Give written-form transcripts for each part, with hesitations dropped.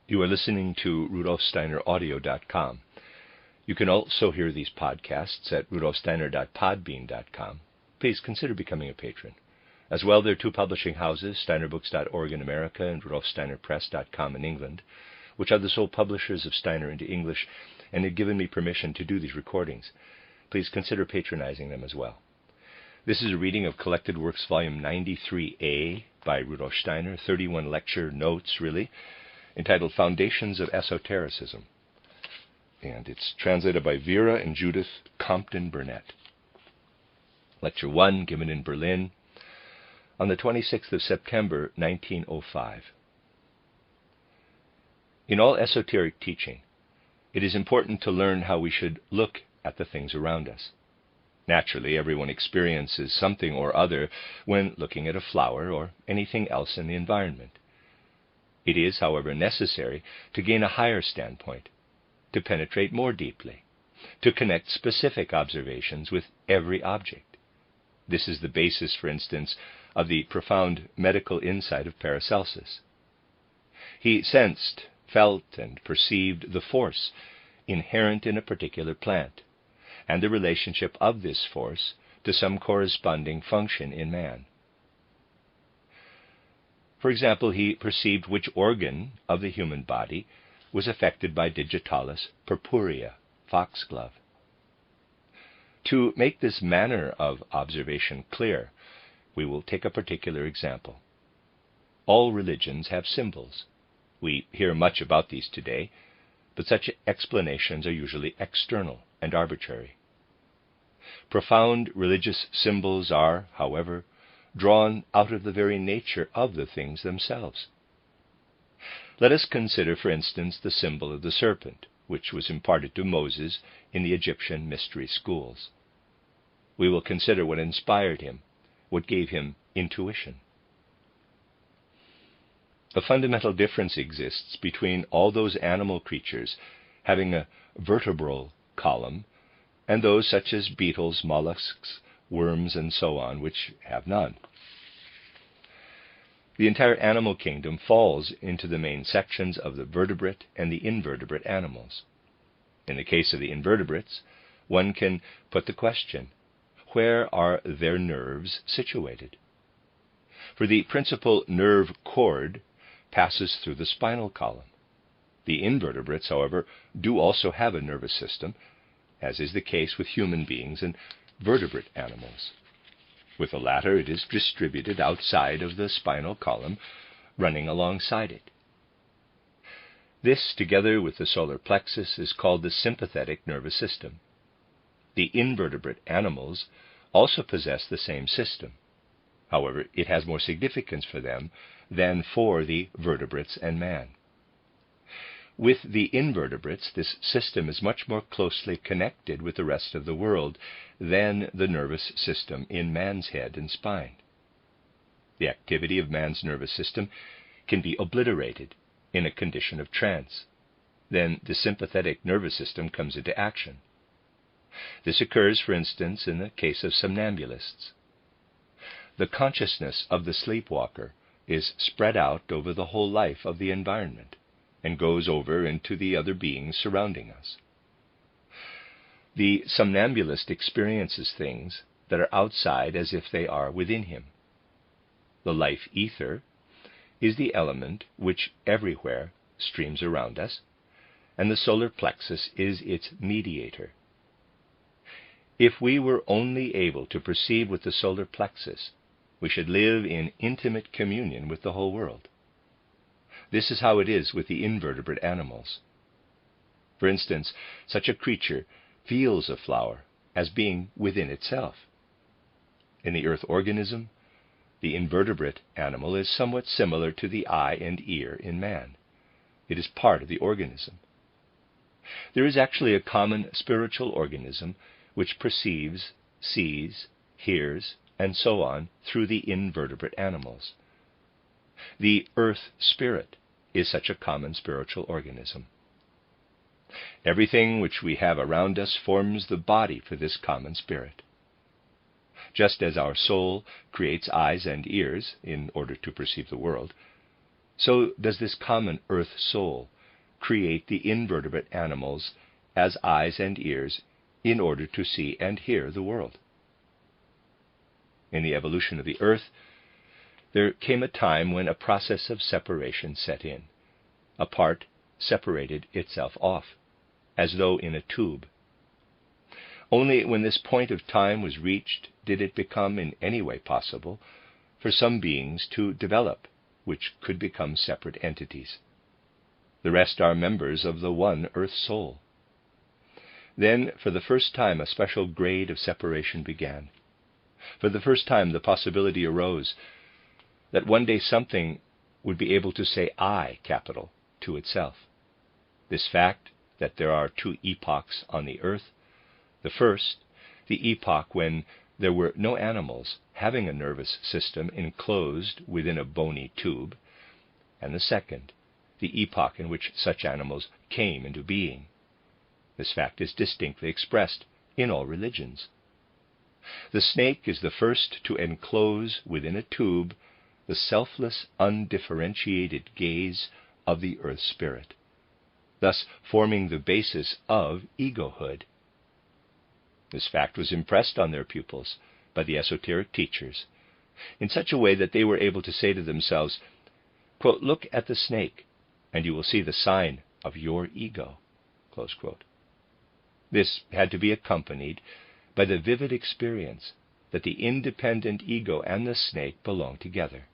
You are listening to RudolfSteinerAudio.com. You can also hear these podcasts at rudolfsteiner.podbean.com. Please consider becoming a patron. As well, there are two publishing houses, steinerbooks.org in America and rudolfsteinerpress.com in England, which are the sole publishers of Steiner into English and have given me permission to do these recordings. Please consider patronizing them as well. This is a reading of Collected Works, Volume 93a by Rudolf Steiner, 31 lecture notes, really, entitled Foundations of Esotericism. And it's translated by Vera and Judith Compton Burnett. Lecture 1, given in Berlin on the 26th of September, 1905. In all esoteric teaching, it is important to learn how we should look at the things around us. Naturally, everyone experiences something or other when looking at a flower or anything else in the environment. It is, however, necessary to gain a higher standpoint, to penetrate more deeply, to connect specific observations with every object. This is the basis, for instance, of the profound medical insight of Paracelsus. He sensed, felt, and perceived the force inherent in a particular plant, and the relationship of this force to some corresponding function in man. For example, he perceived which organ of the human body was affected by digitalis purpurea, foxglove. To make this manner of observation clear, we will take a particular example. All religions have symbols. We hear much about these today, but such explanations are usually external and arbitrary. Profound religious symbols are, however, drawn out of the very nature of the things themselves. Let us consider, for instance, the symbol of the serpent, which was imparted to Moses in the Egyptian mystery schools. We will consider what inspired him, what gave him intuition. A fundamental difference exists between all those animal creatures having a vertebral column and those such as beetles, mollusks, worms, and so on, which have none. The entire animal kingdom falls into the main sections of the vertebrate and the invertebrate animals. In the case of the invertebrates, one can put the question, where are their nerves situated? For the principal nerve cord passes through the spinal column. The invertebrates, however, do also have a nervous system, as is the case with human beings and vertebrate animals. With the latter, it is distributed outside of the spinal column, running alongside it. This, together with the solar plexus, is called the sympathetic nervous system. The invertebrate animals also possess the same system. However, it has more significance for them than for the vertebrates and man. With the invertebrates, this system is much more closely connected with the rest of the world than the nervous system in man's head and spine. The activity of man's nervous system can be obliterated in a condition of trance. Then the sympathetic nervous system comes into action. This occurs, for instance, in the case of somnambulists. The consciousness of the sleepwalker is spread out over the whole life of the environment, and goes over into the other beings surrounding us. The somnambulist experiences things that are outside as if they are within him. The life ether is the element which everywhere streams around us, and the solar plexus is its mediator. If we were only able to perceive with the solar plexus, we should live in intimate communion with the whole world. This is how it is with the invertebrate animals. For instance, such a creature feels a flower as being within itself. In the earth organism, the invertebrate animal is somewhat similar to the eye and ear in man. It is part of the organism. There is actually a common spiritual organism which perceives, sees, hears, and so on through the invertebrate animals. The earth spirit is such a common spiritual organism. Everything which we have around us forms the body for this common spirit. Just as our soul creates eyes and ears in order to perceive the world, so does this common earth soul create the invertebrate animals as eyes and ears in order to see and hear the world. In the evolution of the earth, there came a time when a process of separation set in. A part separated itself off, as though in a tube. Only when this point of time was reached did it become in any way possible for some beings to develop, which could become separate entities. The rest are members of the one earth soul. Then, for the first time, a special grade of separation began. For the first time, the possibility arose that one day something would be able to say I, capital, to itself. This fact that there are two epochs on the earth, the first, the epoch when there were no animals having a nervous system enclosed within a bony tube, and the second, the epoch in which such animals came into being. This fact is distinctly expressed in all religions. The snake is the first to enclose within a tube the selfless, undifferentiated gaze of the earth spirit, thus forming the basis of egohood. This fact was impressed on their pupils by the esoteric teachers in such a way that they were able to say to themselves, quote, "Look at the snake, and you will see the sign of your ego." Close quote. This had to be accompanied by the vivid experience that the independent ego and the snake belong together.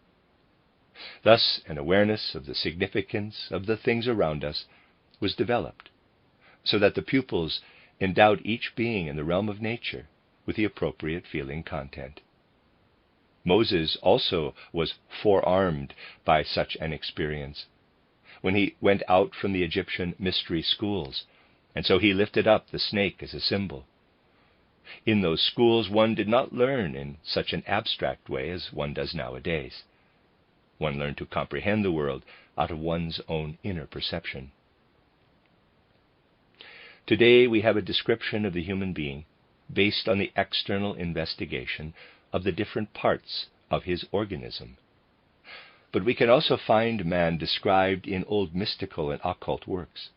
Thus, an awareness of the significance of the things around us was developed, so that the pupils endowed each being in the realm of nature with the appropriate feeling content. Moses also was forearmed by such an experience when he went out from the Egyptian mystery schools, and so he lifted up the snake as a symbol. In those schools, one did not learn in such an abstract way as one does nowadays. One learned to comprehend the world out of one's own inner perception. Today we have a description of the human being based on the external investigation of the different parts of his organism. But we can also find man described in old mystical and occult works.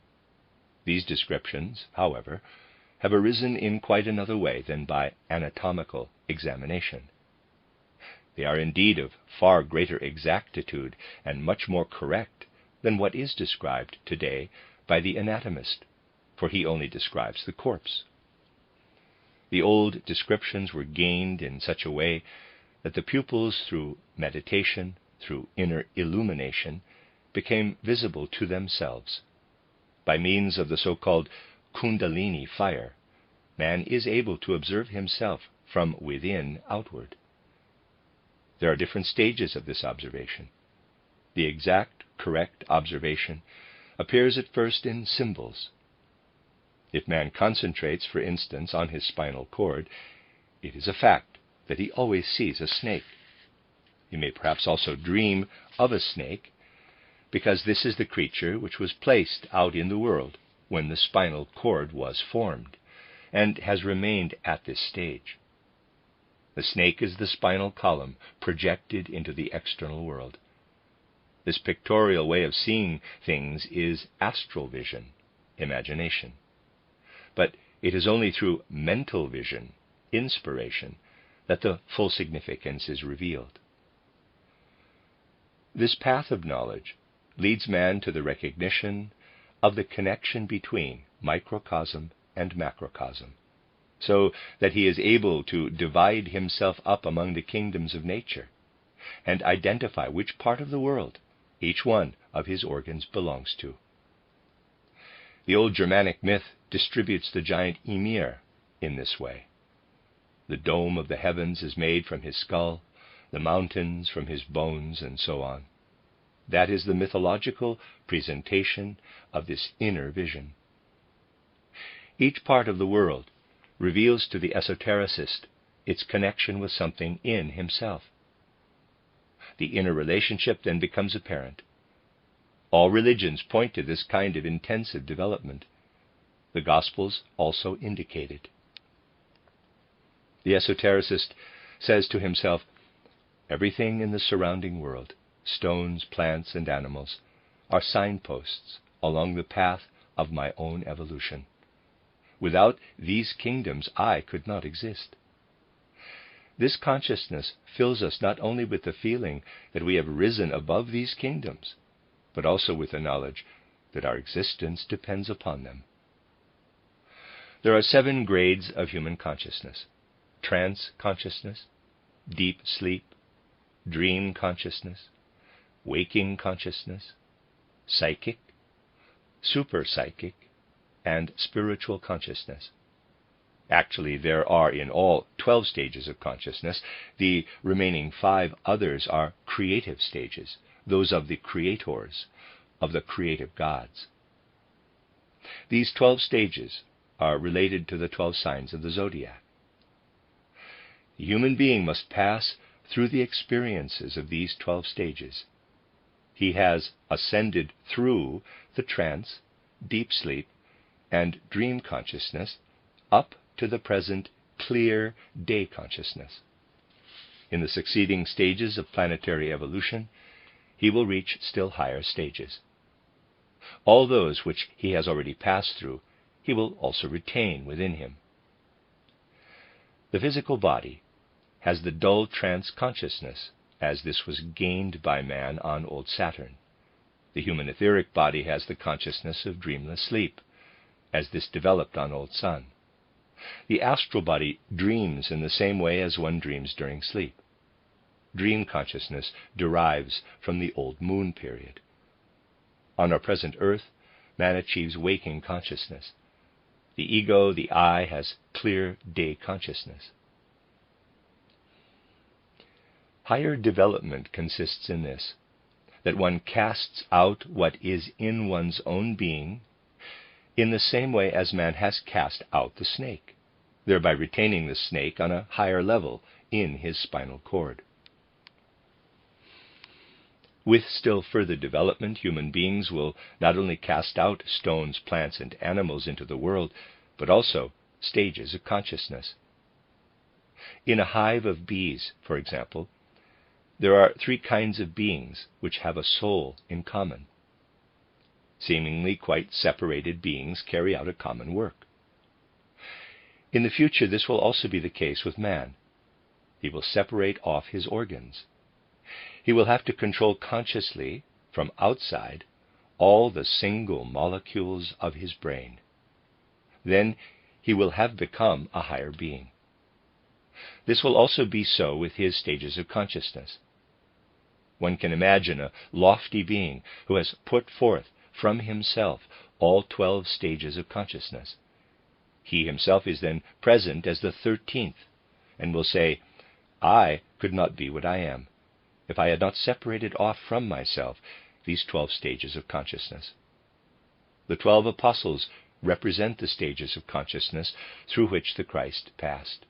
These descriptions, however, have arisen in quite another way than by anatomical examination. They are indeed of far greater exactitude and much more correct than what is described today by the anatomist, for he only describes the corpse. The old descriptions were gained in such a way that the pupils, through meditation, through inner illumination, became visible to themselves. By means of the so-called Kundalini fire, man is able to observe himself from within outward. There are different stages of this observation. The exact, correct observation appears at first in symbols. If man concentrates, for instance, on his spinal cord, it is a fact that he always sees a snake. He may perhaps also dream of a snake, because this is the creature which was placed out in the world when the spinal cord was formed, and has remained at this stage. The snake is the spinal column projected into the external world. This pictorial way of seeing things is astral vision, imagination. But it is only through mental vision, inspiration, that the full significance is revealed. This path of knowledge leads man to the recognition of the connection between microcosm and macrocosm, so that he is able to divide himself up among the kingdoms of nature and identify which part of the world each one of his organs belongs to. The old Germanic myth distributes the giant Ymir in this way. The dome of the heavens is made from his skull, the mountains from his bones, and so on. That is the mythological presentation of this inner vision. Each part of the world reveals to the esotericist its connection with something in himself. The inner relationship then becomes apparent. All religions point to this kind of intensive development. The Gospels also indicate it. The esotericist says to himself, everything in the surrounding world, stones, plants, and animals, are signposts along the path of my own evolution. Without these kingdoms, I could not exist. This consciousness fills us not only with the feeling that we have risen above these kingdoms, but also with the knowledge that our existence depends upon them. There are 7 grades of human consciousness: trance consciousness, deep sleep, dream consciousness, waking consciousness, psychic, super-psychic, and spiritual consciousness. Actually, there are in all 12 stages of consciousness. The remaining 5 others are creative stages, those of the creators, of the creative gods. These 12 stages are related to the 12 signs of the zodiac. The human being must pass through the experiences of these 12 stages. He has ascended through the trance, deep sleep, and dream consciousness up to the present clear day consciousness. In the succeeding stages of planetary evolution, he will reach still higher stages. All those which he has already passed through, he will also retain within him. The physical body has the dull trance consciousness, as this was gained by man on old Saturn. The human etheric body has the consciousness of dreamless sleep, as this developed on old Sun. The astral body dreams in the same way as one dreams during sleep. Dream consciousness derives from the old moon period. On our present earth, man achieves waking consciousness. The ego, the I, has clear day consciousness. Higher development consists in this, that one casts out what is in one's own being in the same way as man has cast out the snake, thereby retaining the snake on a higher level in his spinal cord. With still further development, human beings will not only cast out stones, plants, and animals into the world, but also stages of consciousness. In a hive of bees, for example, there are 3 kinds of beings which have a soul in common. Seemingly quite separated beings carry out a common work. In the future, this will also be the case with man. He will separate off his organs. He will have to control consciously, from outside, all the single molecules of his brain. Then he will have become a higher being. This will also be so with his stages of consciousness. One can imagine a lofty being who has put forth from himself all 12 stages of consciousness. He himself is then present as the 13th, and will say, I could not be what I am if I had not separated off from myself these 12 stages of consciousness. The 12 apostles represent the stages of consciousness through which the Christ passed.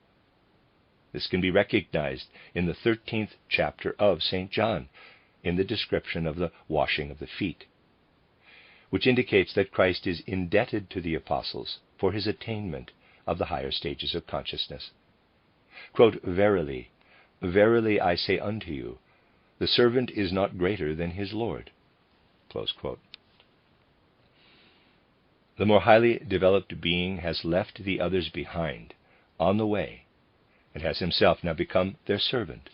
This can be recognized in the 13th chapter of St. John, in the description of the washing of the feet, which indicates that Christ is indebted to the apostles for his attainment of the higher stages of consciousness. Quote, Verily, verily I say unto you, the servant is not greater than his Lord. Close quote. The more highly developed being has left the others behind on the way, and has himself now become their servant.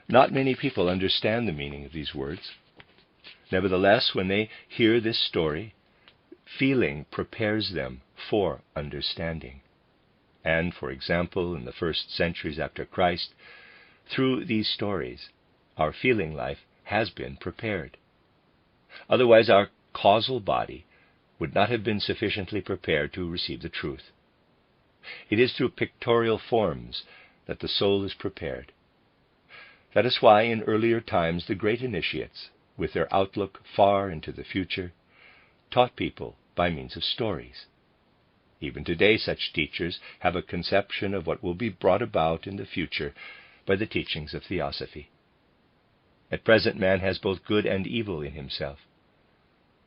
Not many people understand the meaning of these words. Nevertheless, when they hear this story, feeling prepares them for understanding. And, for example, in the first centuries after Christ, through these stories, our feeling life has been prepared. Otherwise, our causal body would not have been sufficiently prepared to receive the truth. It is through pictorial forms that the soul is prepared. That is why in earlier times the great initiates, with their outlook far into the future, taught people by means of stories. Even today such teachers have a conception of what will be brought about in the future by the teachings of theosophy. At present man has both good and evil in himself.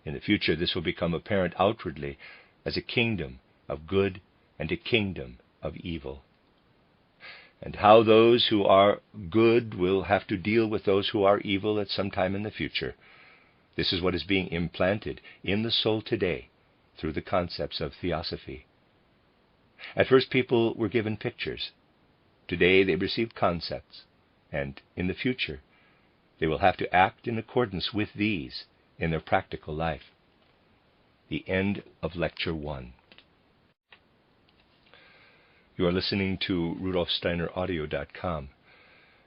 In the future this will become apparent outwardly as a kingdom of good and a kingdom of evil. And how those who are good will have to deal with those who are evil at some time in the future This is what is being implanted in the soul today through the concepts of theosophy. At first, people were given pictures. Today they receive concepts, and in the future they will have to act in accordance with these in their practical life. The end of Lecture 1. You are listening to RudolfSteinerAudio.com.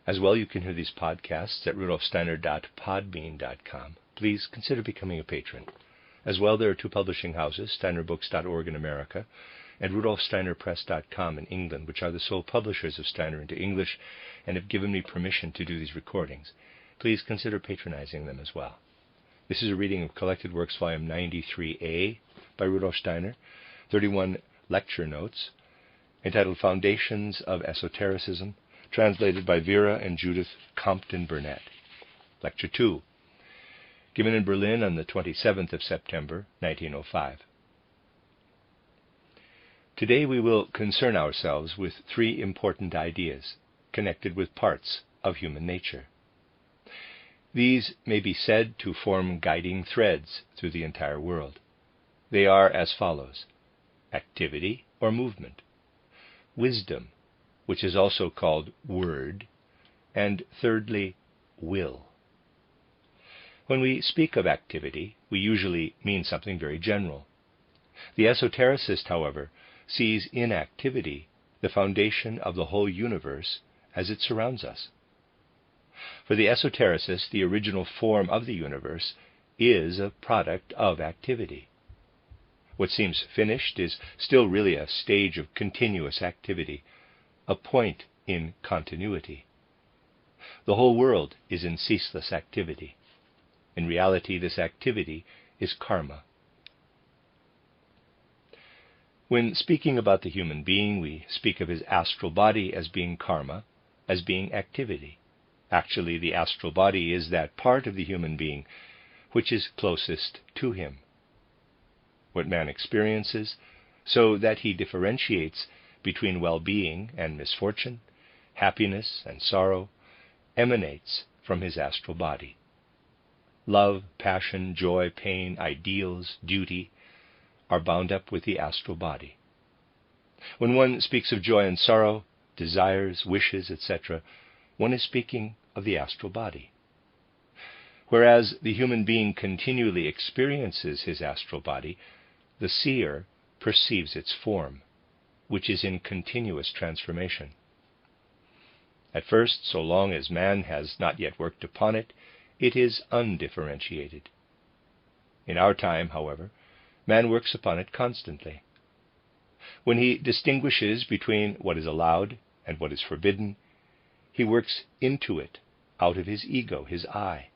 As well, you can hear these podcasts at rudolfsteiner.podbean.com. Please consider becoming a patron. As well, there are two publishing houses, steinerbooks.org in America and rudolfsteinerpress.com in England, which are the sole publishers of Steiner into English and have given me permission to do these recordings. Please consider patronizing them as well. This is a reading of Collected Works, Volume 93a by Rudolf Steiner, 31 lecture notes, entitled Foundations of Esotericism, translated by Vera and Judith Compton Burnett. Lecture 2, given in Berlin on the 27th of September, 1905. Today we will concern ourselves with three important ideas connected with parts of human nature. These may be said to form guiding threads through the entire world. They are as follows: activity or movement, wisdom, which is also called word, and thirdly, will. When we speak of activity, we usually mean something very general. The esotericist, however, sees in activity the foundation of the whole universe as it surrounds us. For the esotericist, the original form of the universe is a product of activity. What seems finished is still really a stage of continuous activity, a point in continuity. The whole world is in ceaseless activity. In reality, this activity is karma. When speaking about the human being, we speak of his astral body as being karma, as being activity. Actually, the astral body is that part of the human being which is closest to him. What man experiences, so that he differentiates between well-being and misfortune, happiness and sorrow, emanates from his astral body. Love, passion, joy, pain, ideals, duty are bound up with the astral body. When one speaks of joy and sorrow, desires, wishes, etc., one is speaking of the astral body. Whereas the human being continually experiences his astral body, the seer perceives its form, which is in continuous transformation. At first, so long as man has not yet worked upon it, it is undifferentiated. In our time, however, man works upon it constantly. When he distinguishes between what is allowed and what is forbidden, he works into it, out of his ego, his I.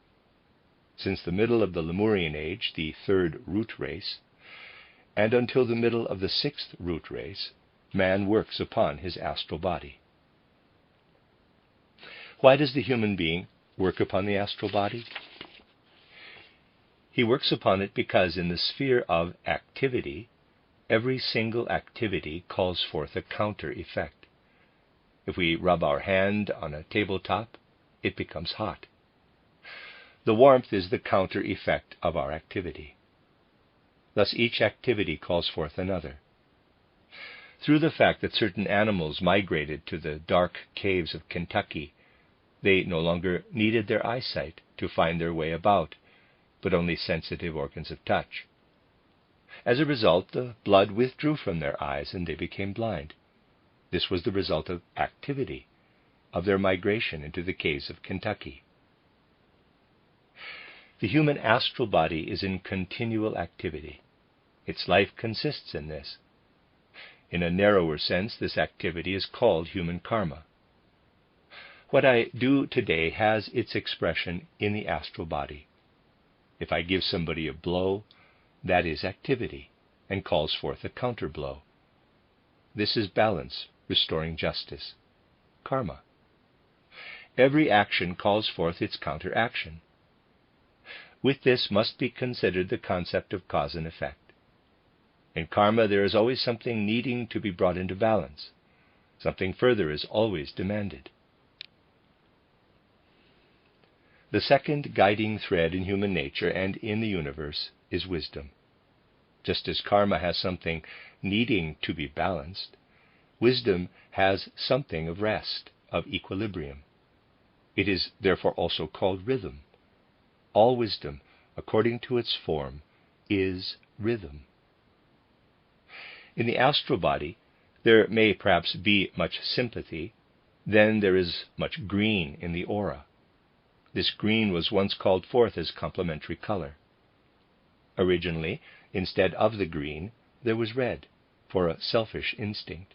Since the middle of the Lemurian age, the third root race, and until the middle of the sixth root race, man works upon his astral body. Why does the human being work upon the astral body? He works upon it because in the sphere of activity, every single activity calls forth a counter effect. If we rub our hand on a tabletop, it becomes hot. The warmth is the counter effect of our activity. Thus each activity calls forth another. Through the fact that certain animals migrated to the dark caves of Kentucky, they no longer needed their eyesight to find their way about, but only sensitive organs of touch. As a result, the blood withdrew from their eyes and they became blind. This was the result of activity, of their migration into the caves of Kentucky. The human astral body is in continual activity. Its life consists in this. In a narrower sense, this activity is called human karma. What I do today has its expression in the astral body. If I give somebody a blow, that is activity, and calls forth a counter blow. This is balance, restoring justice, karma. Every action calls forth its counteraction. With this must be considered the concept of cause and effect. In karma there is always something needing to be brought into balance. Something further is always demanded. The second guiding thread in human nature and in the universe is wisdom. Just as karma has something needing to be balanced, wisdom has something of rest, of equilibrium. It is therefore also called rhythm. All wisdom, according to its form, is rhythm. In the astral body, there may perhaps be much sympathy. Then there is much green in the aura. This green was once called forth as complementary color. Originally, instead of the green, there was red, for a selfish instinct.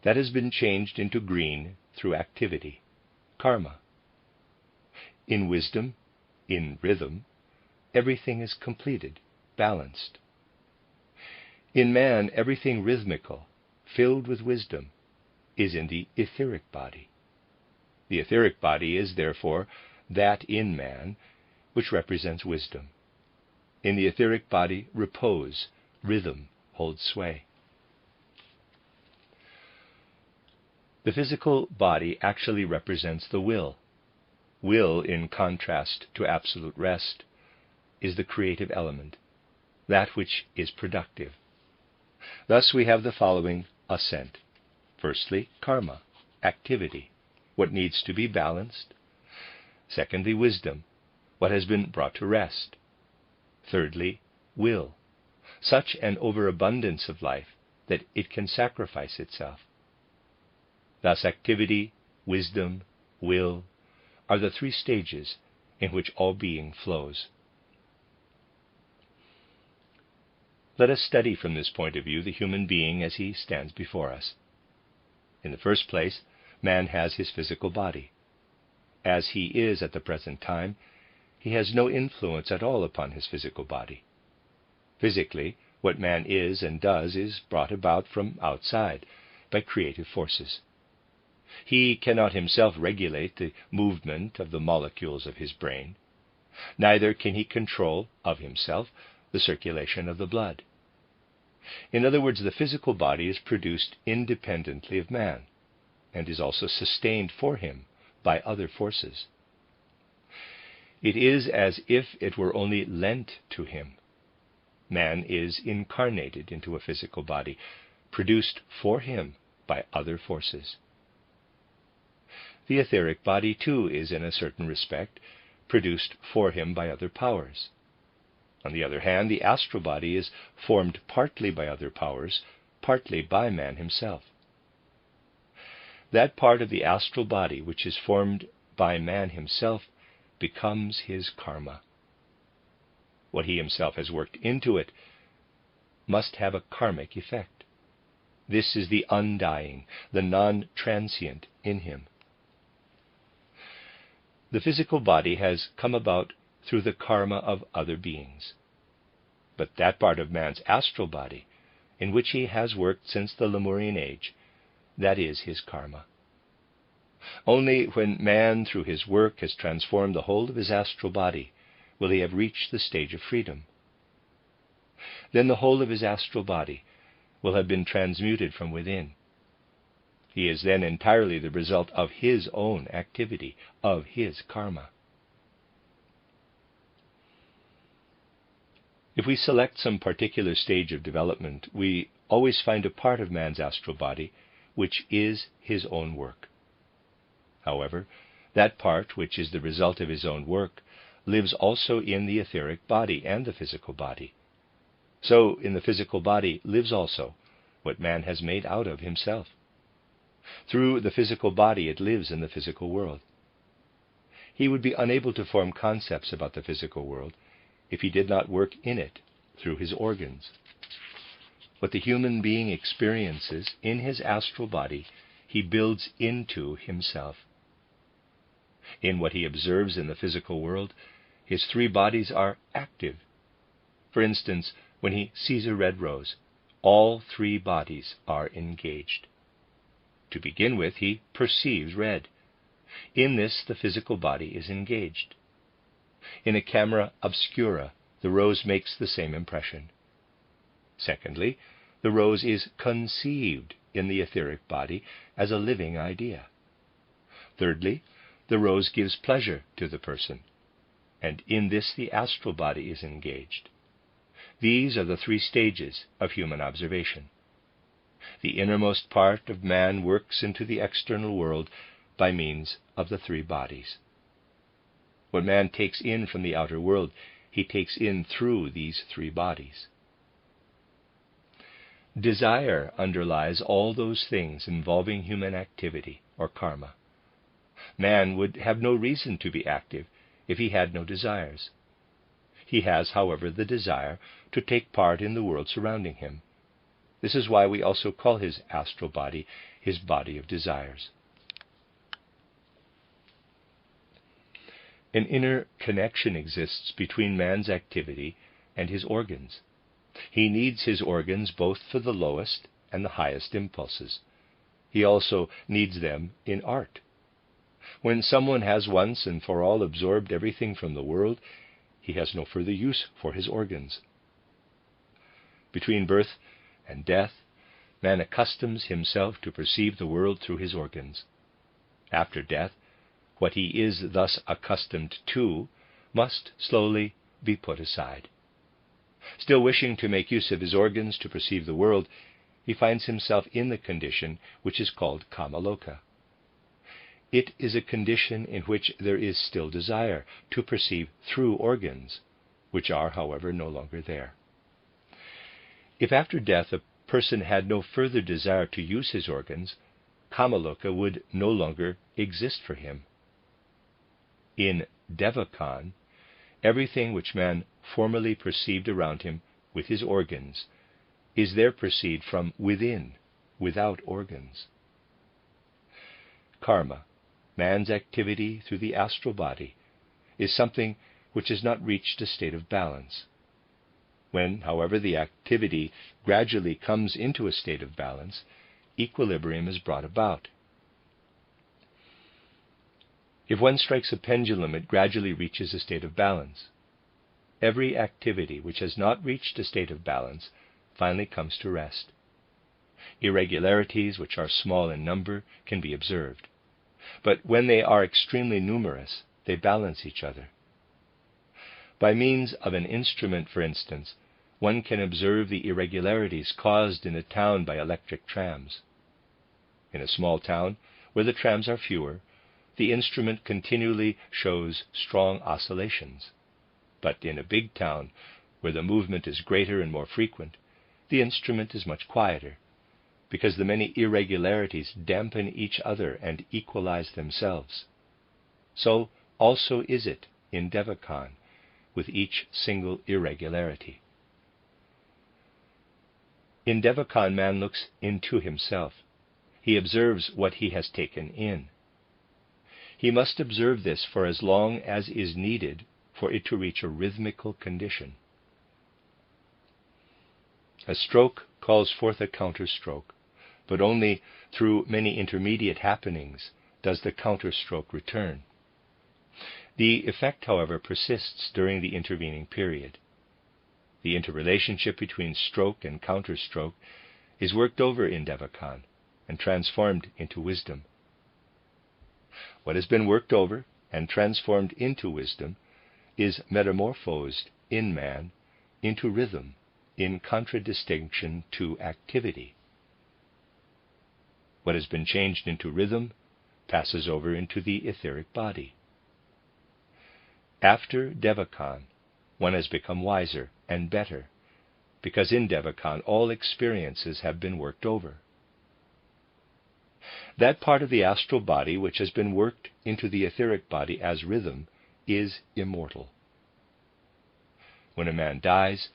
That has been changed into green through activity, karma. In wisdom, in rhythm, everything is completed, balanced. In man, everything rhythmical, filled with wisdom, is in the etheric body. The etheric body is, therefore, that in man which represents wisdom. In the etheric body, repose, rhythm holds sway. The physical body actually represents the will. Will, in contrast to absolute rest, is the creative element, that which is productive. Thus we have the following ascent. Firstly, karma, activity, what needs to be balanced. Secondly, wisdom, what has been brought to rest. Thirdly, will, such an overabundance of life that it can sacrifice itself. Thus activity, wisdom, will are the three stages in which all being flows. Let us study from this point of view the human being as he stands before us. In the first place, man has his physical body. As he is at the present time, he has no influence at all upon his physical body. Physically, what man is and does is brought about from outside by creative forces. He cannot himself regulate the movement of the molecules of his brain. Neither can he control, of himself, the circulation of the blood. In other words, the physical body is produced independently of man, and is also sustained for him by other forces. It is as if it were only lent to him. Man is incarnated into a physical body, produced for him by other forces. The etheric body, too, is in a certain respect produced for him by other powers. On the other hand, the astral body is formed partly by other powers, partly by man himself. That part of the astral body which is formed by man himself becomes his karma. What he himself has worked into it must have a karmic effect. This is the undying, the non-transient in him. The physical body has come about through the karma of other beings. But that part of man's astral body, in which he has worked since the Lemurian age, that is his karma. Only when man, through his work, has transformed the whole of his astral body, will he have reached the stage of freedom. Then the whole of his astral body will have been transmuted from within. He is then entirely the result of his own activity, of his karma. If we select some particular stage of development, we always find a part of man's astral body which is his own work. However, that part which is the result of his own work lives also in the etheric body and the physical body. So in the physical body lives also what man has made out of himself. Through the physical body it lives in the physical world. He would be unable to form concepts about the physical world if he did not work in it through his organs. What the human being experiences in his astral body, he builds into himself. In what he observes in the physical world, his three bodies are active. For instance, when he sees a red rose, all three bodies are engaged. To begin with, he perceives red. In this, the physical body is engaged. In a camera obscura, the rose makes the same impression. Secondly, the rose is conceived in the etheric body as a living idea. Thirdly, the rose gives pleasure to the person, and in this the astral body is engaged. These are the three stages of human observation. The innermost part of man works into the external world by means of the three bodies. What man takes in from the outer world, he takes in through these three bodies. Desire underlies all those things involving human activity, or karma. Man would have no reason to be active if he had no desires. He has, however, the desire to take part in the world surrounding him. This is why we also call his astral body his body of desires. An inner connection exists between man's activity and his organs. He needs his organs both for the lowest and the highest impulses. He also needs them in art. When someone has once and for all absorbed everything from the world, he has no further use for his organs. Between birth and death, man accustoms himself to perceive the world through his organs. After death, what he is thus accustomed to must slowly be put aside. Still wishing to make use of his organs to perceive the world, he finds himself in the condition which is called kamaloka. It is a condition in which there is still desire to perceive through organs, which are, however, no longer there. If after death a person had no further desire to use his organs, kamaloka would no longer exist for him. In Devakan, everything which man formerly perceived around him with his organs is there perceived from within, without organs. Karma, man's activity through the astral body, is something which has not reached a state of balance. When, however, the activity gradually comes into a state of balance, equilibrium is brought about. If one strikes a pendulum, it gradually reaches a state of balance. Every activity which has not reached a state of balance finally comes to rest. Irregularities, which are small in number, can be observed. But when they are extremely numerous, they balance each other. By means of an instrument, for instance, one can observe the irregularities caused in a town by electric trams. In a small town, where the trams are fewer, the instrument continually shows strong oscillations. But in a big town, where the movement is greater and more frequent, the instrument is much quieter, because the many irregularities dampen each other and equalize themselves. So also is it in Devakan, with each single irregularity. In Devakan, man looks into himself. He observes what he has taken in. He must observe this for as long as is needed for it to reach a rhythmical condition. A stroke calls forth a counterstroke, but only through many intermediate happenings does the counterstroke return. The effect, however, persists during the intervening period. The interrelationship between stroke and counterstroke is worked over in Devakan and transformed into wisdom. What has been worked over and transformed into wisdom is metamorphosed in man into rhythm, in contradistinction to activity. What has been changed into rhythm passes over into the etheric body. After Devakan, one has become wiser and better, because in Devakan all experiences have been worked over. That part of the astral body which has been worked into the etheric body as rhythm is immortal. When a man dies,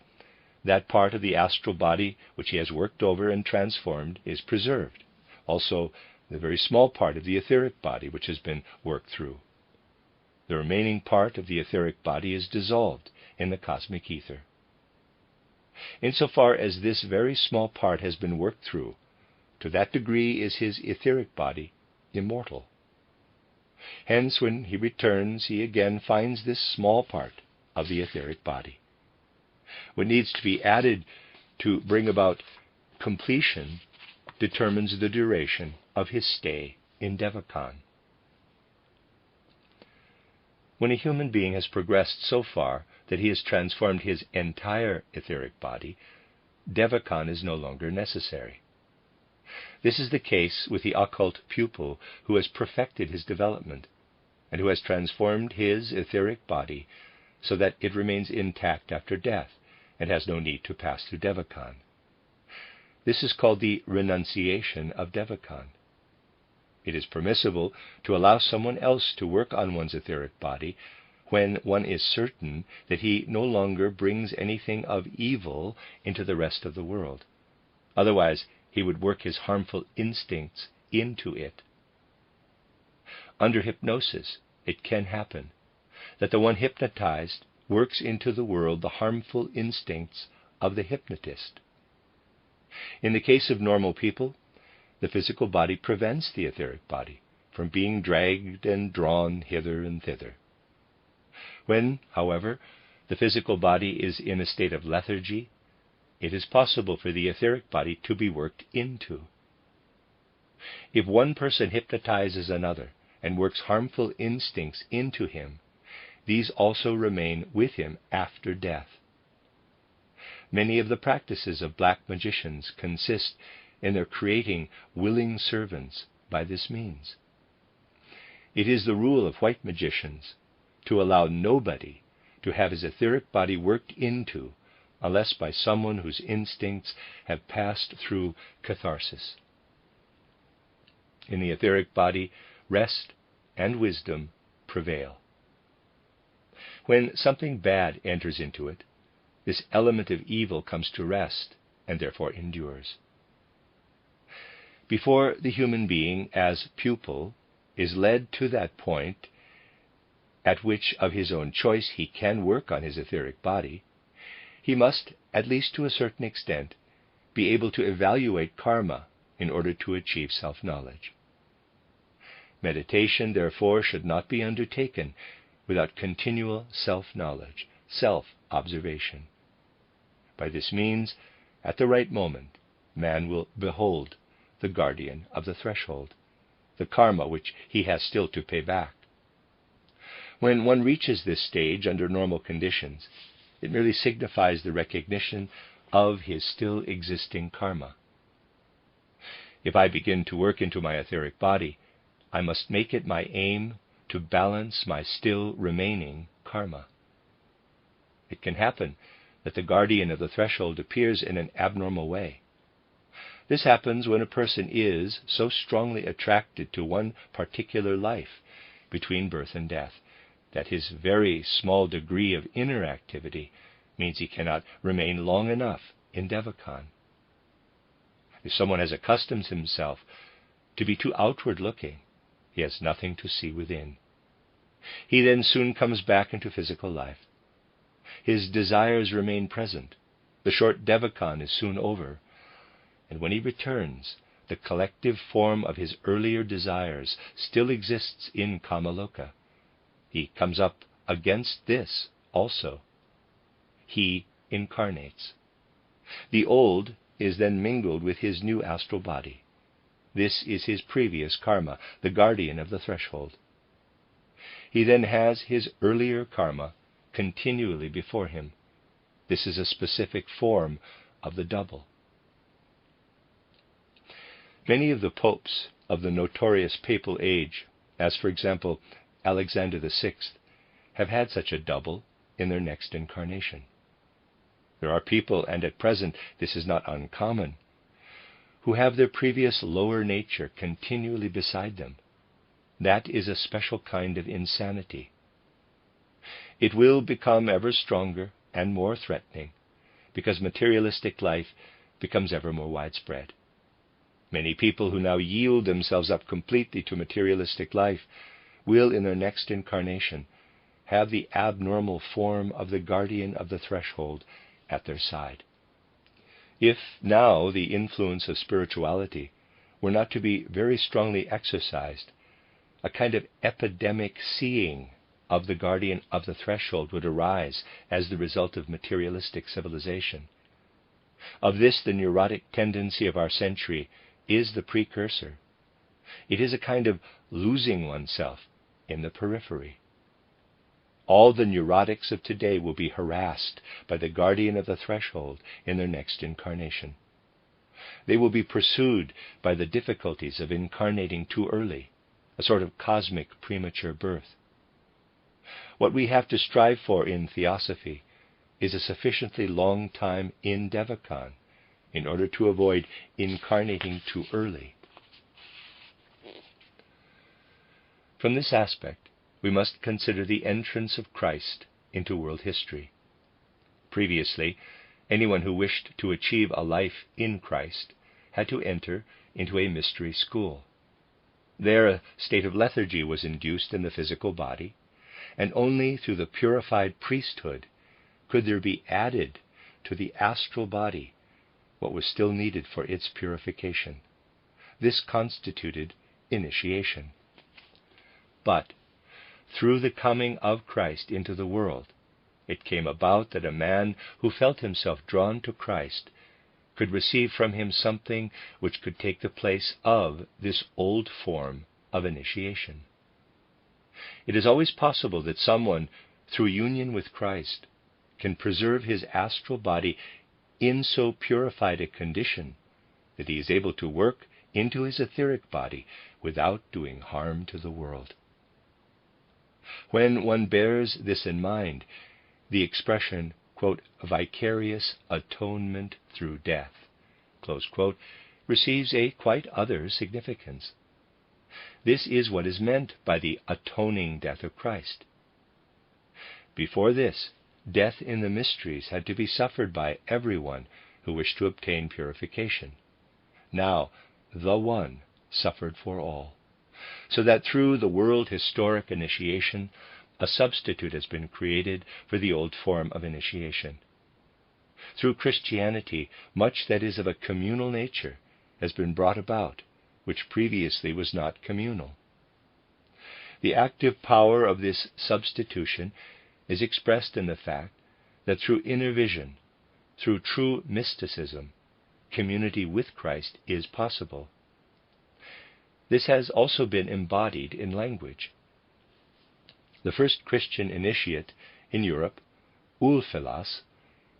that part of the astral body which he has worked over and transformed is preserved. Also, the very small part of the etheric body which has been worked through. The remaining part of the etheric body is dissolved in the cosmic ether. Insofar as this very small part has been worked through, to that degree is his etheric body immortal. Hence, when he returns, he again finds this small part of the etheric body. What needs to be added to bring about completion determines the duration of his stay in Devakan. When a human being has progressed so far that he has transformed his entire etheric body, devachan is no longer necessary. This is the case with the occult pupil who has perfected his development and who has transformed his etheric body so that it remains intact after death and has no need to pass through devachan. This is called the renunciation of devachan. It is permissible to allow someone else to work on one's etheric body when one is certain that he no longer brings anything of evil into the rest of the world. Otherwise, he would work his harmful instincts into it. Under hypnosis, it can happen that the one hypnotized works into the world the harmful instincts of the hypnotist. In the case of normal people, the physical body prevents the etheric body from being dragged and drawn hither and thither. When, however, the physical body is in a state of lethargy, it is possible for the etheric body to be worked into. If one person hypnotizes another and works harmful instincts into him, these also remain with him after death. Many of the practices of black magicians consist in their creating willing servants by this means. It is the rule of white magicians to allow nobody to have his etheric body worked into unless by someone whose instincts have passed through catharsis. In the etheric body, rest and wisdom prevail. When something bad enters into it, this element of evil comes to rest and therefore endures. Before the human being, as pupil, is led to that point at which of his own choice he can work on his etheric body, he must, at least to a certain extent, be able to evaluate karma in order to achieve self-knowledge. Meditation, therefore, should not be undertaken without continual self-knowledge, self-observation. By this means, at the right moment, man will behold the guardian of the threshold, the karma which he has still to pay back. When one reaches this stage under normal conditions, it merely signifies the recognition of his still existing karma. If I begin to work into my etheric body, I must make it my aim to balance my still remaining karma. It can happen that the guardian of the threshold appears in an abnormal way. This happens when a person is so strongly attracted to one particular life between birth and death that his very small degree of inner activity means he cannot remain long enough in devachan. If someone has accustomed himself to be too outward-looking, he has nothing to see within. He then soon comes back into physical life. His desires remain present. The short devachan is soon over, and when he returns, the collective form of his earlier desires still exists in Kamaloka. He comes up against this also. He incarnates. The old is then mingled with his new astral body. This is his previous karma, the guardian of the threshold. He then has his earlier karma continually before him. This is a specific form of the double. Many of the popes of the notorious papal age, as for example Alexander VI, have had such a double in their next incarnation. There are people, and at present this is not uncommon, who have their previous lower nature continually beside them. That is a special kind of insanity. It will become ever stronger and more threatening because materialistic life becomes ever more widespread. Many people who now yield themselves up completely to materialistic life will, in their next incarnation, have the abnormal form of the guardian of the threshold at their side. If now the influence of spirituality were not to be very strongly exercised, a kind of epidemic seeing of the guardian of the threshold would arise as the result of materialistic civilization. Of this, the neurotic tendency of our century is the precursor. It is a kind of losing oneself in the periphery. All the neurotics of today will be harassed by the guardian of the threshold in their next incarnation. They will be pursued by the difficulties of incarnating too early, a sort of cosmic premature birth. What we have to strive for in theosophy is a sufficiently long time in Devachan in order to avoid incarnating too early. From this aspect, we must consider the entrance of Christ into world history. Previously, anyone who wished to achieve a life in Christ had to enter into a mystery school. There a state of lethargy was induced in the physical body, and only through the purified priesthood could there be added to the astral body what was still needed for its purification. This constituted initiation. But through the coming of Christ into the world, it came about that a man who felt himself drawn to Christ could receive from him something which could take the place of this old form of initiation. It is always possible that someone, through union with Christ, can preserve his astral body in so purified a condition that he is able to work into his etheric body without doing harm to the world. When one bears this in mind, the expression, quote, vicarious atonement through death, close quote, receives a quite other significance. This is what is meant by the atoning death of Christ. Before this, death in the mysteries had to be suffered by everyone who wished to obtain purification. Now, the One suffered for all, so that through the world historic initiation, a substitute has been created for the old form of initiation. Through Christianity, much that is of a communal nature has been brought about, which previously was not communal. The active power of this substitution is expressed in the fact that through inner vision, through true mysticism, community with Christ is possible. This has also been embodied in language. The first Christian initiate in Europe, Ulfilas,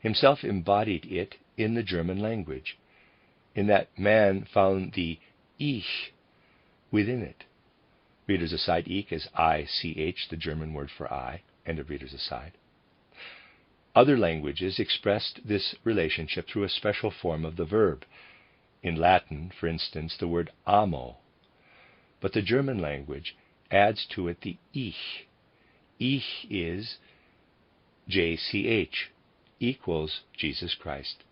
himself embodied it in the German language, in that man found the Ich within it. Readers aside, Ich is I-C-H, the German word for I, end of readers aside. Other languages expressed this relationship through a special form of the verb. In Latin, for instance, the word amo. But the German language adds to it the Ich. Ich is JCH, equals Jesus Christ.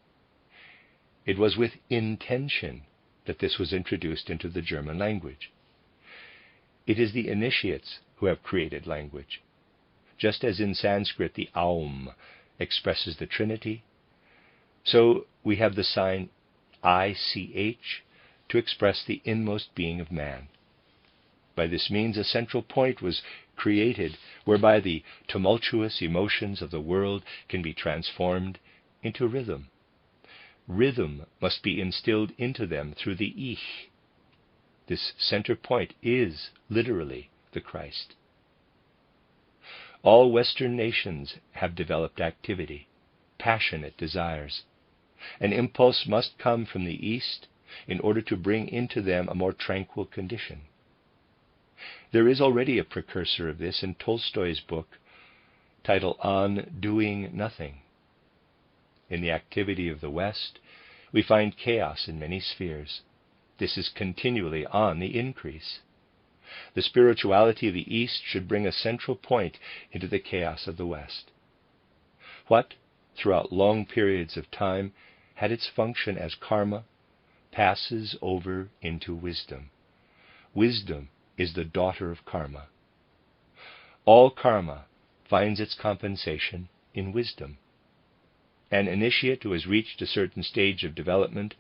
It was with intention that this was introduced into the German language. It is the initiates who have created language. Just as in Sanskrit the Aum expresses the Trinity, so we have the sign ICH to express the inmost being of man. By this means a central point was created whereby the tumultuous emotions of the world can be transformed into rhythm. Rhythm must be instilled into them through the Ich. This center point is literally the Christ. All Western nations have developed activity, passionate desires. An impulse must come from the East in order to bring into them a more tranquil condition. There is already a precursor of this in Tolstoy's book titled On Doing Nothing. In the activity of the West, we find chaos in many spheres. This is continually on the increase. The spirituality of the East should bring a central point into the chaos of the West. What, throughout long periods of time, had its function as karma, passes over into wisdom. Wisdom is the daughter of karma. All karma finds its compensation in wisdom. An initiate who has reached a certain stage of development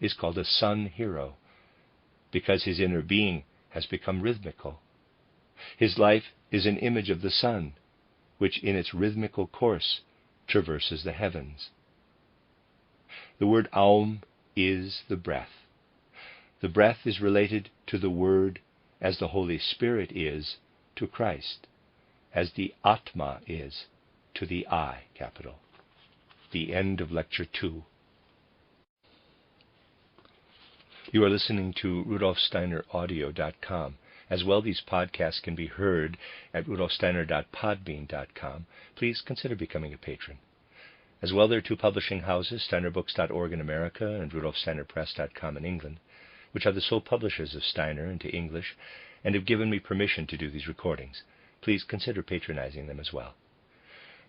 is called a sun hero, because his inner being has become rhythmical. His life is an image of the sun, which in its rhythmical course traverses the heavens. The word Aum is the breath. The breath is related to the Word as the Holy Spirit is to Christ. as the Atma is to the I capital. The end of Lecture 2. You are listening to RudolfSteinerAudio.com. As well, these podcasts can be heard at RudolfSteiner.podbean.com. Please consider becoming a patron. As well, there are two publishing houses, SteinerBooks.org in America and RudolfSteinerPress.com in England, which are the sole publishers of Steiner into English and have given me permission to do these recordings. Please consider patronizing them as well.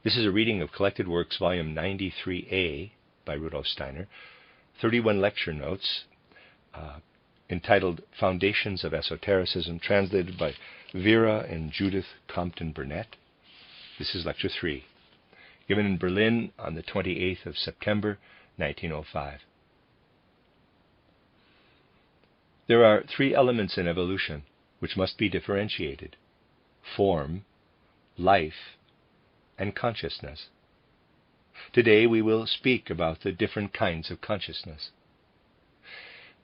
This is a reading of Collected Works, Volume 93a by Rudolf Steiner, 31 lecture notes, entitled Foundations of Esotericism, translated by Vera and Judith Compton Burnett. This is Lecture 3, given in Berlin on the 28th of September, 1905. There are three elements in evolution which must be differentiated: form, life, and consciousness. Today we will speak about the different kinds of consciousness.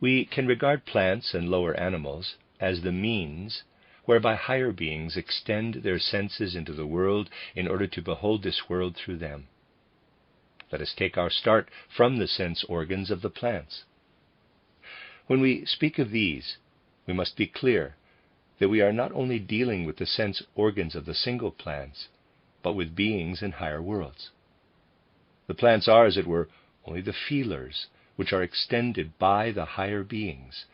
We can regard plants and lower animals as the means whereby higher beings extend their senses into the world in order to behold this world through them. Let us take our start from the sense organs of the plants. When we speak of these, we must be clear that we are not only dealing with the sense organs of the single plants, but with beings in higher worlds. The plants are, as it were, only the feelers which are extended by the higher beings.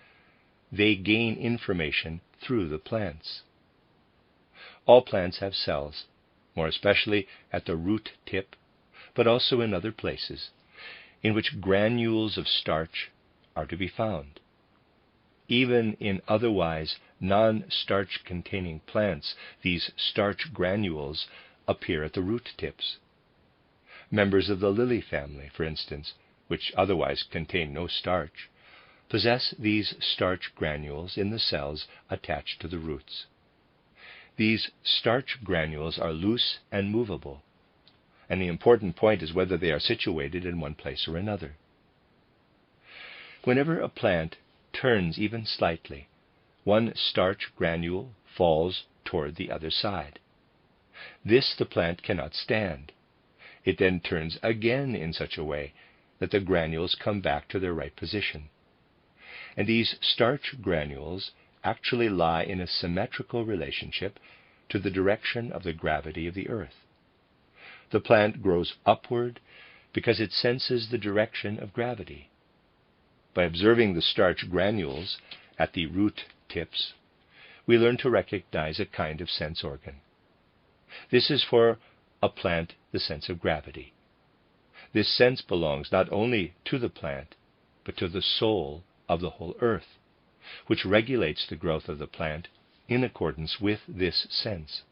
They gain information through the plants. All plants have cells, more especially at the root tip, but also in other places, in which granules of starch are to be found. Even in otherwise non-starch containing plants, these starch granules appear at the root tips. Members of the lily family, for instance, which otherwise contain no starch, possess these starch granules in the cells attached to the roots. These starch granules are loose and movable, and the important point is whether they are situated in one place or another. Whenever a plant turns even slightly, one starch granule falls toward the other side. This the plant cannot stand. It then turns again in such a way that the granules come back to their right position. And these starch granules actually lie in a symmetrical relationship to the direction of the gravity of the earth. The plant grows upward because it senses the direction of gravity. By observing the starch granules at the root tips, we learn to recognize a kind of sense organ. This is for a plant the sense of gravity. This sense belongs not only to the plant, but to the soul of the whole earth, which regulates the growth of the plant in accordance with this sense.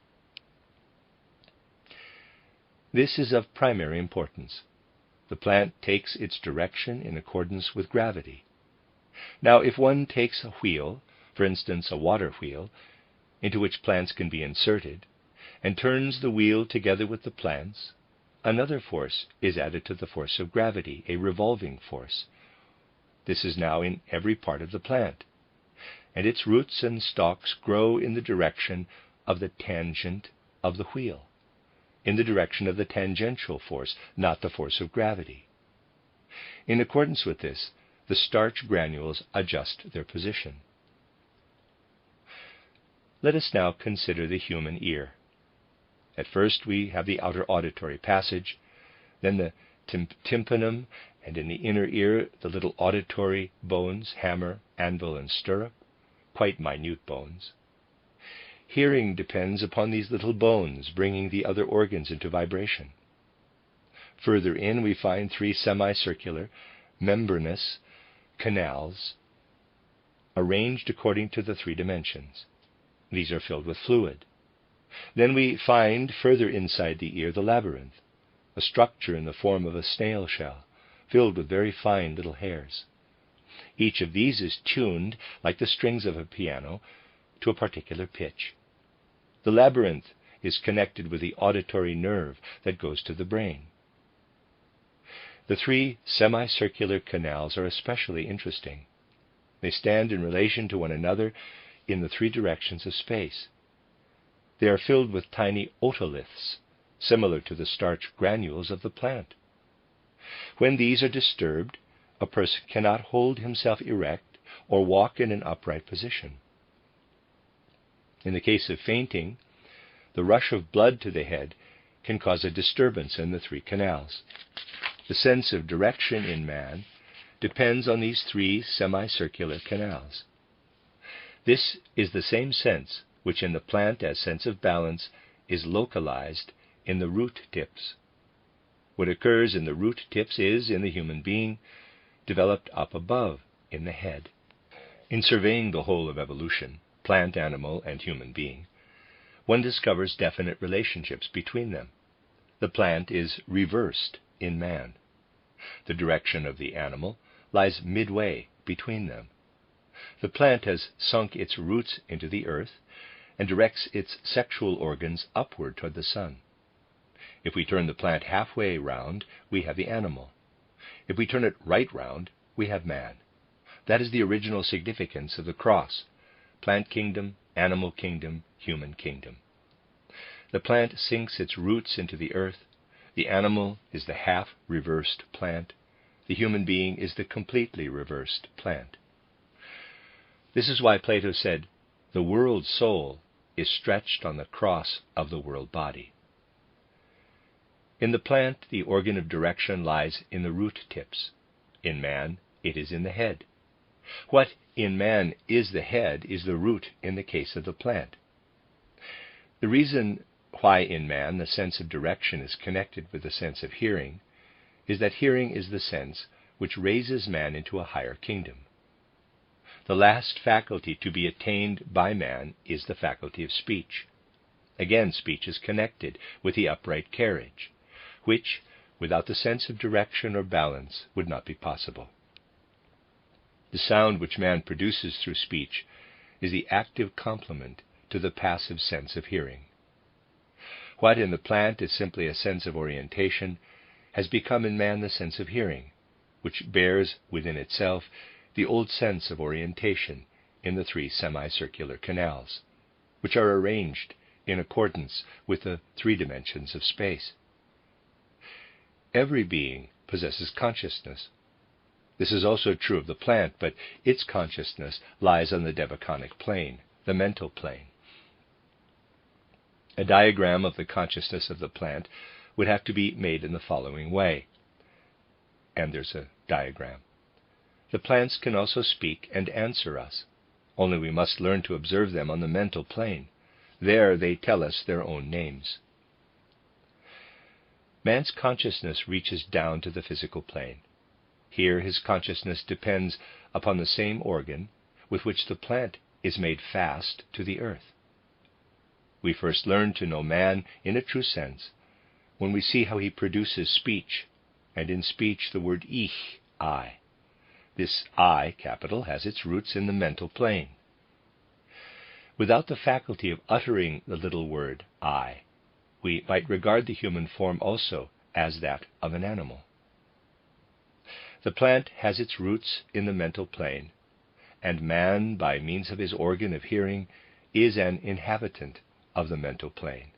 This is of primary importance. The plant takes its direction in accordance with gravity. Now, if one takes a wheel, for instance a water wheel, into which plants can be inserted, and turns the wheel together with the plants, another force is added to the force of gravity, a revolving force. This is now in every part of the plant, and its roots and stalks grow in the direction of the tangent of the wheel, in the direction of the tangential force, not the force of gravity. In accordance with this, the starch granules adjust their position. Let us now consider the human ear. At first we have the outer auditory passage, then the tympanum, and in the inner ear the little auditory bones, hammer, anvil, and stirrup, quite minute bones. Hearing depends upon these little bones, bringing the other organs into vibration. Further in we find three semicircular, membranous canals arranged according to the three dimensions. These are filled with fluid. Then we find further inside the ear the labyrinth, a structure in the form of a snail shell, filled with very fine little hairs. Each of these is tuned, like the strings of a piano, to a particular pitch. The labyrinth is connected with the auditory nerve that goes to the brain. The three semicircular canals are especially interesting. They stand in relation to one another in the three directions of space. They are filled with tiny otoliths, similar to the starch granules of the plant. When these are disturbed, a person cannot hold himself erect or walk in an upright position. In the case of fainting, the rush of blood to the head can cause a disturbance in the three canals. The sense of direction in man depends on these three semicircular canals. This is the same sense which in the plant as sense of balance is localized in the root tips. What occurs in the root tips is, in the human being, developed up above in the head. In surveying the whole of evolution, plant, animal, and human being, one discovers definite relationships between them. The plant is reversed in man. The direction of the animal lies midway between them. The plant has sunk its roots into the earth and directs its sexual organs upward toward the sun. If we turn the plant halfway round, we have the animal. If we turn it right round, we have man. That is the original significance of the cross: plant kingdom, animal kingdom, human kingdom. The plant sinks its roots into the earth. The animal is the half-reversed plant. The human being is the completely reversed plant. This is why Plato said, "The world soul is stretched on the cross of the world body." In the plant, the organ of direction lies in the root tips. In man, it is in the head. What in man is the head is the root in the case of the plant. The reason why in man the sense of direction is connected with the sense of hearing is that hearing is the sense which raises man into a higher kingdom. The last faculty to be attained by man is the faculty of speech. Again, speech is connected with the upright carriage, which, without the sense of direction or balance, would not be possible. The sound which man produces through speech is the active complement to the passive sense of hearing. What in the plant is simply a sense of orientation has become in man the sense of hearing, which bears within itself the old sense of orientation in the three semicircular canals, which are arranged in accordance with the three dimensions of space. Every being possesses consciousness. This is also true of the plant, but its consciousness lies on the devachanic plane, the mental plane. A diagram of the consciousness of the plant would have to be made in the following way. And there's a diagram. The plants can also speak and answer us, only we must learn to observe them on the mental plane. There they tell us their own names. Man's consciousness reaches down to the physical plane. Here his consciousness depends upon the same organ with which the plant is made fast to the earth. We first learn to know man in a true sense when we see how he produces speech, and in speech the word ich, I. This I, capital, has its roots in the mental plane. Without the faculty of uttering the little word I, we might regard the human form also as that of an animal. The plant has its roots in the mental plane, and man, by means of his organ of hearing, is an inhabitant of the mental plane.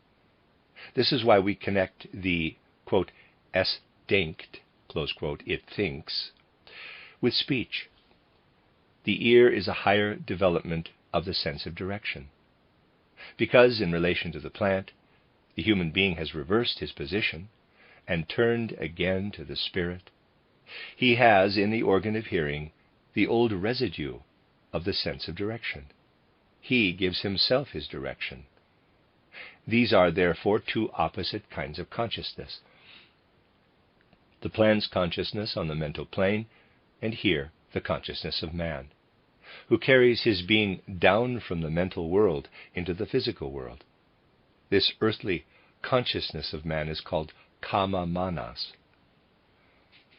This is why we connect the, quote, es denkt, close quote, it thinks, with speech. The ear is a higher development of the sense of direction. Because, in relation to the plant, the human being has reversed his position and turned again to the spirit, he has, in the organ of hearing, the old residue of the sense of direction. He gives himself his direction. These are, therefore, two opposite kinds of consciousness. The plant's consciousness on the mental plane, and here the consciousness of man, who carries his being down from the mental world into the physical world. This earthly consciousness of man is called kama manas.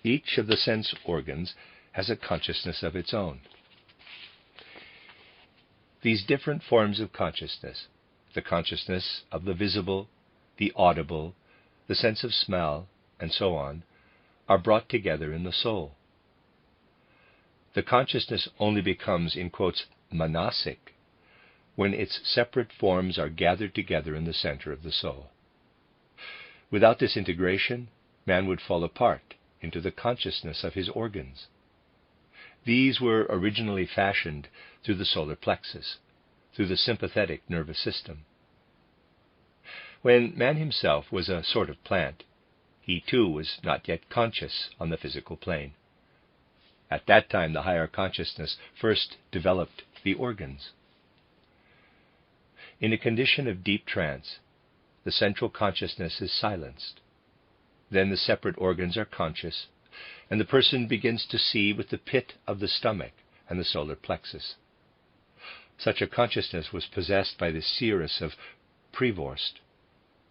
Each of the sense organs has a consciousness of its own. These different forms of consciousness, the consciousness of the visible, the audible, the sense of smell, and so on, are brought together in the soul. The consciousness only becomes, in quotes, manasic, when its separate forms are gathered together in the center of the soul. Without this integration, man would fall apart into the consciousness of his organs. These were originally fashioned through the solar plexus, through the sympathetic nervous system. When man himself was a sort of plant, he too was not yet conscious on the physical plane. At that time, the higher consciousness first developed the organs. In a condition of deep trance, the central consciousness is silenced. Then the separate organs are conscious, and the person begins to see with the pit of the stomach and the solar plexus. Such a consciousness was possessed by the seeress of Prevorst.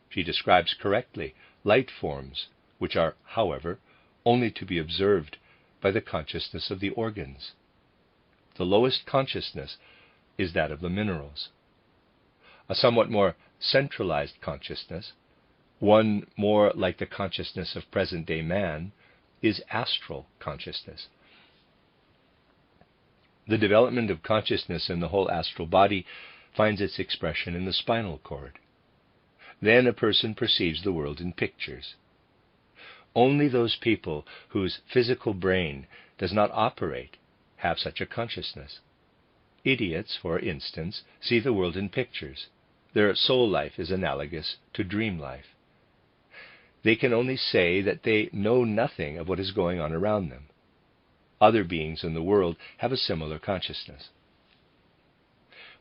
She describes correctly light forms, which are, however, only to be observed by the consciousness of the organs. The lowest consciousness is that of the minerals. A somewhat more centralized consciousness, one more like the consciousness of present-day man, is astral consciousness. The development of consciousness in the whole astral body finds its expression in the spinal cord. Then a person perceives the world in pictures. Only those people whose physical brain does not operate have such a consciousness. Idiots, for instance, see the world in pictures. Their soul life is analogous to dream life. They can only say that they know nothing of what is going on around them. Other beings in the world have a similar consciousness.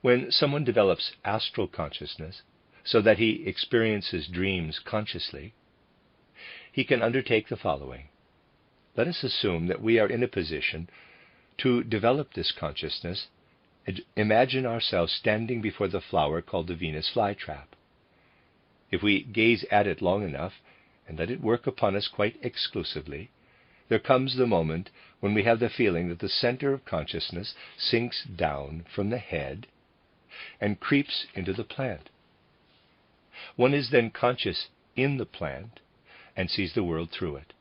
When someone develops astral consciousness, so that he experiences dreams consciously, he can undertake the following. Let us assume that we are in a position to develop this consciousness and imagine ourselves standing before the flower called the Venus flytrap. If we gaze at it long enough and let it work upon us quite exclusively, there comes the moment when we have the feeling that the center of consciousness sinks down from the head and creeps into the plant. One is then conscious in the plant and sees the world through it.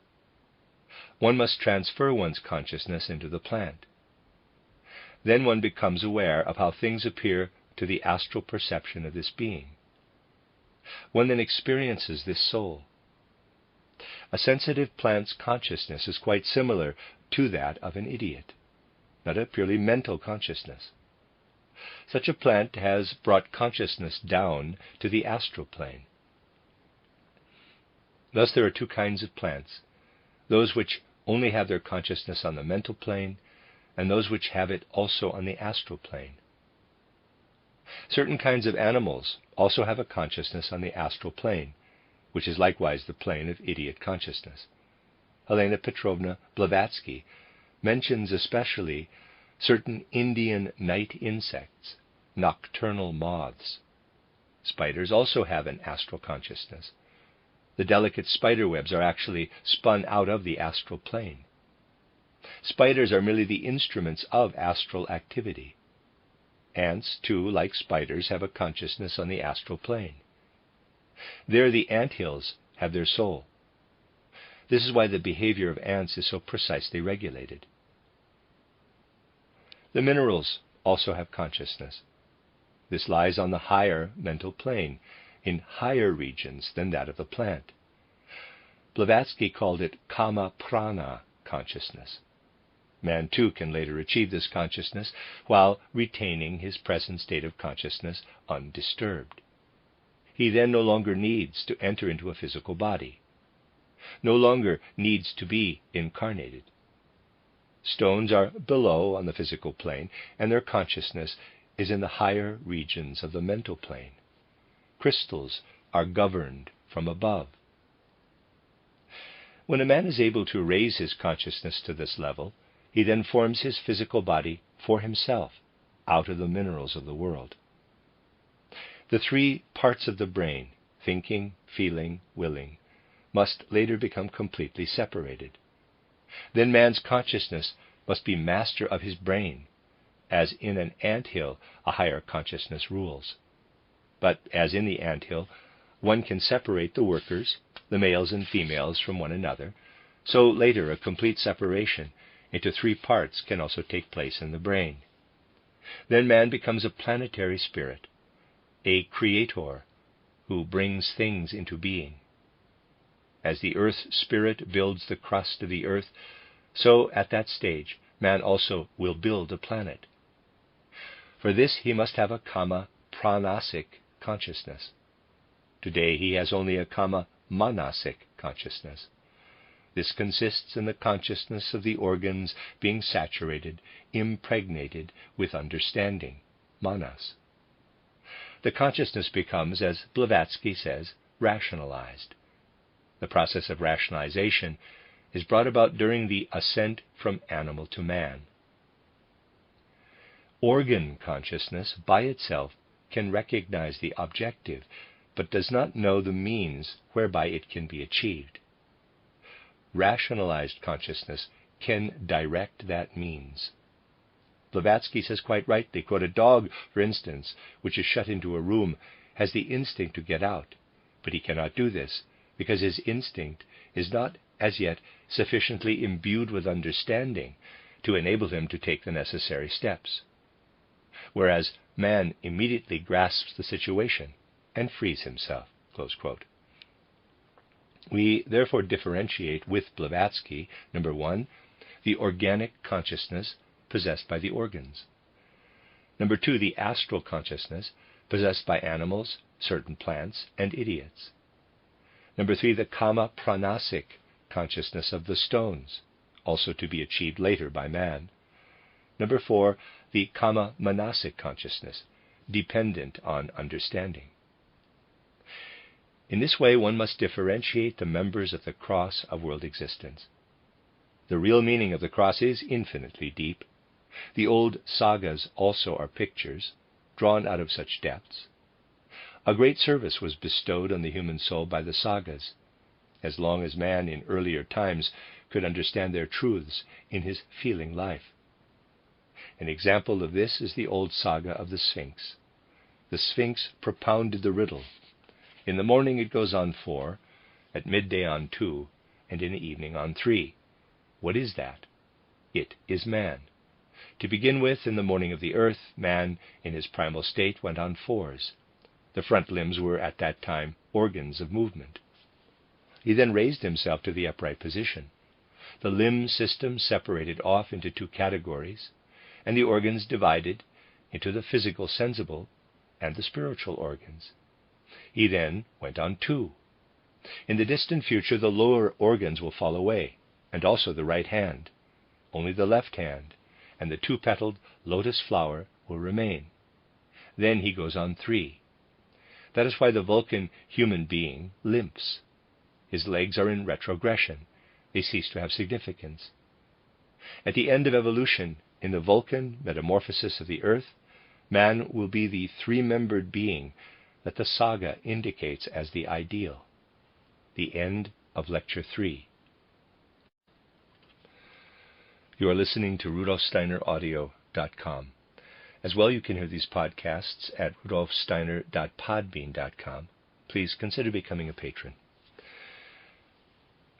One must transfer one's consciousness into the plant. Then one becomes aware of how things appear to the astral perception of this being. One then experiences this soul. A sensitive plant's consciousness is quite similar to that of an idiot, not a purely mental consciousness. Such a plant has brought consciousness down to the astral plane. Thus there are two kinds of plants, those which only have their consciousness on the mental plane, and those which have it also on the astral plane. Certain kinds of animals also have a consciousness on the astral plane, which is likewise the plane of idiot consciousness. Helena Petrovna Blavatsky mentions especially certain Indian night insects, nocturnal moths. Spiders also have an astral consciousness. The delicate spider webs are actually spun out of the astral plane. Spiders are merely the instruments of astral activity. Ants, too, like spiders, have a consciousness on the astral plane. There the anthills have their soul. This is why the behavior of ants is so precisely regulated. The minerals also have consciousness. This lies on the higher mental plane, in higher regions than that of the plant. Blavatsky called it kama prana consciousness. Man, too, can later achieve this consciousness while retaining his present state of consciousness undisturbed. He then no longer needs to enter into a physical body, no longer needs to be incarnated. Stones are below on the physical plane, and their consciousness is in the higher regions of the mental plane. Crystals are governed from above. When a man is able to raise his consciousness to this level, he then forms his physical body for himself, out of the minerals of the world. The three parts of the brain, thinking, feeling, willing, must later become completely separated. Then man's consciousness must be master of his brain, as in an anthill a higher consciousness rules. But as in the anthill, one can separate the workers, the males and females, from one another, so later a complete separation into three parts can also take place in the brain. Then man becomes a planetary spirit, a creator who brings things into being. As the earth spirit builds the crust of the earth, so at that stage man also will build a planet. For this he must have a kama pranasic consciousness. Today he has only a kama manasic consciousness. This consists in the consciousness of the organs being saturated, impregnated with understanding, manas. The consciousness becomes, as Blavatsky says, rationalized. The process of rationalization is brought about during the ascent from animal to man. Organ consciousness by itself can recognize the objective, but does not know the means whereby it can be achieved. Rationalized consciousness can direct that means. Blavatsky says quite rightly, quote, a dog, for instance, which is shut into a room, has the instinct to get out, but he cannot do this because his instinct is not as yet sufficiently imbued with understanding to enable him to take the necessary steps. Whereas man immediately grasps the situation and frees himself, close quote. We therefore differentiate with Blavatsky, number one, the organic consciousness possessed by the organs. Number two, the astral consciousness possessed by animals, certain plants, and idiots. Number three, the kama pranasic consciousness of the stones, also to be achieved later by man. Number four, the kama manasic consciousness, dependent on understanding. In this way, one must differentiate the members of the cross of world existence. The real meaning of the cross is infinitely deep. The old sagas also are pictures, drawn out of such depths. A great service was bestowed on the human soul by the sagas, as long as man in earlier times could understand their truths in his feeling life. An example of this is the old saga of the Sphinx. The Sphinx propounded the riddle. In the morning it goes on 4, at midday on 2, and in the evening on 3. What is that? It is man. To begin with, in the morning of the earth, man, in his primal state, went on 4s. The front limbs were at that time organs of movement. He then raised himself to the upright position. The limb system separated off into 2 categories, and the organs divided into the physical sensible and the spiritual organs. He then went on 2. In the distant future, the lower organs will fall away, and also the right hand. Only the left hand and the 2-petaled lotus flower will remain. Then he goes on 3. That is why the Vulcan human being limps. His legs are in retrogression. They cease to have significance. At the end of evolution, in the Vulcan metamorphosis of the earth, man will be the 3-membered being that the saga indicates as the ideal. The end of Lecture 3. You are listening to rudolfsteineraudio.com. As well, you can hear these podcasts at rudolfsteiner.podbean.com. Please consider becoming a patron.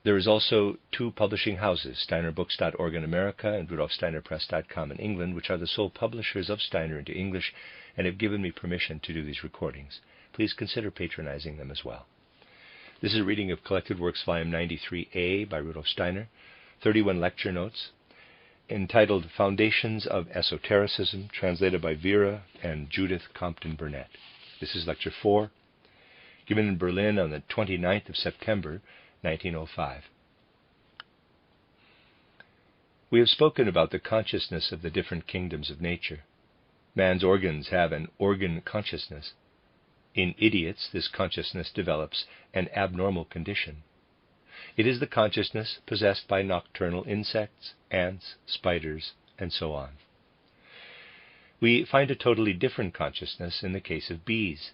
There is also 2 publishing houses, steinerbooks.org in America and rudolfsteinerpress.com in England, which are the sole publishers of Steiner into English and have given me permission to do these recordings. Please consider patronizing them as well. This is a reading of Collected Works, Volume 93a by Rudolf Steiner, 31 lecture notes, entitled Foundations of Esotericism, translated by Vera and Judith Compton Burnett. This is Lecture 4, given in Berlin on the 29th of September, 1905. We have spoken about the consciousness of the different kingdoms of nature. Man's organs have an organ consciousness. In idiots, this consciousness develops an abnormal condition. It is the consciousness possessed by nocturnal insects, ants, spiders, and so on. We find a totally different consciousness in the case of bees.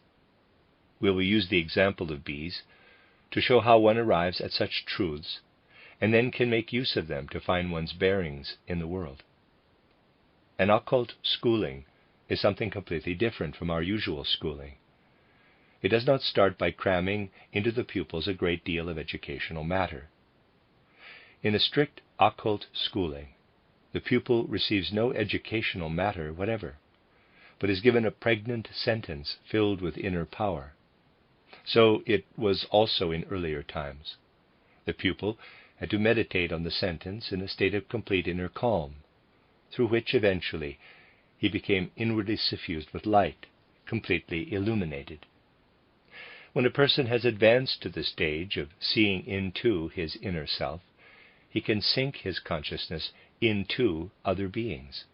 We will use the example of bees to show how one arrives at such truths and then can make use of them to find one's bearings in the world. An occult schooling is something completely different from our usual schooling. It does not start by cramming into the pupils a great deal of educational matter. In a strict occult schooling, the pupil receives no educational matter whatever. but is given a pregnant sentence filled with inner power. So it was also in earlier times. The pupil had to meditate on the sentence in a state of complete inner calm, through which eventually he became inwardly suffused with light, completely illuminated. When a person has advanced to the stage of seeing into his inner self, he can sink his consciousness into other beings.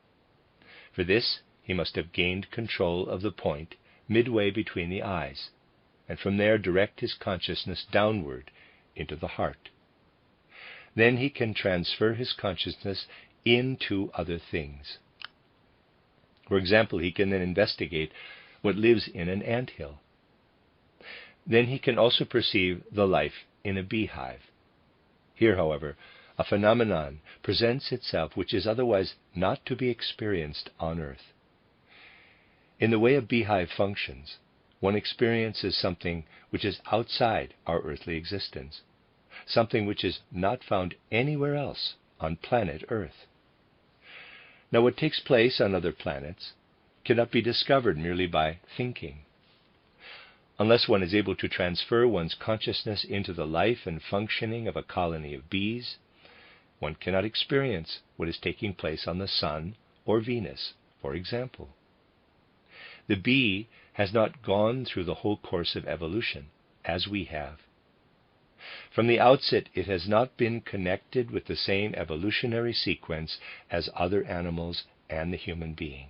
For this, he must have gained control of the point midway between the eyes, and from there direct his consciousness downward into the heart. Then he can transfer his consciousness into other things. For example, he can then investigate what lives in an anthill. Then he can also perceive the life in a beehive. Here, however, a phenomenon presents itself which is otherwise not to be experienced on earth. In the way a beehive functions, one experiences something which is outside our earthly existence, something which is not found anywhere else on planet Earth. Now, what takes place on other planets cannot be discovered merely by thinking. Unless one is able to transfer one's consciousness into the life and functioning of a colony of bees, one cannot experience what is taking place on the Sun or Venus, for example. The bee has not gone through the whole course of evolution, as we have. From the outset, it has not been connected with the same evolutionary sequence as other animals and the human being.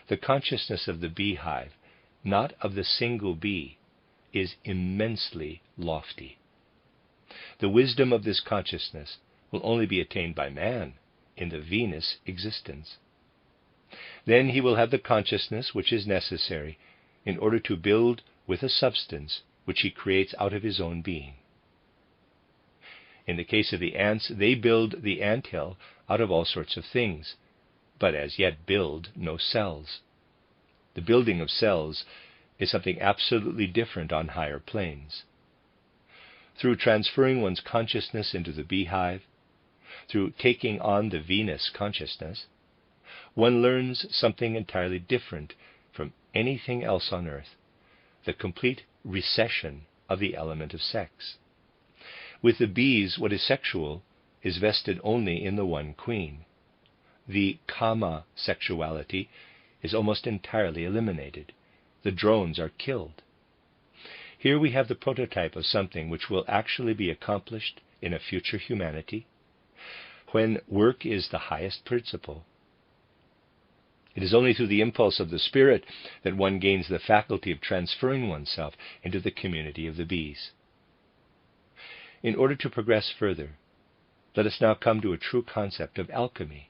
The consciousness of the beehive, not of the single bee, is immensely lofty. The wisdom of this consciousness will only be attained by man in the Venus existence. Then he will have the consciousness which is necessary in order to build with a substance which he creates out of his own being. In the case of the ants, they build the anthill out of all sorts of things, but as yet build no cells. The building of cells is something absolutely different on higher planes. Through transferring one's consciousness into the beehive, through taking on the Venus consciousness, one learns something entirely different from anything else on earth, the complete recession of the element of sex. With the bees, what is sexual is vested only in the one queen. The kama sexuality is almost entirely eliminated. The drones are killed. Here we have the prototype of something which will actually be accomplished in a future humanity, when work is the highest principle. It is only through the impulse of the spirit that one gains the faculty of transferring oneself into the community of the bees. In order to progress further, let us now come to a true concept of alchemy.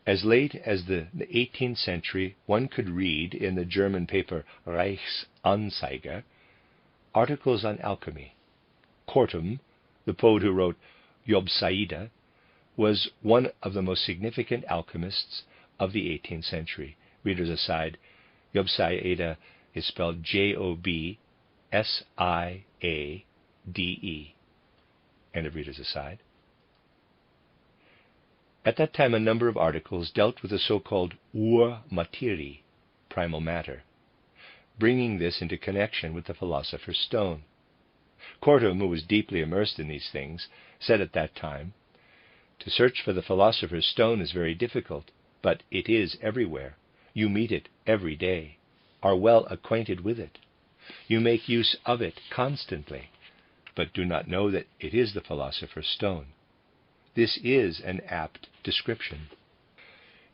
As late as the 18th century, one could read in the German paper Reichsanzeiger articles on alchemy. Kortum, the poet who wrote Jobsaida, was one of the most significant alchemists of the 18th century. Readers aside, Jobsaida is spelled Jobsiade. End of readers aside. At that time, a number of articles dealt with the so-called Urmaterie, primal matter, bringing this into connection with the philosopher's stone. Kortum, who was deeply immersed in these things, said at that time, "To search for the philosopher's stone is very difficult, but it is everywhere. You meet it every day, are well acquainted with it. You make use of it constantly, but do not know that it is the philosopher's stone." This is an apt description.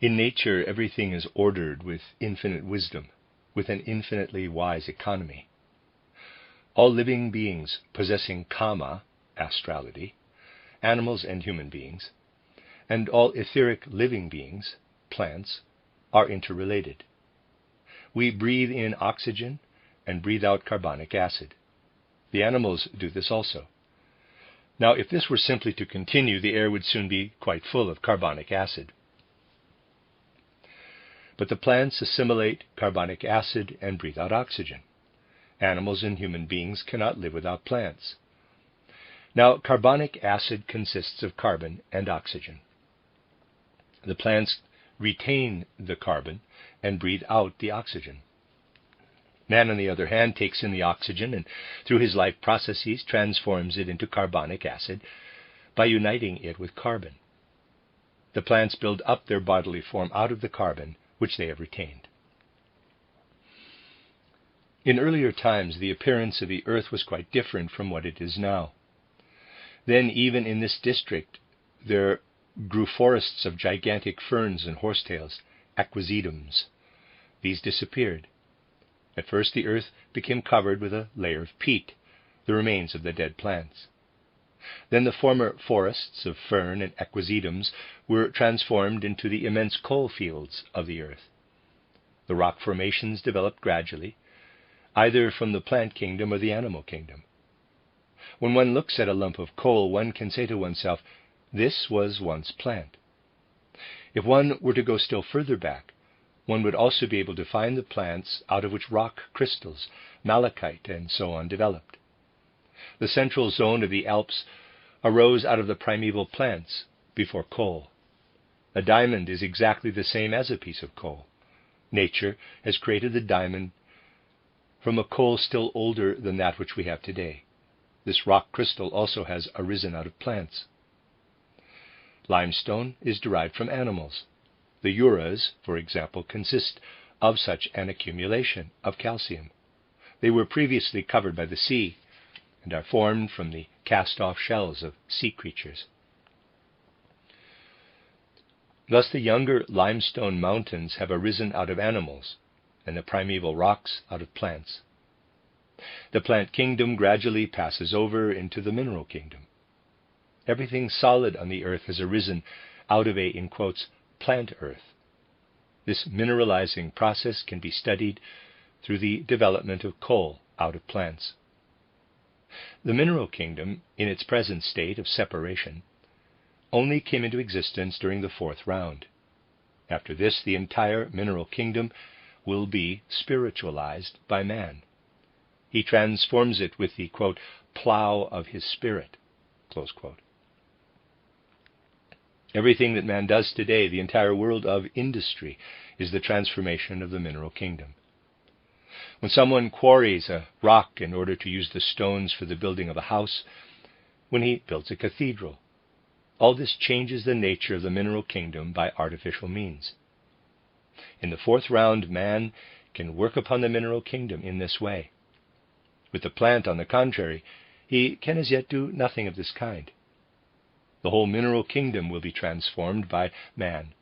In nature, everything is ordered with infinite wisdom, with an infinitely wise economy. All living beings possessing kama, astrality, animals and human beings, and all etheric living beings, plants, are interrelated. We breathe in oxygen and breathe out carbonic acid. The animals do this also. Now, if this were simply to continue, the air would soon be quite full of carbonic acid. But the plants assimilate carbonic acid and breathe out oxygen. Animals and human beings cannot live without plants. Now, carbonic acid consists of carbon and oxygen. The plants retain the carbon and breathe out the oxygen. Man, on the other hand, takes in the oxygen and, through his life processes, transforms it into carbonic acid by uniting it with carbon. The plants build up their bodily form out of the carbon which they have retained. In earlier times, the appearance of the earth was quite different from what it is now. Then, even in this district, there grew forests of gigantic ferns and horsetails, aquasidums. These disappeared. At first the earth became covered with a layer of peat, the remains of the dead plants. Then the former forests of fern and aquasidums were transformed into the immense coal fields of the earth. The rock formations developed gradually, either from the plant kingdom or the animal kingdom. When one looks at a lump of coal, one can say to oneself, this was once plant. If one were to go still further back, one would also be able to find the plants out of which rock crystals, malachite, and so on developed. The central zone of the Alps arose out of the primeval plants before coal. A diamond is exactly the same as a piece of coal. Nature has created the diamond from a coal still older than that which we have today. This rock crystal also has arisen out of plants. Limestone is derived from animals. The Uras, for example, consist of such an accumulation of calcium. They were previously covered by the sea and are formed from the cast-off shells of sea creatures. Thus the younger limestone mountains have arisen out of animals, and the primeval rocks out of plants. The plant kingdom gradually passes over into the mineral kingdom. Everything solid on the earth has arisen out of a, in quotes, plant earth. This mineralizing process can be studied through the development of coal out of plants. The mineral kingdom, in its present state of separation, only came into existence during the fourth round. After this, the entire mineral kingdom will be spiritualized by man. He transforms it with the, quote, plow of his spirit, close quote. Everything that man does today, the entire world of industry, is the transformation of the mineral kingdom. When someone quarries a rock in order to use the stones for the building of a house, when he builds a cathedral, all this changes the nature of the mineral kingdom by artificial means. In the fourth round, man can work upon the mineral kingdom in this way. With the plant, on the contrary, he can as yet do nothing of this kind. The whole mineral kingdom will be transformed by man.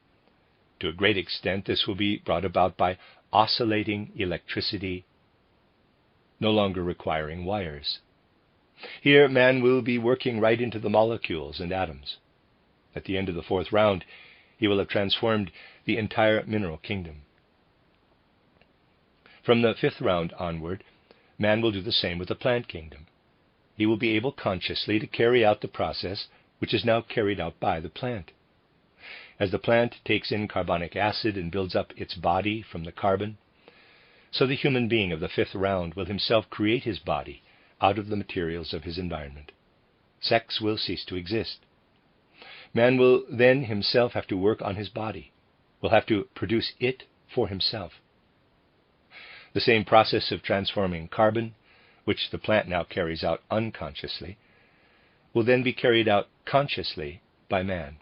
To a great extent, this will be brought about by oscillating electricity, no longer requiring wires. Here, man will be working right into the molecules and atoms. At the end of the fourth round, he will have transformed the entire mineral kingdom. From the fifth round onward, man will do the same with the plant kingdom. He will be able consciously to carry out the process which is now carried out by the plant. As the plant takes in carbonic acid and builds up its body from the carbon, so the human being of the fifth round will himself create his body out of the materials of his environment. Sex will cease to exist. Man will then himself have to work on his body, will have to produce it for himself. The same process of transforming carbon, which the plant now carries out unconsciously, will then be carried out consciously by man.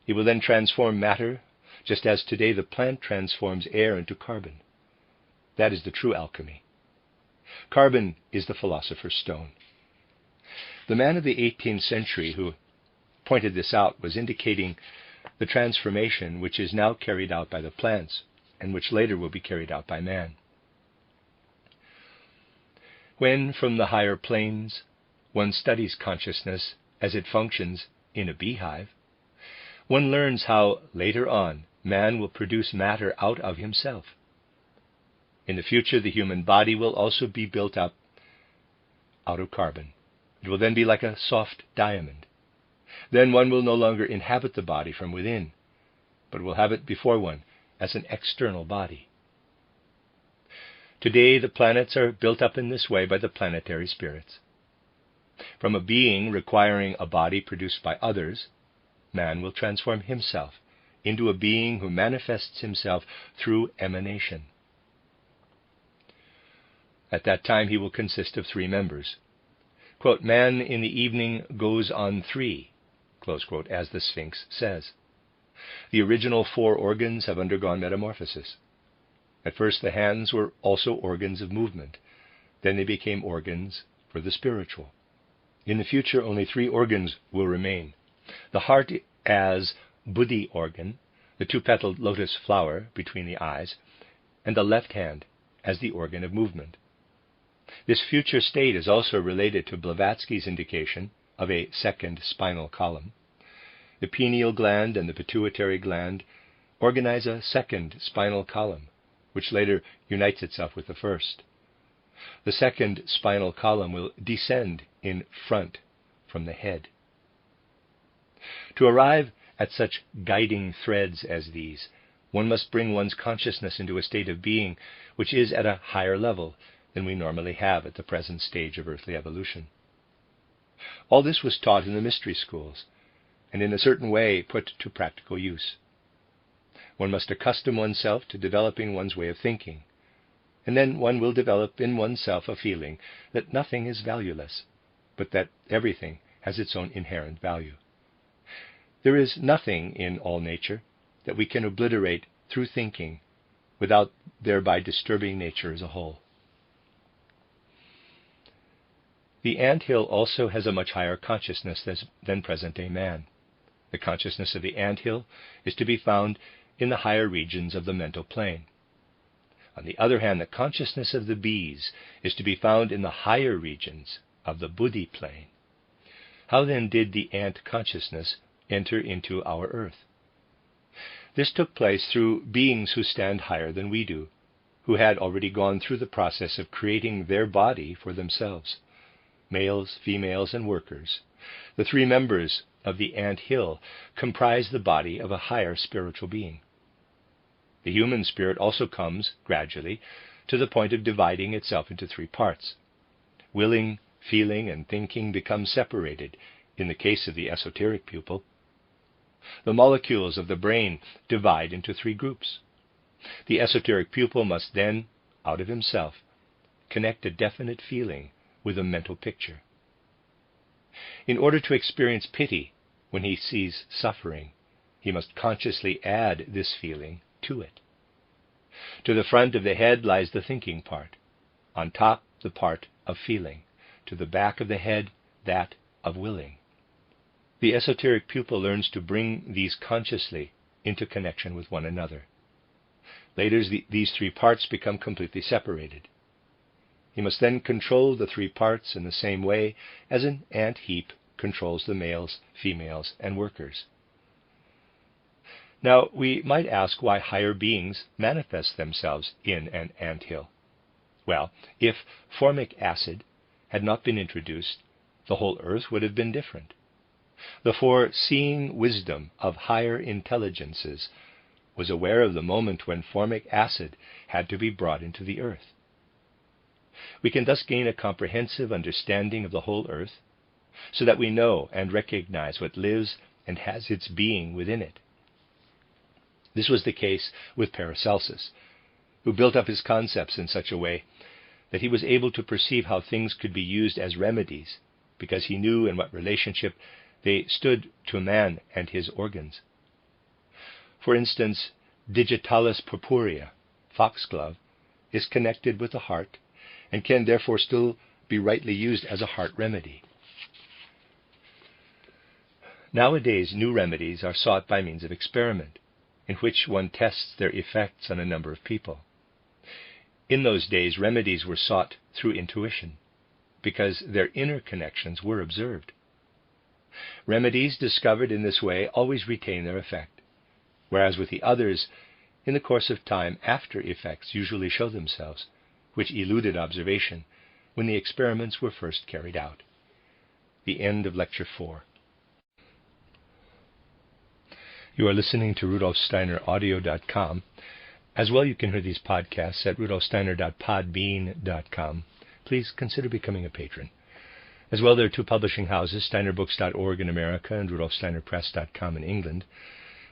He will then transform matter, just as today the plant transforms air into carbon. That is the true alchemy. Carbon is the philosopher's stone. The man of the 18th century who pointed this out was indicating the transformation which is now carried out by the plants and which later will be carried out by man. When, from the higher planes, one studies consciousness as it functions in a beehive, one learns how, later on, man will produce matter out of himself. In the future, the human body will also be built up out of carbon. It will then be like a soft diamond. Then one will no longer inhabit the body from within, but will have it before one as an external body. Today, the planets are built up in this way by the planetary spirits. From a being requiring a body produced by others, man will transform himself into a being who manifests himself through emanation. At that time he will consist of 3 members. Quote, "Man in the evening goes on 3," close quote, as the Sphinx says. The original 4 organs have undergone metamorphosis. At first the hands were also organs of movement. Then they became organs for the spiritual. In the future only 3 organs will remain. The heart as buddhi organ, the 2-petaled lotus flower between the eyes, and the left hand as the organ of movement. This future state is also related to Blavatsky's indication of a second spinal column. The pineal gland and the pituitary gland organize a second spinal column, which later unites itself with the first. The second spinal column will descend in front from the head. To arrive at such guiding threads as these, one must bring one's consciousness into a state of being which is at a higher level than we normally have at the present stage of earthly evolution. All this was taught in the mystery schools, and in a certain way put to practical use. One must accustom oneself to developing one's way of thinking, and then one will develop in oneself a feeling that nothing is valueless, but that everything has its own inherent value. There is nothing in all nature that we can obliterate through thinking without thereby disturbing nature as a whole. The ant-hill also has a much higher consciousness than present-day man. The consciousness of the ant-hill is to be found in the higher regions of the mental plane. On the other hand, the consciousness of the bees is to be found in the higher regions of the buddhi plane. How then did the ant consciousness enter into our earth? This took place through beings who stand higher than we do, who had already gone through the process of creating their body for themselves. Males, females, and workers, the 3 members of the ant-hill, comprise the body of a higher spiritual being. The human spirit also comes, gradually, to the point of dividing itself into 3 parts. Willing, feeling, and thinking become separated in the case of the esoteric pupil. The molecules of the brain divide into 3 groups. The esoteric pupil must then, out of himself, connect a definite feeling with a mental picture. In order to experience pity when he sees suffering, he must consciously add this feeling to it. To the front of the head lies the thinking part, on top the part of feeling, to the back of the head that of willing. The esoteric pupil learns to bring these consciously into connection with one another. Later, these 3 parts become completely separated. He must then control the 3 parts in the same way as an ant heap controls the males, females, and workers. Now, we might ask why higher beings manifest themselves in an ant-hill. Well, if formic acid had not been introduced, the whole earth would have been different. The foreseeing wisdom of higher intelligences was aware of the moment when formic acid had to be brought into the earth. We can thus gain a comprehensive understanding of the whole earth, so that we know and recognize what lives and has its being within it. This was the case with Paracelsus, who built up his concepts in such a way that he was able to perceive how things could be used as remedies, because he knew in what relationship they stood to man and his organs. For instance, digitalis purpurea, foxglove, is connected with the heart and can therefore still be rightly used as a heart remedy. Nowadays, new remedies are sought by means of experiment, in which one tests their effects on a number of people. In those days, remedies were sought through intuition, because their inner connections were observed. Remedies discovered in this way always retain their effect, whereas with the others, in the course of time, after effects usually show themselves, which eluded observation when the experiments were first carried out. The end of Lecture 4. You are listening to RudolfSteinerAudio.com. As well, you can hear these podcasts at RudolfSteiner.podbean.com. Please consider becoming a patron. As well, there are 2 publishing houses, SteinerBooks.org in America and RudolfSteinerPress.com in England.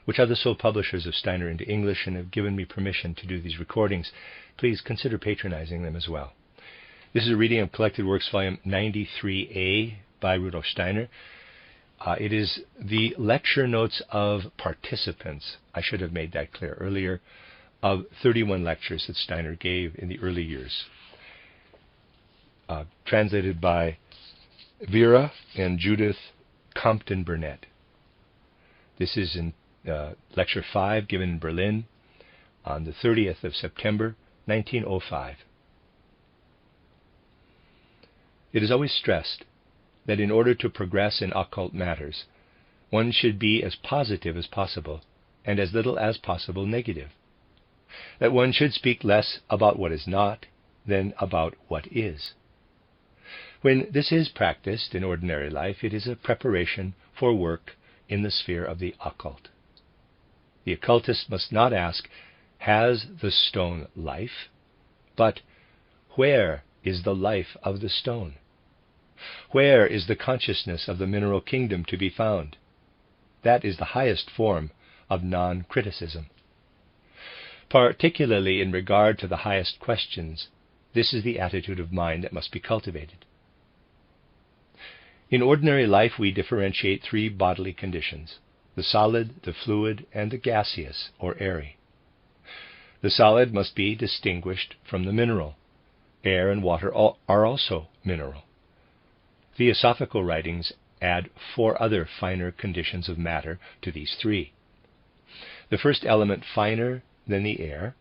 which are the sole publishers of Steiner into English and have given me permission to do these recordings. Please consider patronizing them as well. This is a reading of Collected Works, Volume 93a by Rudolf Steiner. It is the lecture notes of participants, I should have made that clear earlier, of 31 lectures that Steiner gave in the early years. Translated by Vera and Judith Compton Burnett. This is in Lecture 5, given in Berlin on the 30th of September, 1905. It is always stressed that in order to progress in occult matters, one should be as positive as possible and as little as possible negative. That one should speak less about what is not than about what is. When this is practiced in ordinary life, it is a preparation for work in the sphere of the occult. The occultist must not ask, has the stone life? But where is the life of the stone? Where is the consciousness of the mineral kingdom to be found? That is the highest form of non-criticism. Particularly in regard to the highest questions, this is the attitude of mind that must be cultivated. In ordinary life we differentiate three bodily conditions: the solid, the fluid, and the gaseous or airy. The solid must be distinguished from the mineral. Air and water are also mineral. Theosophical writings add 4 other finer conditions of matter to these 3. The first element, finer than the air,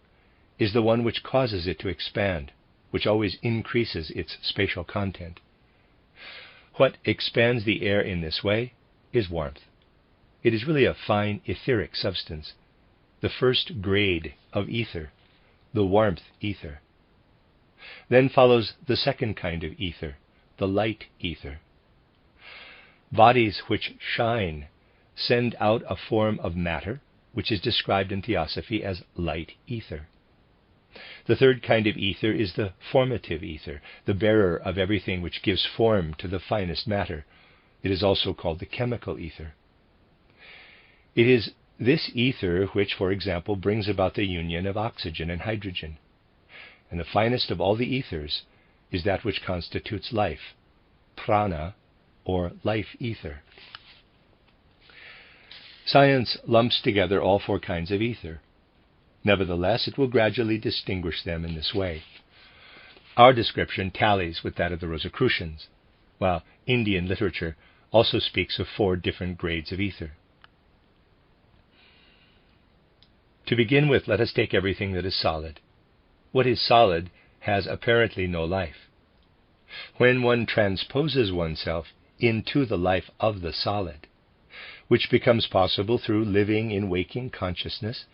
is the one which causes it to expand, which always increases its spatial content. What expands the air in this way is warmth. It is really a fine etheric substance, the first grade of ether, the warmth ether. Then follows the second kind of ether, the light ether. Bodies which shine send out a form of matter which is described in Theosophy as light ether. The third kind of ether is the formative ether, the bearer of everything which gives form to the finest matter. It is also called the chemical ether. It is this ether which, for example, brings about the union of oxygen and hydrogen. And the finest of all the ethers is that which constitutes life, prana, or life ether. Science lumps together all 4 kinds of ether. Nevertheless, it will gradually distinguish them in this way. Our description tallies with that of the Rosicrucians, while Indian literature also speaks of 4 different grades of ether. To begin with, let us take everything that is solid. What is solid has apparently no life. When one transposes oneself into the life of the solid, which becomes possible through living in waking consciousness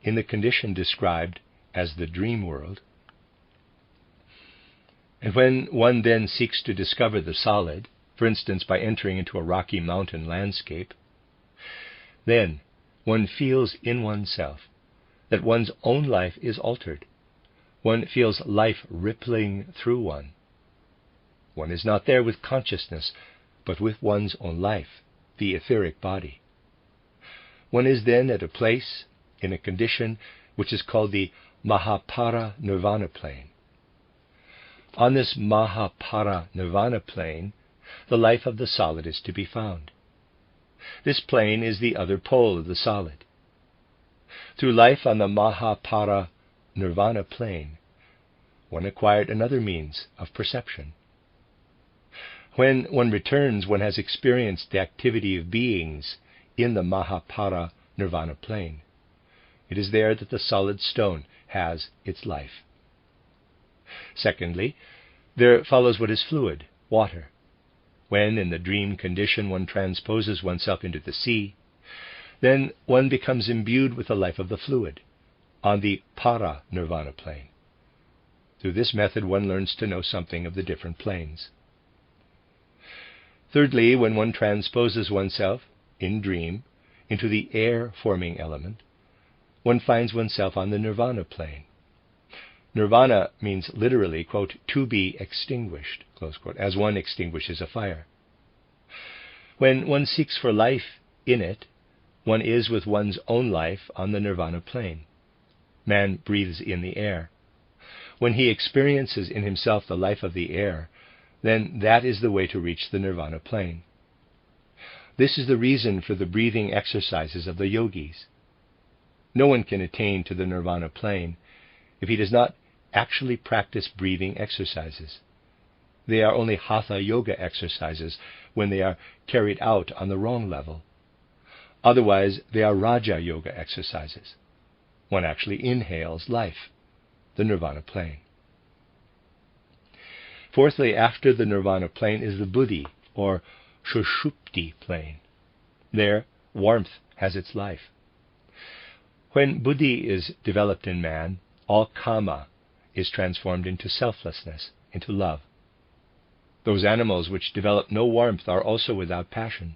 in the condition described as the dream world, and when one then seeks to discover the solid, for instance by entering into a rocky mountain landscape, then one feels in oneself that one's own life is altered. One feels life rippling through one. One is not there with consciousness, but with one's own life, the etheric body. One is then at a place, in a condition, which is called the Mahapara Nirvana plane. On this Mahapara Nirvana plane, the life of the solid is to be found. This plane is the other pole of the solid. Through life on the Mahapara Nirvana plane, one acquired another means of perception. When one returns, one has experienced the activity of beings in the Mahapara Nirvana plane. It is there that the solid stone has its life. Secondly, there follows what is fluid, water. When in the dream condition one transposes oneself into the sea, then one becomes imbued with the life of the fluid, on the para-nirvana plane. Through this method one learns to know something of the different planes. Thirdly, when one transposes oneself, in dream, into the air-forming element, one finds oneself on the nirvana plane. Nirvana means literally, quote, to be extinguished, close quote, as one extinguishes a fire. When one seeks for life in it, one is with one's own life on the nirvana plane. Man breathes in the air. When he experiences in himself the life of the air, then that is the way to reach the nirvana plane. This is the reason for the breathing exercises of the yogis. No one can attain to the nirvana plane if he does not actually practice breathing exercises. They are only hatha yoga exercises when they are carried out on the wrong level. Otherwise, they are raja yoga exercises. One actually inhales life, the nirvana plane. Fourthly, after the nirvana plane is the buddhi, or sushupti plane. There, warmth has its life. When buddhi is developed in man, all kama is transformed into selflessness, into love. Those animals which develop no warmth are also without passion.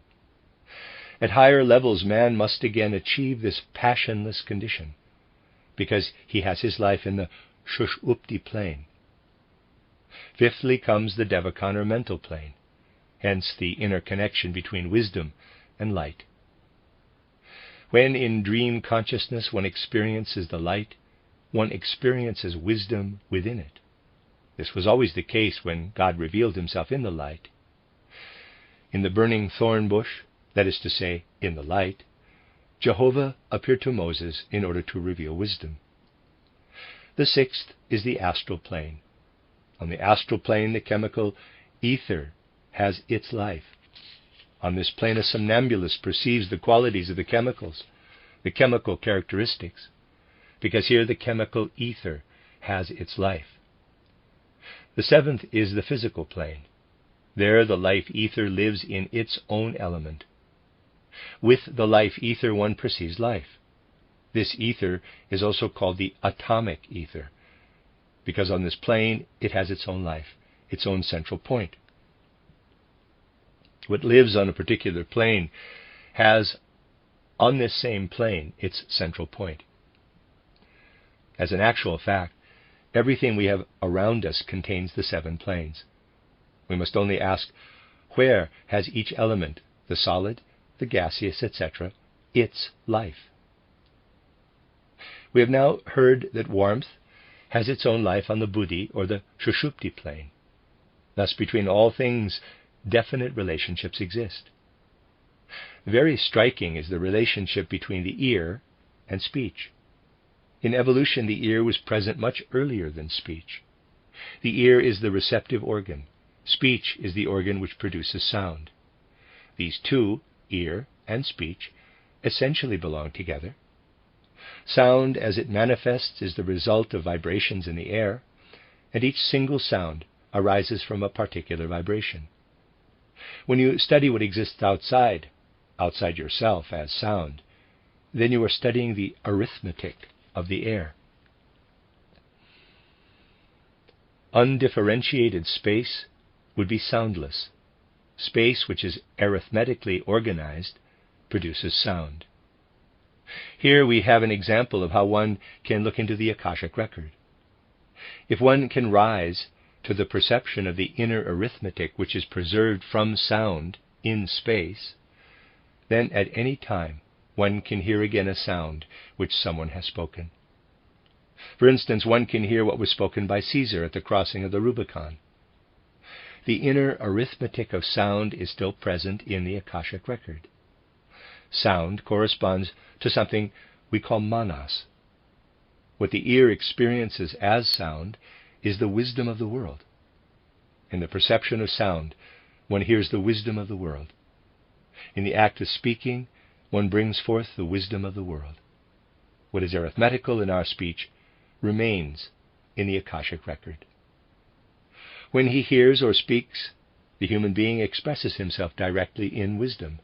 At higher levels, man must again achieve this passionless condition, because he has his life in the sushupti plane. Fifthly comes the devakan, or mental plane, hence the inner connection between wisdom and light. When in dream consciousness one experiences the light, one experiences wisdom within it. This was always the case when God revealed himself in the light. In the burning thorn bush, that is to say, in the light, Jehovah appeared to Moses in order to reveal wisdom. The sixth is the astral plane. On the astral plane, the chemical ether has its life. On this plane, a somnambulist perceives the qualities of the chemicals, the chemical characteristics, because here the chemical ether has its life. The seventh is the physical plane. There the life ether lives in its own element. With the life ether one perceives life. This ether is also called the atomic ether, because on this plane it has its own life, its own central point. What lives on a particular plane has on this same plane its central point. As an actual fact, everything we have around us contains the 7 planes. We must only ask, where has each element, the solid, the gaseous, etc., its life? We have now heard that warmth has its own life on the buddhi, or the sushupti plane. Thus, between all things, definite relationships exist. Very striking is the relationship between the ear and speech. In evolution, the ear was present much earlier than speech. The ear is the receptive organ. Speech is the organ which produces sound. These two, ear and speech, essentially belong together. Sound, as it manifests, is the result of vibrations in the air, and each single sound arises from a particular vibration. When you study what exists outside yourself as sound, then you are studying the arithmetic of the air. Undifferentiated space would be soundless. Space which is arithmetically organized produces sound. Here we have an example of how one can look into the Akashic record. If one can rise to the perception of the inner arithmetic which is preserved from sound in space, then at any time one can hear again a sound which someone has spoken. For instance, one can hear what was spoken by Caesar at the crossing of the Rubicon. The inner arithmetic of sound is still present in the Akashic record. Sound corresponds to something we call manas. What the ear experiences as sound is the wisdom of the world. In the perception of sound, one hears the wisdom of the world. In the act of speaking, one brings forth the wisdom of the world. What is arithmetical in our speech remains in the Akashic record. When he hears or speaks, the human being expresses himself directly in wisdom.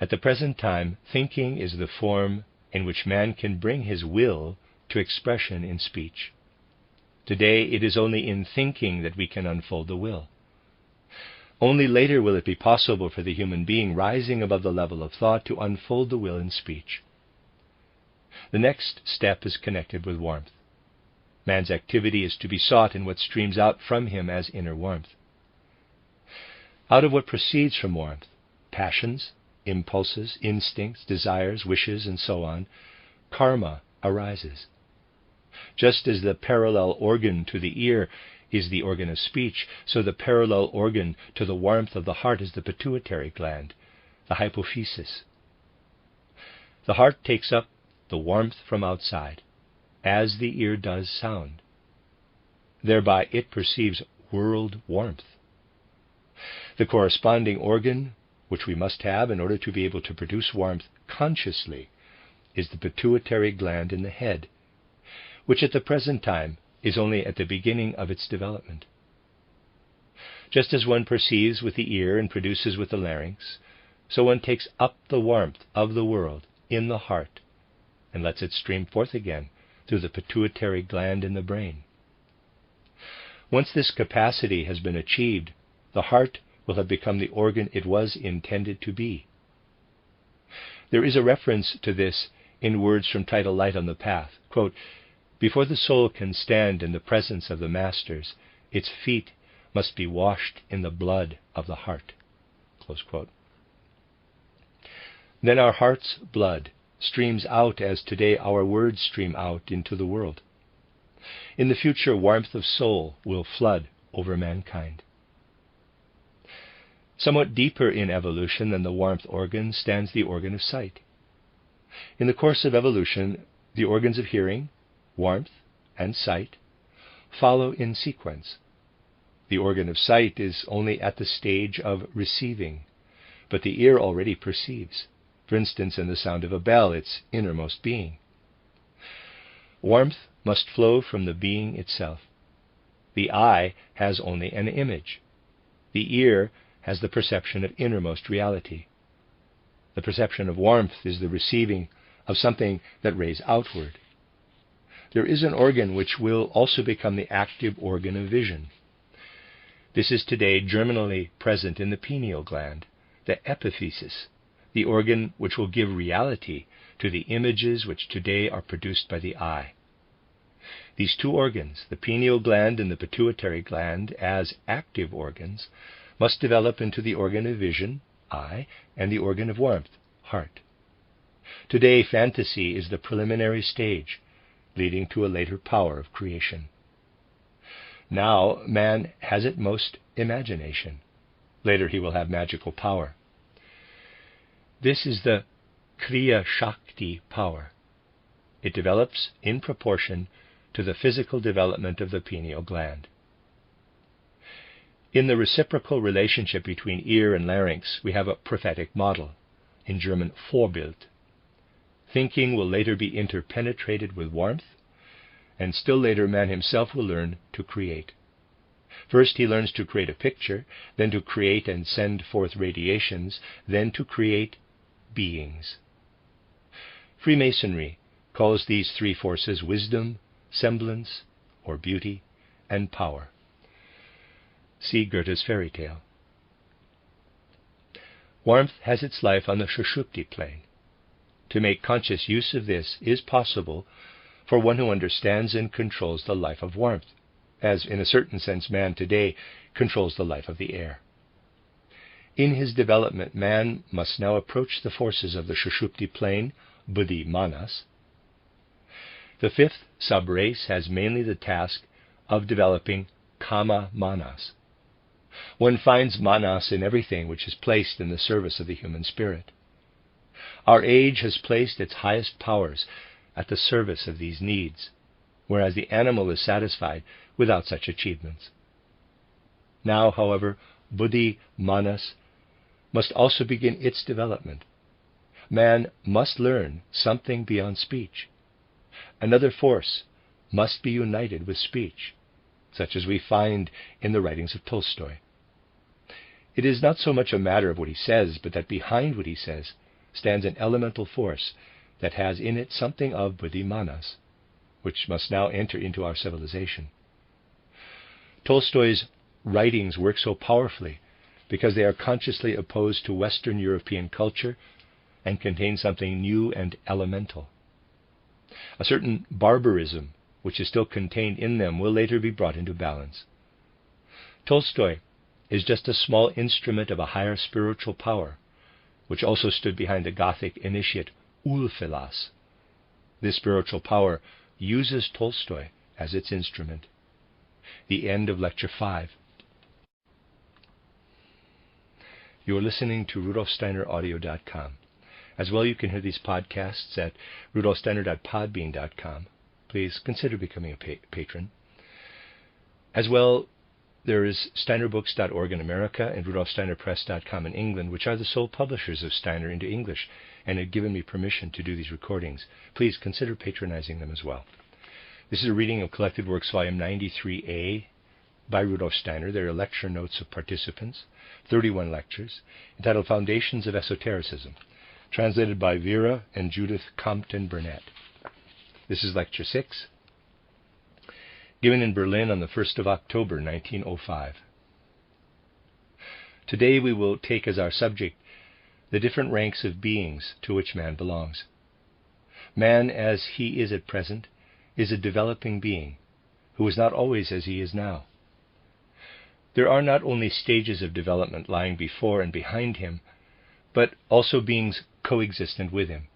At the present time, thinking is the form in which man can bring his will to expression in speech. Today, it is only in thinking that we can unfold the will. Only later will it be possible for the human being rising above the level of thought to unfold the will in speech. The next step is connected with warmth. Man's activity is to be sought in what streams out from him as inner warmth. Out of what proceeds from warmth, passions, impulses, instincts, desires, wishes, and so on, karma arises. Just as the parallel organ to the ear is the organ of speech, so the parallel organ to the warmth of the heart is the pituitary gland, the hypophysis. The heart takes up the warmth from outside, as the ear does sound. Thereby it perceives world warmth. The corresponding organ, which we must have in order to be able to produce warmth consciously, is the pituitary gland in the head, which at the present time is only at the beginning of its development. Just as one perceives with the ear and produces with the larynx, so one takes up the warmth of the world in the heart and lets it stream forth again through the pituitary gland in the brain. Once this capacity has been achieved, the heart will have become the organ it was intended to be. There is a reference to this in words from Title Light on the Path. Quote, "Before the soul can stand in the presence of the Masters, its feet must be washed in the blood of the heart." Close quote. Then our heart's blood streams out as today our words stream out into the world. In the future, warmth of soul will flood over mankind. Somewhat deeper in evolution than the warmth organ stands the organ of sight. In the course of evolution, the organs of hearing, warmth, and sight follow in sequence. The organ of sight is only at the stage of receiving, but the ear already perceives, for instance in the sound of a bell, its innermost being. Warmth must flow from the being itself. The eye has only an image. The ear has the perception of innermost reality. The perception of warmth is the receiving of something that rays outward. There is an organ which will also become the active organ of vision. This is today germinally present in the pineal gland, the epiphysis, the organ which will give reality to the images which today are produced by the eye. These two organs, the pineal gland and the pituitary gland, as active organs, must develop into the organ of vision, eye, and the organ of warmth, heart. Today, fantasy is the preliminary stage, leading to a later power of creation. Now, man has at most imagination. Later he will have magical power. This is the Kriya Shakti power. It develops in proportion to the physical development of the pineal gland. In the reciprocal relationship between ear and larynx, we have a prophetic model, in German Vorbild. Thinking will later be interpenetrated with warmth, and still later man himself will learn to create. First he learns to create a picture, then to create and send forth radiations, then to create beings. Freemasonry calls these three forces wisdom, semblance, or beauty, and power. See Goethe's fairy tale. Warmth has its life on the Sushupti plane. To make conscious use of this is possible for one who understands and controls the life of warmth, as in a certain sense man today controls the life of the air. In his development, man must now approach the forces of the Sushupti plane, buddhi manas. The fifth sub-race has mainly the task of developing kama manas. One finds manas in everything which is placed in the service of the human spirit. Our age has placed its highest powers at the service of these needs, whereas the animal is satisfied without such achievements. Now, however, buddhi manas must also begin its development. Man must learn something beyond speech. Another force must be united with speech, such as we find in the writings of Tolstoy. It is not so much a matter of what he says, but that behind what he says stands an elemental force that has in it something of buddhi manas, which must now enter into our civilization. Tolstoy's writings work so powerfully because they are consciously opposed to Western European culture and contain something new and elemental. A certain barbarism which is still contained in them will later be brought into balance. Tolstoy is just a small instrument of a higher spiritual power, which also stood behind the Gothic initiate Ulfilas. This spiritual power uses Tolstoy as its instrument. The end of Lecture 5. You are listening to RudolfSteinerAudio.com. As well, you can hear these podcasts at rudolfsteiner.podbean.com. Please consider becoming a patron. As well, there is steinerbooks.org in America and rudolfsteinerpress.com in England, which are the sole publishers of Steiner into English and have given me permission to do these recordings. Please consider patronizing them as well. This is a reading of Collected Works, Volume 93a by Rudolf Steiner. There are lecture notes of participants, 31 lectures, entitled Foundations of Esotericism, translated by Vera and Judith Compton Burnett. This is Lecture 6, given in Berlin on the 1st of October, 1905. Today we will take as our subject the different ranks of beings to which man belongs. Man, as he is at present, is a developing being, who is not always as he is now. There are not only stages of development lying before and behind him, but also beings coexistent with him,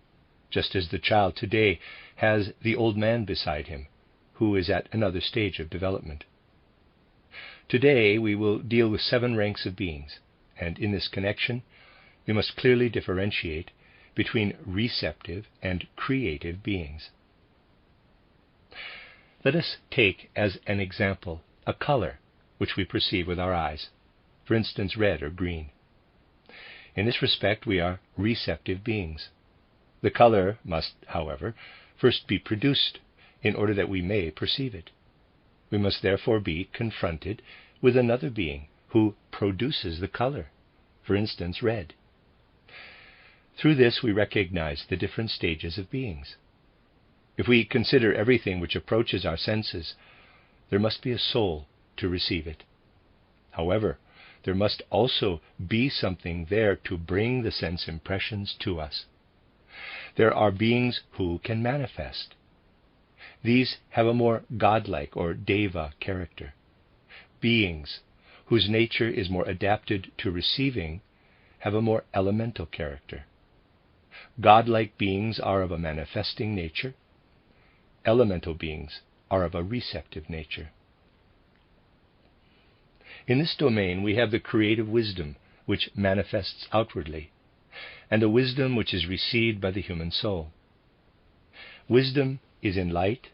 just as the child today has the old man beside him, who is at another stage of development. Today we will deal with 7 ranks of beings, and in this connection we must clearly differentiate between receptive and creative beings. Let us take as an example a color which we perceive with our eyes, for instance red or green. In this respect we are receptive beings. The color must, however, first be produced in order that we may perceive it. We must therefore be confronted with another being who produces the color, for instance red. Through this we recognize the different stages of beings. If we consider everything which approaches our senses, there must be a soul to receive it. However, there must also be something there to bring the sense impressions to us. There are beings who can manifest. These have a more godlike or deva character. Beings whose nature is more adapted to receiving have a more elemental character. Godlike beings are of a manifesting nature. Elemental beings are of a receptive nature. In this domain we have the creative wisdom which manifests outwardly, and a wisdom which is received by the human soul. Wisdom is in light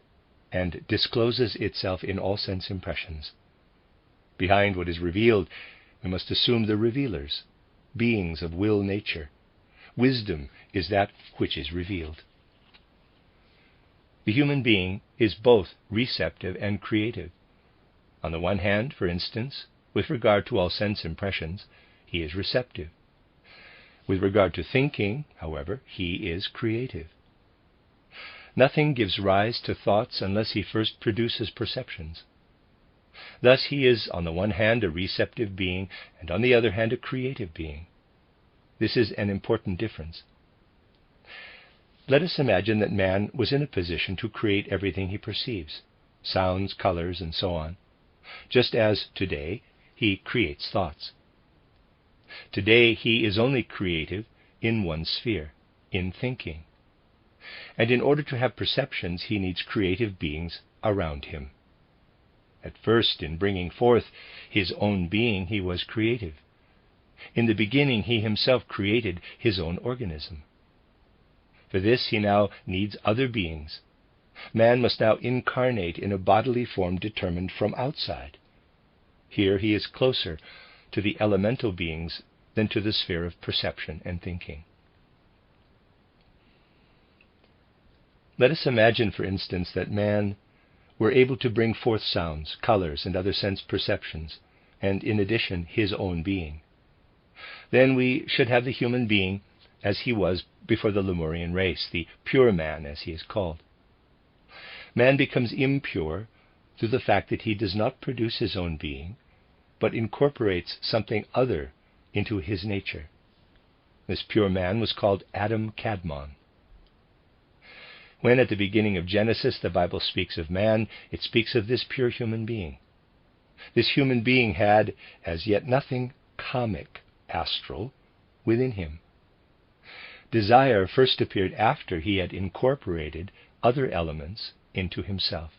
and discloses itself in all sense impressions. Behind what is revealed, we must assume the revealers, beings of will nature. Wisdom is that which is revealed. The human being is both receptive and creative. On the one hand, for instance, with regard to all sense impressions, he is receptive. With regard to thinking, however, he is creative. Nothing gives rise to thoughts unless he first produces perceptions. Thus he is on the one hand a receptive being, and on the other hand a creative being. This is an important difference. Let us imagine that man was in a position to create everything he perceives, sounds, colors, and so on, just as today he creates thoughts. Today he is only creative in one sphere, in thinking. And in order to have perceptions, he needs creative beings around him. At first, in bringing forth his own being, he was creative. In the beginning, he himself created his own organism. For this, he now needs other beings. Man must now incarnate in a bodily form determined from outside. Here he is closer to the elemental beings than to the sphere of perception and thinking. Let us imagine, for instance, that man were able to bring forth sounds, colors, and other sense perceptions, and in addition his own being. Then we should have the human being as he was before the Lemurian race, the pure man as he is called. Man becomes impure through the fact that he does not produce his own being, but incorporates something other into his nature. This pure man was called Adam Kadmon. When at the beginning of Genesis the Bible speaks of man, it speaks of this pure human being. This human being had as yet nothing comic, astral, within him. desire first appeared after he had incorporated other elements into himself.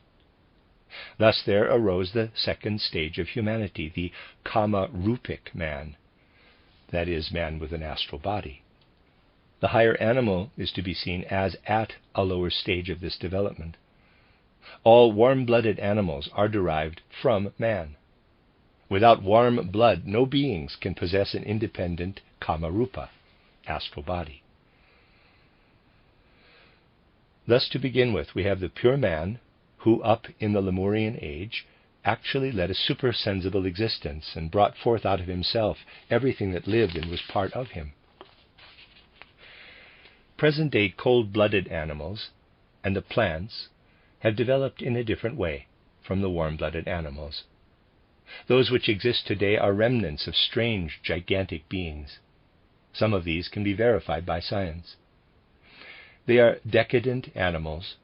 Thus there arose the second stage of humanity, the kama-rupic man, that is, man with an astral body. The higher animal is to be seen as at a lower stage of this development. All warm-blooded animals are derived from man. Without warm blood, no beings can possess an independent kama-rupa, astral body. Thus, to begin with, we have the pure man who, up in the Lemurian age, actually led a supersensible existence and brought forth out of himself everything that lived and was part of him. Present-day cold-blooded animals and the plants have developed in a different way from the warm-blooded animals. Those which exist today are remnants of strange, gigantic beings. Some of these can be verified by science. They are decadent animals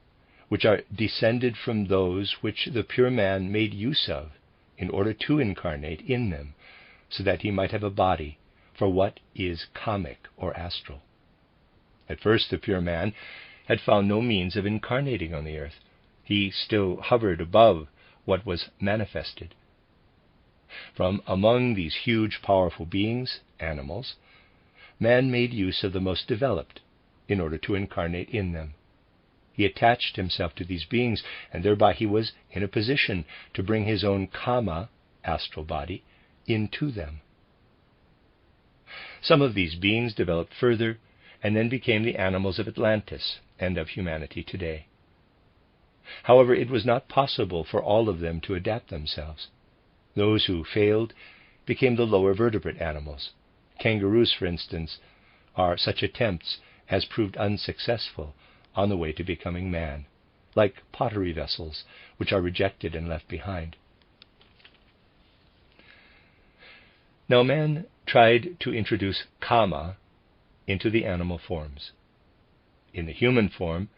which are descended from those which the pure man made use of in order to incarnate in them, so that he might have a body for what is kamic or astral. At first the pure man had found no means of incarnating on the earth. He still hovered above what was manifested. From among these huge, powerful beings, animals, man made use of the most developed in order to incarnate in them. He attached himself to these beings, and thereby he was in a position to bring his own kama, astral body, into them. Some of these beings developed further and then became the animals of Atlantis and of humanity today. However, it was not possible for all of them to adapt themselves. Those who failed became the lower vertebrate animals. Kangaroos, for instance, are such attempts as proved unsuccessful on the way to becoming man, like pottery vessels, which are rejected and left behind. Now man tried to introduce kama into the animal forms. In the human form,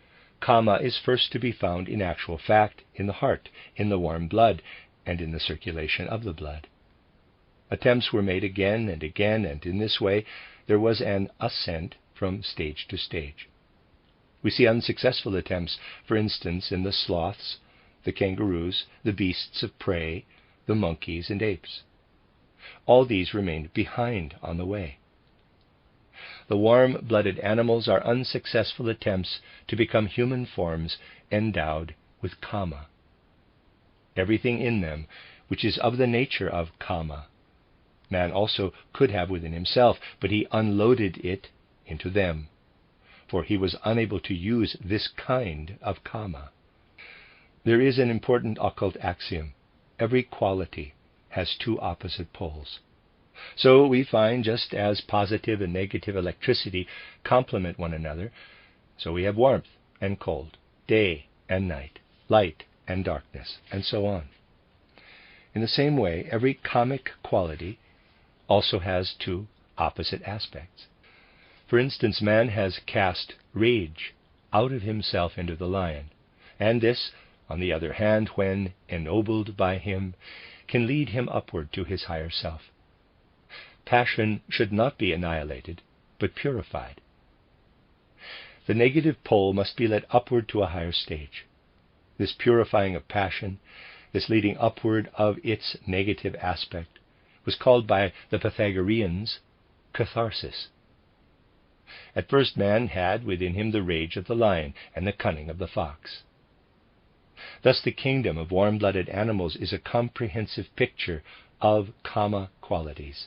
kama is first to be found in actual fact in the heart, in the warm blood, and in the circulation of the blood. Attempts were made again and again, and in this way there was an ascent from stage to stage. We see unsuccessful attempts, for instance, in the sloths, the kangaroos, the beasts of prey, the monkeys and apes. All these remained behind on the way. The warm-blooded animals are unsuccessful attempts to become human forms endowed with kama. Everything in them which is of the nature of kama, man also could have within himself, but he unloaded it into them, for he was unable to use this kind of kama. There is an important occult axiom: every quality has two opposite poles. So we find just as positive and negative electricity complement one another, so we have warmth and cold, day and night, light and darkness, and so on. In the same way, every kamic quality also has two opposite aspects. For instance, man has cast rage out of himself into the lion, and this, on the other hand, when ennobled by him, can lead him upward to his higher self. Passion should not be annihilated, but purified. The negative pole must be led upward to a higher stage. This purifying of passion, this leading upward of its negative aspect, was called by the Pythagoreans catharsis. At first man had within him the rage of the lion and the cunning of the fox. Thus the kingdom of warm-blooded animals is a comprehensive picture of kama qualities.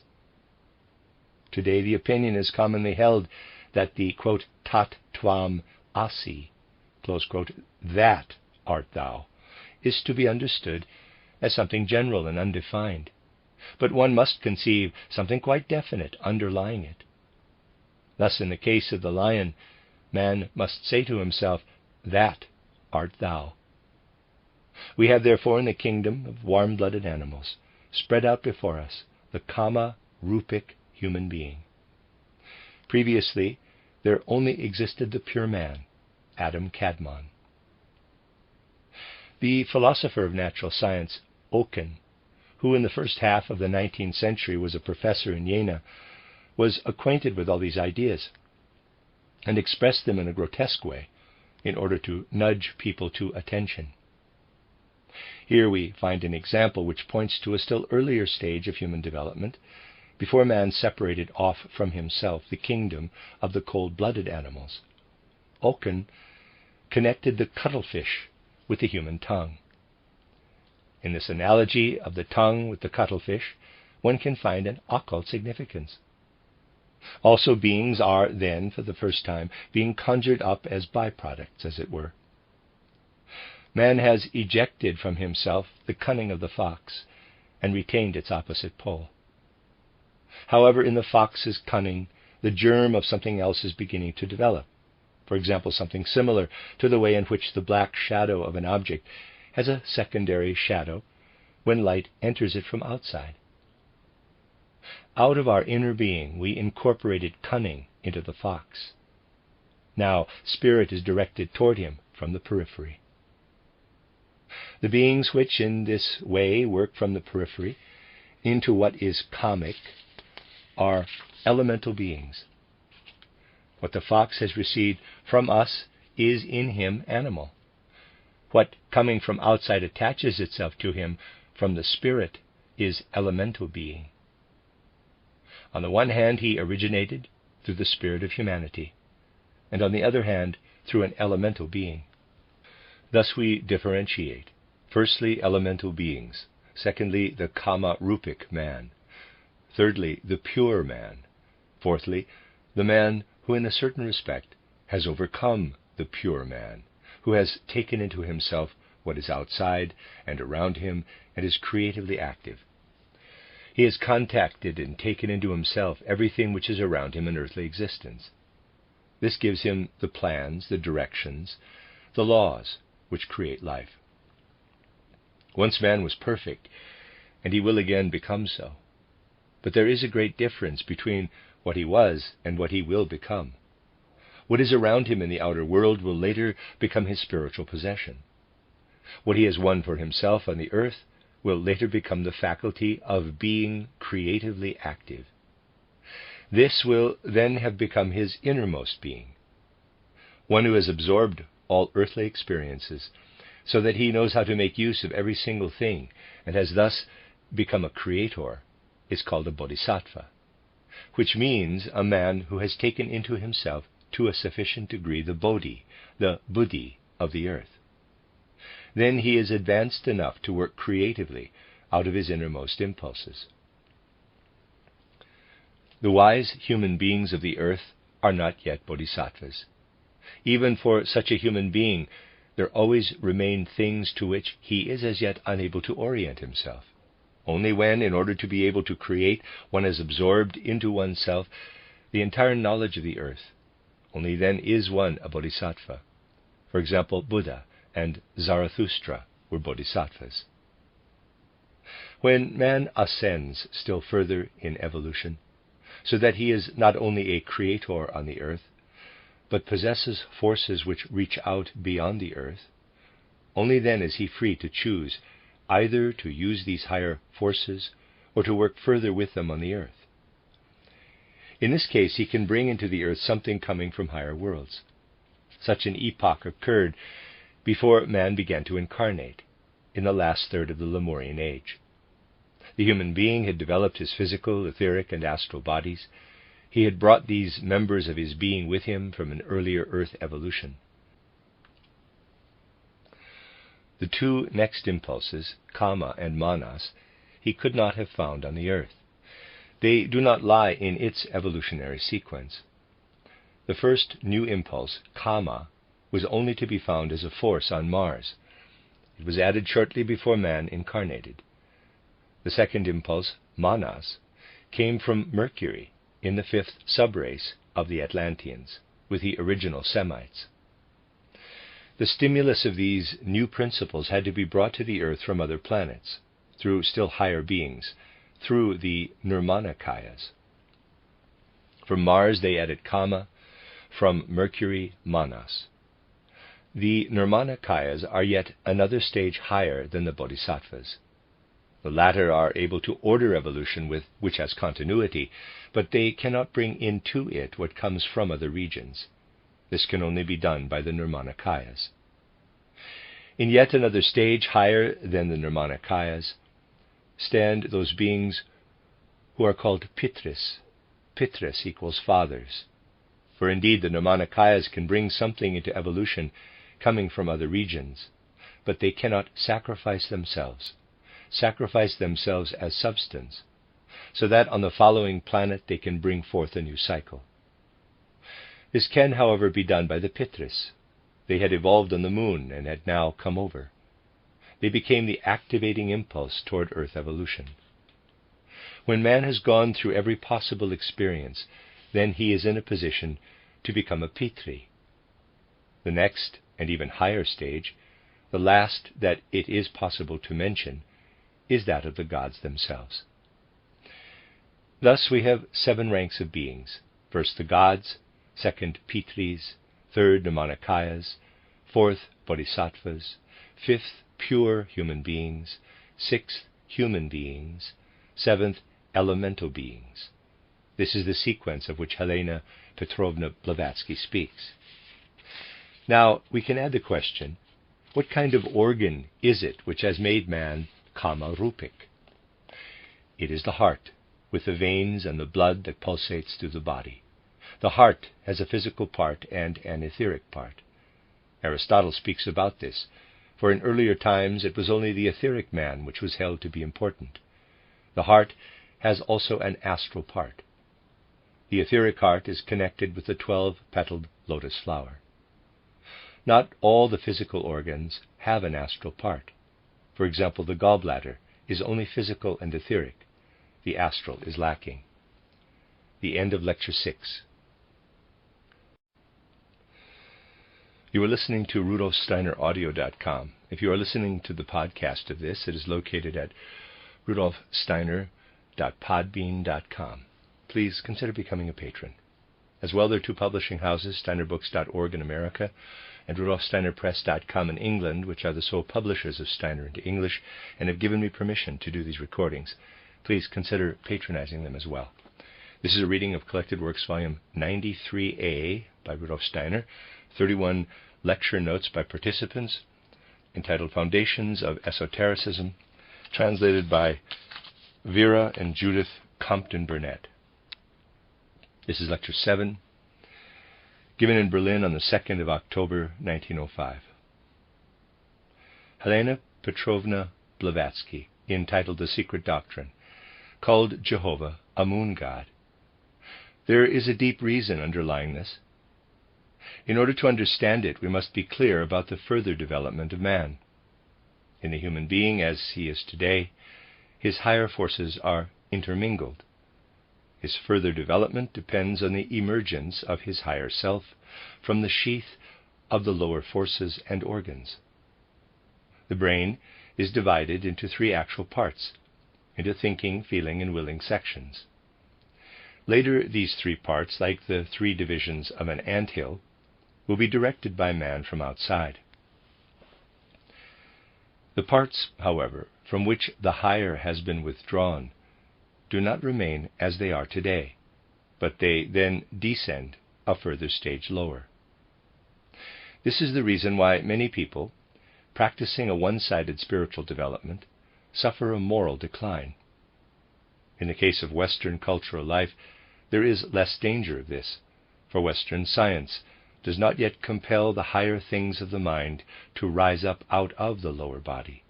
Today the opinion is commonly held that the, quote, tat tvam asi, close quote, that art thou, is to be understood as something general and undefined. But one must conceive something quite definite underlying it. Thus, in the case of the lion, man must say to himself, that art thou. We have therefore in the kingdom of warm-blooded animals spread out before us the kama-rupic human being. Previously, there only existed the pure man, Adam Kadmon. The philosopher of natural science, Oken, who in the first half of the 19th century was a professor in Jena, was acquainted with all these ideas. and express them in a grotesque way in order to nudge people to attention. Here we find an example which points to a still earlier stage of human development, before man separated off from himself the kingdom of the cold-blooded animals. Oken connected the cuttlefish with the human tongue. In this analogy of the tongue with the cuttlefish, one can find an occult significance. Also, beings are then, for the first time, being conjured up as byproducts, as it were. Man has ejected from himself the cunning of the fox and retained its opposite pole. However, in the fox's cunning, the germ of something else is beginning to develop. For example, something similar to the way in which the black shadow of an object has a secondary shadow when light enters it from outside. Out of our inner being, we incorporated cunning into the fox. Now, spirit is directed toward him from the periphery. The beings which in this way work from the periphery into what is comic are elemental beings. What the fox has received from us is in him animal. What coming from outside attaches itself to him from the spirit is elemental being. On the one hand, he originated through the spirit of humanity, and on the other hand, through an elemental being. Thus we differentiate, firstly, elemental beings, secondly, the kama-rupic man, thirdly, the pure man, fourthly, the man who in a certain respect has overcome the pure man, who has taken into himself what is outside and around him and is creatively active. He has contacted and taken into himself everything which is around him in earthly existence. This gives him the plans, the directions, the laws which create life. Once man was perfect, and he will again become so. But there is a great difference between what he was and what he will become. What is around him in the outer world will later become his spiritual possession. What he has won for himself on the earth will later become the faculty of being creatively active. This will then have become his innermost being, one who has absorbed all earthly experiences, so that he knows how to make use of every single thing, and has thus become a creator, is called a bodhisattva, which means a man who has taken into himself to a sufficient degree the bodhi, the buddhi of the earth. Then he is advanced enough to work creatively out of his innermost impulses. The wise human beings of the earth are not yet bodhisattvas. Even for such a human being, there always remain things to which he is as yet unable to orient himself. Only when, in order to be able to create, one has absorbed into oneself the entire knowledge of the earth, only then is one a bodhisattva. For example, Buddha and Zarathustra were bodhisattvas. When man ascends still further in evolution, so that he is not only a creator on the earth, but possesses forces which reach out beyond the earth, only then is he free to choose either to use these higher forces or to work further with them on the earth. In this case, he can bring into the earth something coming from higher worlds. Such an epoch occurred before man began to incarnate, in the last third of the Lemurian age. The human being had developed his physical, etheric, and astral bodies. He had brought these members of his being with him from an earlier earth evolution. The two next impulses, kama and manas, he could not have found on the earth. They do not lie in its evolutionary sequence. The first new impulse, kama, was only to be found as a force on Mars. It was added shortly before man incarnated. The second impulse, manas, came from Mercury in the fifth subrace of the Atlanteans, with the original Semites. The stimulus of these new principles had to be brought to the earth from other planets, through still higher beings, through the Nirmanakayas. From Mars they added kama, from Mercury manas. The Nirmanakayas are yet another stage higher than the bodhisattvas. The latter are able to order evolution which has continuity, but they cannot bring into it what comes from other regions. This can only be done by the Nirmanakayas. In yet another stage higher than the Nirmanakayas stand those beings who are called Pitris. Pitris equals fathers. For indeed the Nirmanakayas can bring something into evolution coming from other regions, but they cannot sacrifice themselves as substance, so that on the following planet they can bring forth a new cycle. This can, however, be done by the Pitris. They had evolved on the moon and had now come over. They became the activating impulse toward Earth evolution. When man has gone through every possible experience, then he is in a position to become a Pitri. The next and even higher stage, the last that it is possible to mention, is that of the gods themselves. Thus we have 7 ranks of beings. First the gods, second Pitris, third Nirmanakayas, fourth Bodhisattvas, fifth pure human beings, sixth human beings, seventh elemental beings. This is the sequence of which Helena Petrovna Blavatsky speaks. Now, we can add the question, what kind of organ is it which has made man kama-rupic? It is the heart, with the veins and the blood that pulsates through the body. The heart has a physical part and an etheric part. Aristotle speaks about this, for in earlier times it was only the etheric man which was held to be important. The heart has also an astral part. The etheric heart is connected with the 12-petaled lotus flower. Not all the physical organs have an astral part. For example, the gallbladder is only physical and etheric. The astral is lacking. The end of Lecture 6. You are listening to RudolfSteinerAudio.com. If you are listening to the podcast of this, it is located at RudolfSteiner.podbean.com. Please consider becoming a patron. As well, there are 2 publishing houses, SteinerBooks.org in America and RudolfSteinerPress.com in England, which are the sole publishers of Steiner into English and have given me permission to do these recordings. Please consider patronizing them as well. This is a reading of Collected Works, Volume 93a by Rudolf Steiner, 31 lecture notes by participants, entitled Foundations of Esotericism, translated by Vera and Judith Compton Burnett. This is Lecture 7, given in Berlin on the 2nd of October, 1905. Helena Petrovna Blavatsky, entitled The Secret Doctrine, called Jehovah a moon god. There is a deep reason underlying this. In order to understand it, we must be clear about the further development of man. In the human being as he is today, his higher forces are intermingled. His further development depends on the emergence of his higher self from the sheath of the lower forces and organs. The brain is divided into 3 actual parts, into thinking, feeling, and willing sections. Later, these 3 parts, like the 3 divisions of an anthill, will be directed by man from outside. The parts, however, from which the higher has been withdrawn do not remain as they are today, but they then descend a further stage lower. This is the reason why many people, practicing a one-sided spiritual development, suffer a moral decline. In the case of Western cultural life, there is less danger of this, for Western science does not yet compel the higher things of the mind to rise up out of the lower body.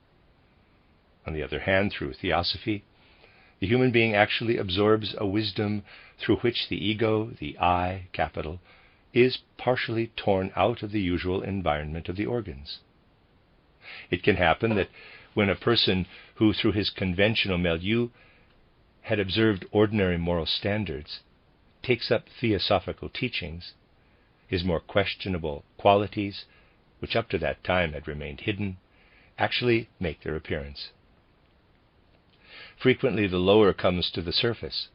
On the other hand, through theosophy, the human being actually absorbs a wisdom through which the ego, the I, capital, is partially torn out of the usual environment of the organs. It can happen that when a person who through his conventional milieu had observed ordinary moral standards takes up theosophical teachings, his more questionable qualities, which up to that time had remained hidden, actually make their appearance. Frequently the lower comes to the surface,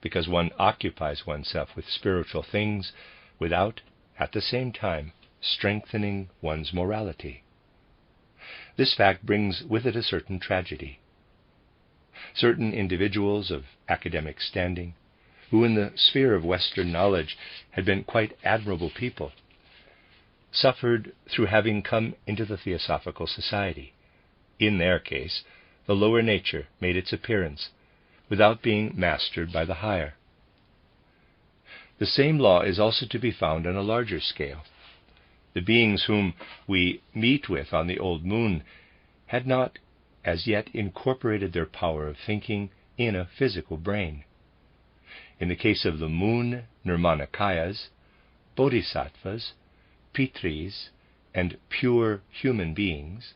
because one occupies oneself with spiritual things without, at the same time, strengthening one's morality. This fact brings with it a certain tragedy. Certain individuals of academic standing, who in the sphere of Western knowledge had been quite admirable people, suffered through having come into the Theosophical Society. In their case, the lower nature made its appearance without being mastered by the higher. The same law is also to be found on a larger scale. The beings whom we meet with on the old moon had not as yet incorporated their power of thinking in a physical brain. In the case of the moon Nirmanakayas, Bodhisattvas, Pitris, and pure human beings,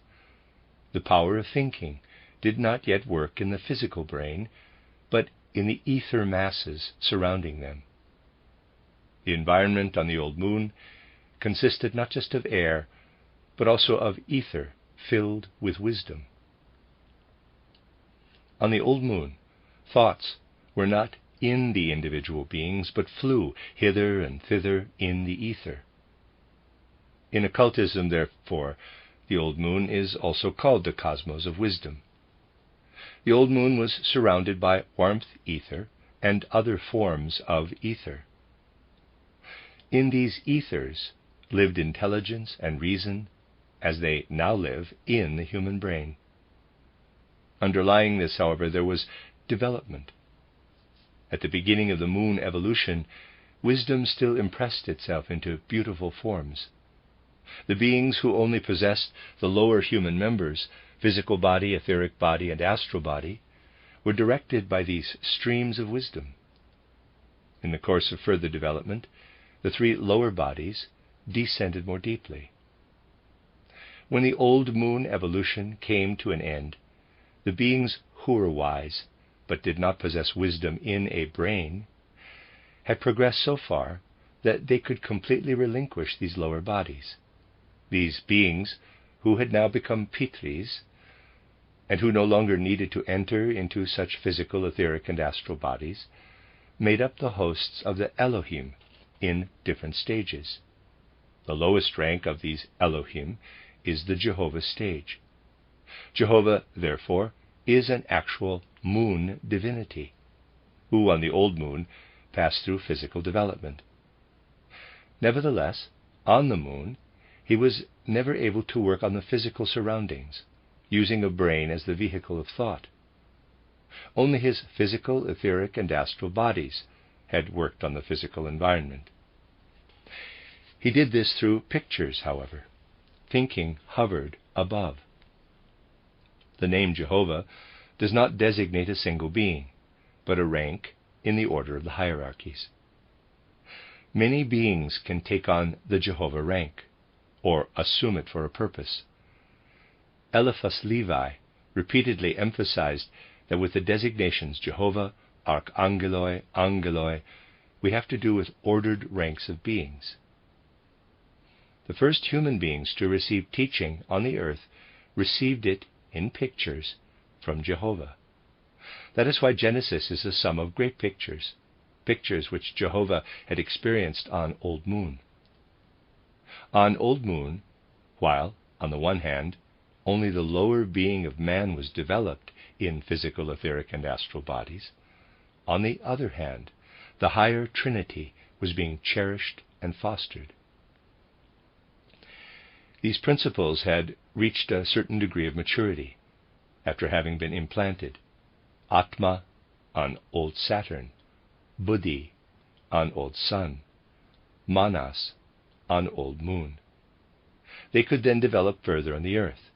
the power of thinking did not yet work in the physical brain, but in the ether masses surrounding them. The environment on the old moon consisted not just of air, but also of ether filled with wisdom. On the old moon, thoughts were not in the individual beings, but flew hither and thither in the ether. In occultism, therefore, the old moon is also called the cosmos of wisdom. The old moon was surrounded by warmth ether and other forms of ether. In these ethers lived intelligence and reason, as they now live in the human brain. Underlying this, however, there was development. At the beginning of the moon evolution, wisdom still impressed itself into beautiful forms. The beings who only possessed the lower human members, physical body, etheric body, and astral body, were directed by these streams of wisdom. In the course of further development, the three lower bodies descended more deeply. When the old moon evolution came to an end, the beings who were wise, but did not possess wisdom in a brain, had progressed so far that they could completely relinquish these lower bodies. These beings, who had now become Pitris, and who no longer needed to enter into such physical, etheric, and astral bodies, made up the hosts of the Elohim in different stages. The lowest rank of these Elohim is the Jehovah stage. Jehovah, therefore, is an actual moon divinity, who on the old moon passed through physical development. Nevertheless, on the moon, he was never able to work on the physical surroundings, using a brain as the vehicle of thought. Only his physical, etheric, and astral bodies had worked on the physical environment. He did this through pictures, however. Thinking hovered above. The name Jehovah does not designate a single being, but a rank in the order of the hierarchies. Many beings can take on the Jehovah rank, or assume it for a purpose. Eliphas Levi repeatedly emphasized that with the designations Jehovah, Archangeloi, Angeloi, we have to do with ordered ranks of beings. The first human beings to receive teaching on the earth received it in pictures from Jehovah. That is why Genesis is a sum of great pictures, pictures which Jehovah had experienced on Old Moon. On Old Moon, while, on the one hand, only the lower being of man was developed in physical, etheric, and astral bodies, on the other hand, the higher Trinity was being cherished and fostered. These principles had reached a certain degree of maturity after having been implanted. Atma on old Saturn, Buddhi on old Sun, Manas on old Moon. They could then develop further on the earth.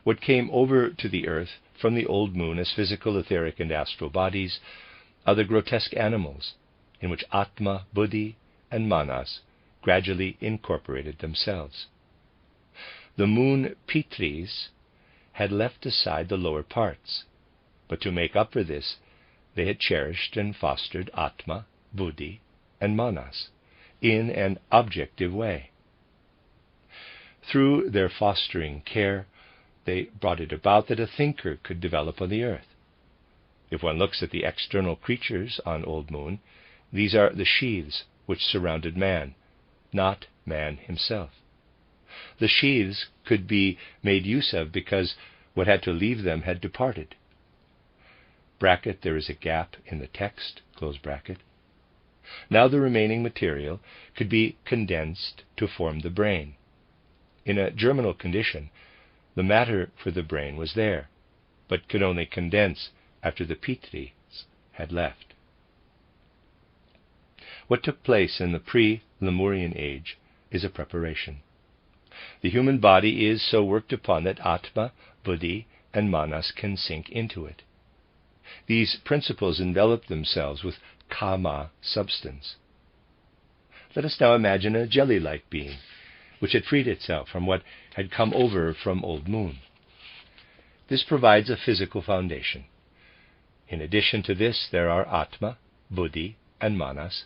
What came over to the earth from the old moon as physical, etheric, and astral bodies are the grotesque animals in which Atma, Buddhi, and Manas gradually incorporated themselves. The moon Pitris had left aside the lower parts, but to make up for this, they had cherished and fostered Atma, Buddhi, and Manas in an objective way. Through their fostering care, they brought it about that a thinker could develop on the earth. If one looks at the external creatures on Old Moon, these are the sheaths which surrounded man, not man himself. The sheaths could be made use of because what had to leave them had departed. Bracket, there is a gap in the text, close bracket. Now the remaining material could be condensed to form the brain. In a germinal condition, the matter for the brain was there, but could only condense after the pitris had left. What took place in the pre-Lemurian age is a preparation. The human body is so worked upon that Atma, Buddhi, and Manas can sink into it. These principles envelop themselves with Kama substance. Let us now imagine a jelly-like being, which had freed itself from what had come over from Old Moon. This provides a physical foundation. In addition to this, there are Atma, Buddhi, and Manas,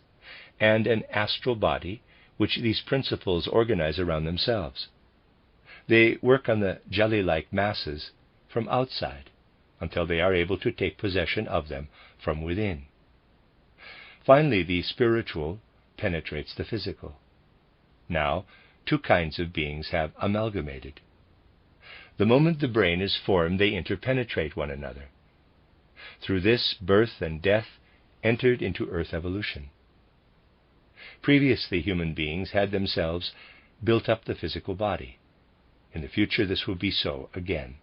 and an astral body, which these principles organize around themselves. They work on the jelly-like masses from outside until they are able to take possession of them from within. Finally, the spiritual penetrates the physical. Now, two kinds of beings have amalgamated. The moment the brain is formed, they interpenetrate one another. Through this, birth and death entered into earth evolution. Previously, human beings had themselves built up the physical body. In the future, this will be so again.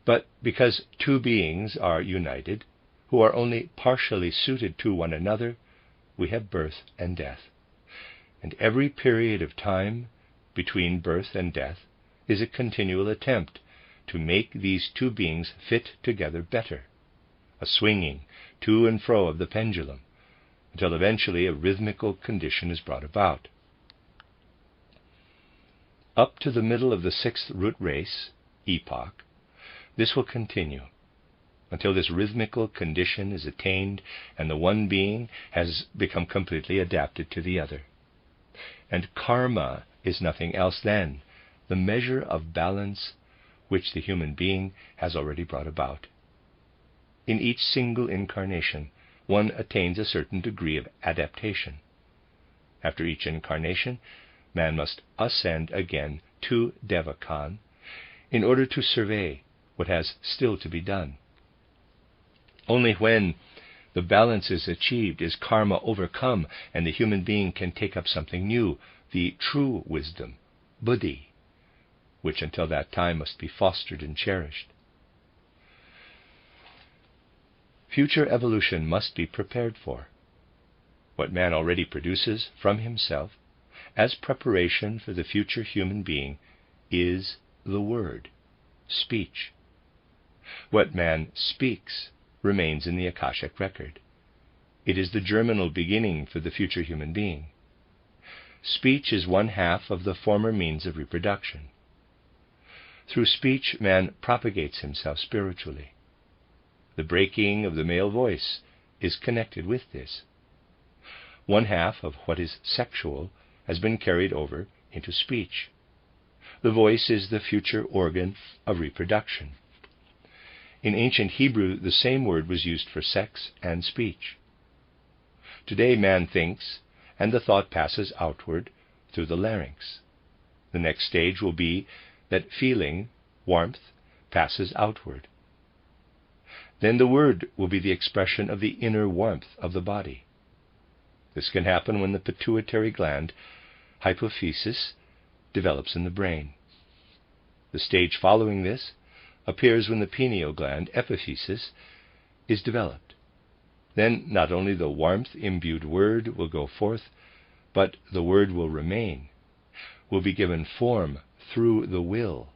But because two beings are united, who are only partially suited to one another, we have birth and death. And every period of time between birth and death is a continual attempt to make these two beings fit together better, a swinging to and fro of the pendulum, until eventually a rhythmical condition is brought about. Up to the middle of the sixth root race, epoch, this will continue, until this rhythmical condition is attained and the one being has become completely adapted to the other. And karma is nothing else than the measure of balance which the human being has already brought about. In each single incarnation, one attains a certain degree of adaptation. After each incarnation, man must ascend again to Devakan in order to survey what has still to be done. Only when the balance is achieved is karma overcome, and the human being can take up something new, the true wisdom, buddhi, which until that time must be fostered and cherished. Future evolution must be prepared for. What man already produces from himself as preparation for the future human being is the word, speech. What man speaks remains in the Akashic record. It is the germinal beginning for the future human being. Speech is one half of the former means of reproduction. Through speech, man propagates himself spiritually. The breaking of the male voice is connected with this. One half of what is sexual has been carried over into speech. The voice is the future organ of reproduction. In ancient Hebrew, the same word was used for sex and speech. Today, man thinks, and the thought passes outward through the larynx. The next stage will be that feeling, warmth, passes outward. Then the word will be the expression of the inner warmth of the body. This can happen when the pituitary gland, hypophysis, develops in the brain. The stage following this appears when the pineal gland, epiphysis, is developed. Then not only the warmth-imbued word will go forth, but the word will remain, will be given form through the will,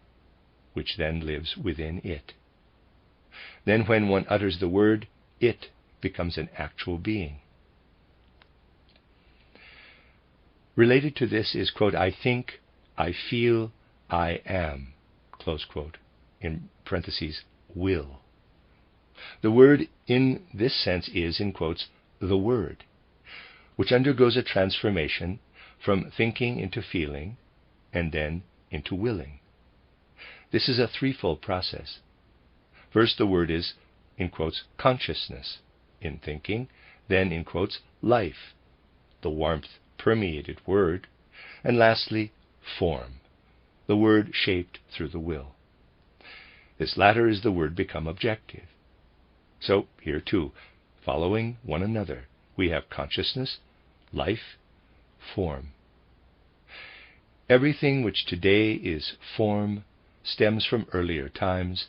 which then lives within it. Then when one utters the word, it becomes an actual being. Related to this is, quote, I think, I feel, I am, close quote, in parentheses, will. The word in this sense is, in quotes, the word, which undergoes a transformation from thinking into feeling and then into willing. This is a threefold process. First, the word is, in quotes, consciousness in thinking, then, in quotes, life, the warmth-permeated word, and lastly, form, the word shaped through the will. This latter is the word become objective. So, here too, following one another, we have consciousness, life, form. Everything which today is form stems from earlier times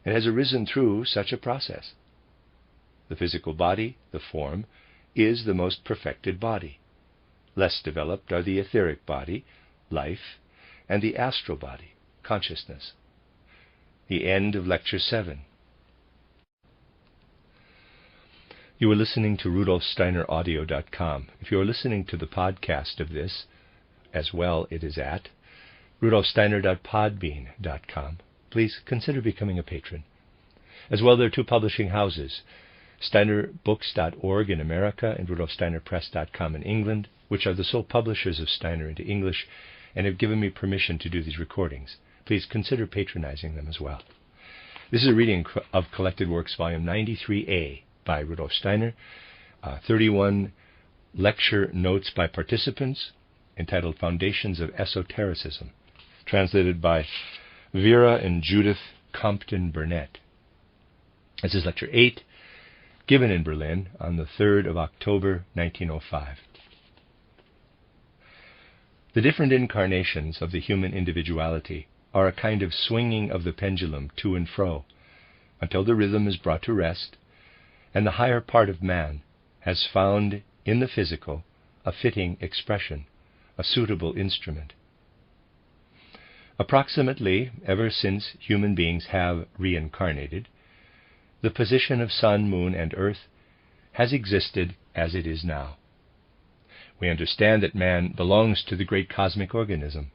and has arisen through such a process. The physical body, the form, is the most perfected body. Less developed are the etheric body, life, and the astral body, consciousness. The end of Lecture 7. You are listening to RudolfSteinerAudio.com. If you are listening to the podcast of this, as well it is at RudolfSteiner.podbean.com. Please consider becoming a patron. As well, there are two publishing houses, SteinerBooks.org in America and RudolfSteinerPress.com in England, which are the sole publishers of Steiner into English and have given me permission to do these recordings. Please consider patronizing them as well. This is a reading of Collected Works, Volume 93a by Rudolf Steiner, 31 lecture notes by participants, entitled Foundations of Esotericism, translated by Vera and Judith Compton Burnett. This is Lecture 8, given in Berlin on the 3rd of October, 1905. The different incarnations of the human individuality are a kind of swinging of the pendulum to and fro, until the rhythm is brought to rest, and the higher part of man has found in the physical a fitting expression, a suitable instrument. Approximately, ever since human beings have reincarnated, the position of sun, moon, and earth has existed as it is now. We understand that man belongs to the great cosmic organism.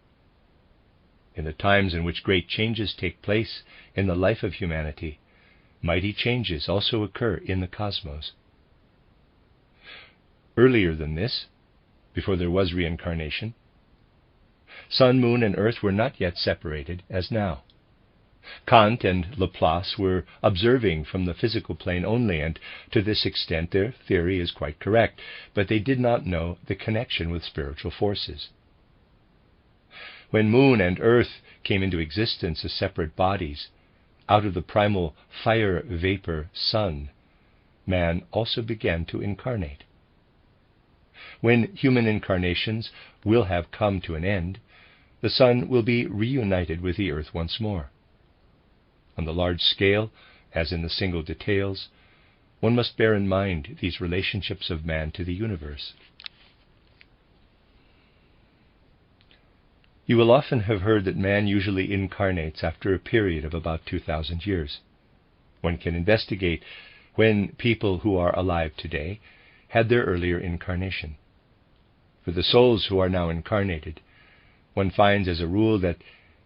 In the times in which great changes take place in the life of humanity, mighty changes also occur in the cosmos. Earlier than this, before there was reincarnation, sun, moon, and earth were not yet separated as now. Kant and Laplace were observing from the physical plane only, and to this extent their theory is quite correct, but they did not know the connection with spiritual forces. When moon and earth came into existence as separate bodies, out of the primal fire vapor sun, man also began to incarnate. When human incarnations will have come to an end, the sun will be reunited with the earth once more. On the large scale, as in the single details, one must bear in mind these relationships of man to the universe. You will often have heard that man usually incarnates after a period of about 2,000 years. One can investigate when people who are alive today had their earlier incarnation. For the souls who are now incarnated, one finds as a rule that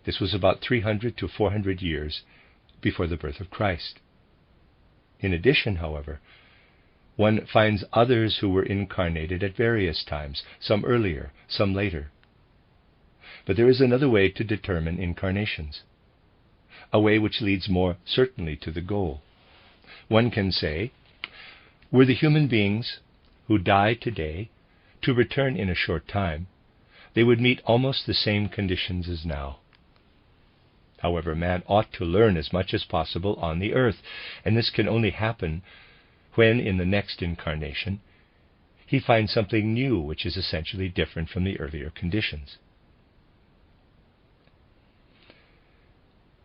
this was about 300 to 400 years before the birth of Christ. In addition, however, one finds others who were incarnated at various times, some earlier, some later. But there is another way to determine incarnations, a way which leads more certainly to the goal. One can say, were the human beings who die today to return in a short time, they would meet almost the same conditions as now. However, man ought to learn as much as possible on the earth, and this can only happen when, in the next incarnation, he finds something new which is essentially different from the earlier conditions.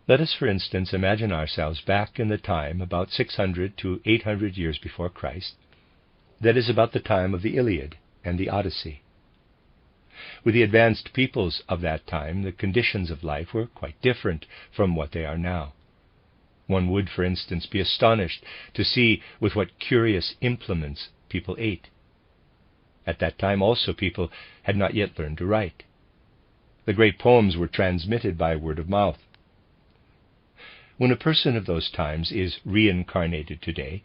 Let us, for instance, imagine ourselves back in the time about 600 to 800 years before Christ, that is about the time of the Iliad and the Odyssey. With the advanced peoples of that time, the conditions of life were quite different from what they are now. One would, for instance, be astonished to see with what curious implements people ate. At that time also people had not yet learned to write. The great poems were transmitted by word of mouth. When a person of those times is reincarnated today,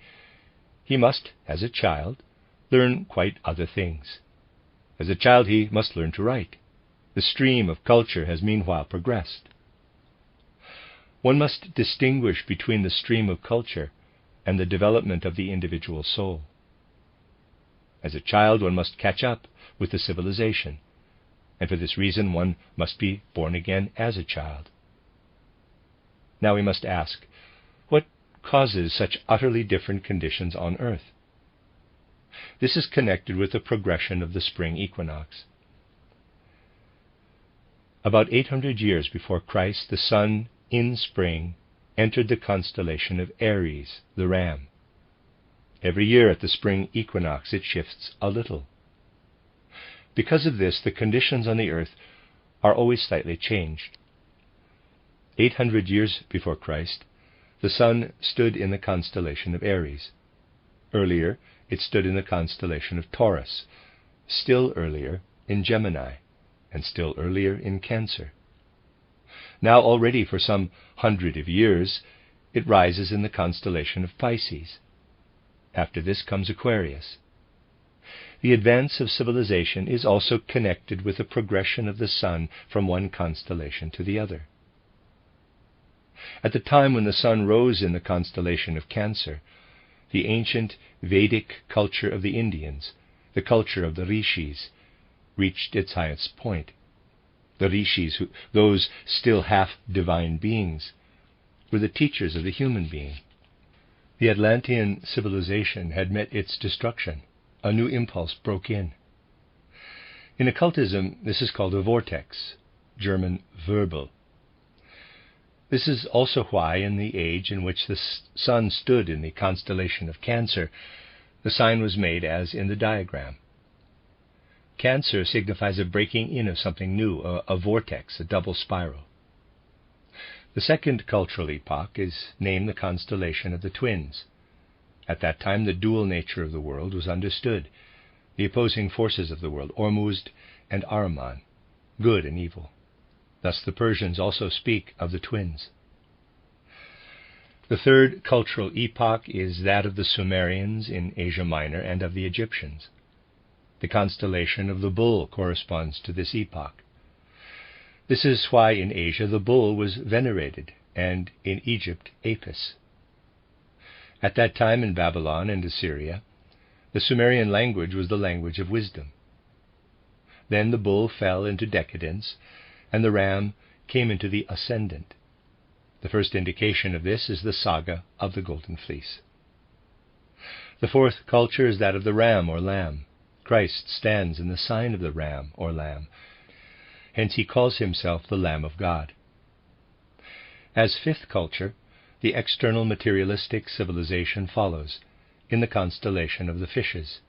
he must, as a child, learn quite other things. As a child he must learn to write. The stream of culture has meanwhile progressed. One must distinguish between the stream of culture and the development of the individual soul. As a child one must catch up with the civilization, and for this reason one must be born again as a child. Now we must ask, what causes such utterly different conditions on earth? This is connected with the progression of the spring equinox. About 800 years before Christ, the sun in spring entered the constellation of Aries, the ram. Every year at the spring equinox it shifts a little. Because of this, the conditions on the earth are always slightly changed. 800 years before Christ, the sun stood in the constellation of Aries. Earlier, it stood in the constellation of Taurus, still earlier in Gemini, and still earlier in Cancer. Now already for some hundred of years, it rises in the constellation of Pisces. After this comes Aquarius. The advance of civilization is also connected with the progression of the sun from one constellation to the other. At the time when the sun rose in the constellation of Cancer, the ancient Vedic culture of the Indians, the culture of the rishis, reached its highest point. The rishis, those still half-divine beings, were the teachers of the human being. The Atlantean civilization had met its destruction. A new impulse broke in. In occultism, this is called a vortex, German Wirbel. This is also why, in the age in which the sun stood in the constellation of Cancer, the sign was made as in the diagram. Cancer signifies a breaking in of something new, a vortex, a double spiral. The second cultural epoch is named the constellation of the twins. At that time, the dual nature of the world was understood, the opposing forces of the world, Ormuzd and Ahriman, good and evil. Thus the Persians also speak of the twins. The third cultural epoch is that of the Sumerians in Asia Minor and of the Egyptians. The constellation of the bull corresponds to this epoch. This is why in Asia the bull was venerated, and in Egypt Apis. At that time in Babylon and Assyria, the Sumerian language was the language of wisdom. Then the bull fell into decadence, and the ram came into the ascendant. The first indication of this is the saga of the Golden Fleece. The fourth culture is that of the ram or lamb. Christ stands in the sign of the ram or lamb. Hence he calls himself the Lamb of God. As fifth culture, the external materialistic civilization follows, in the constellation of the fishes.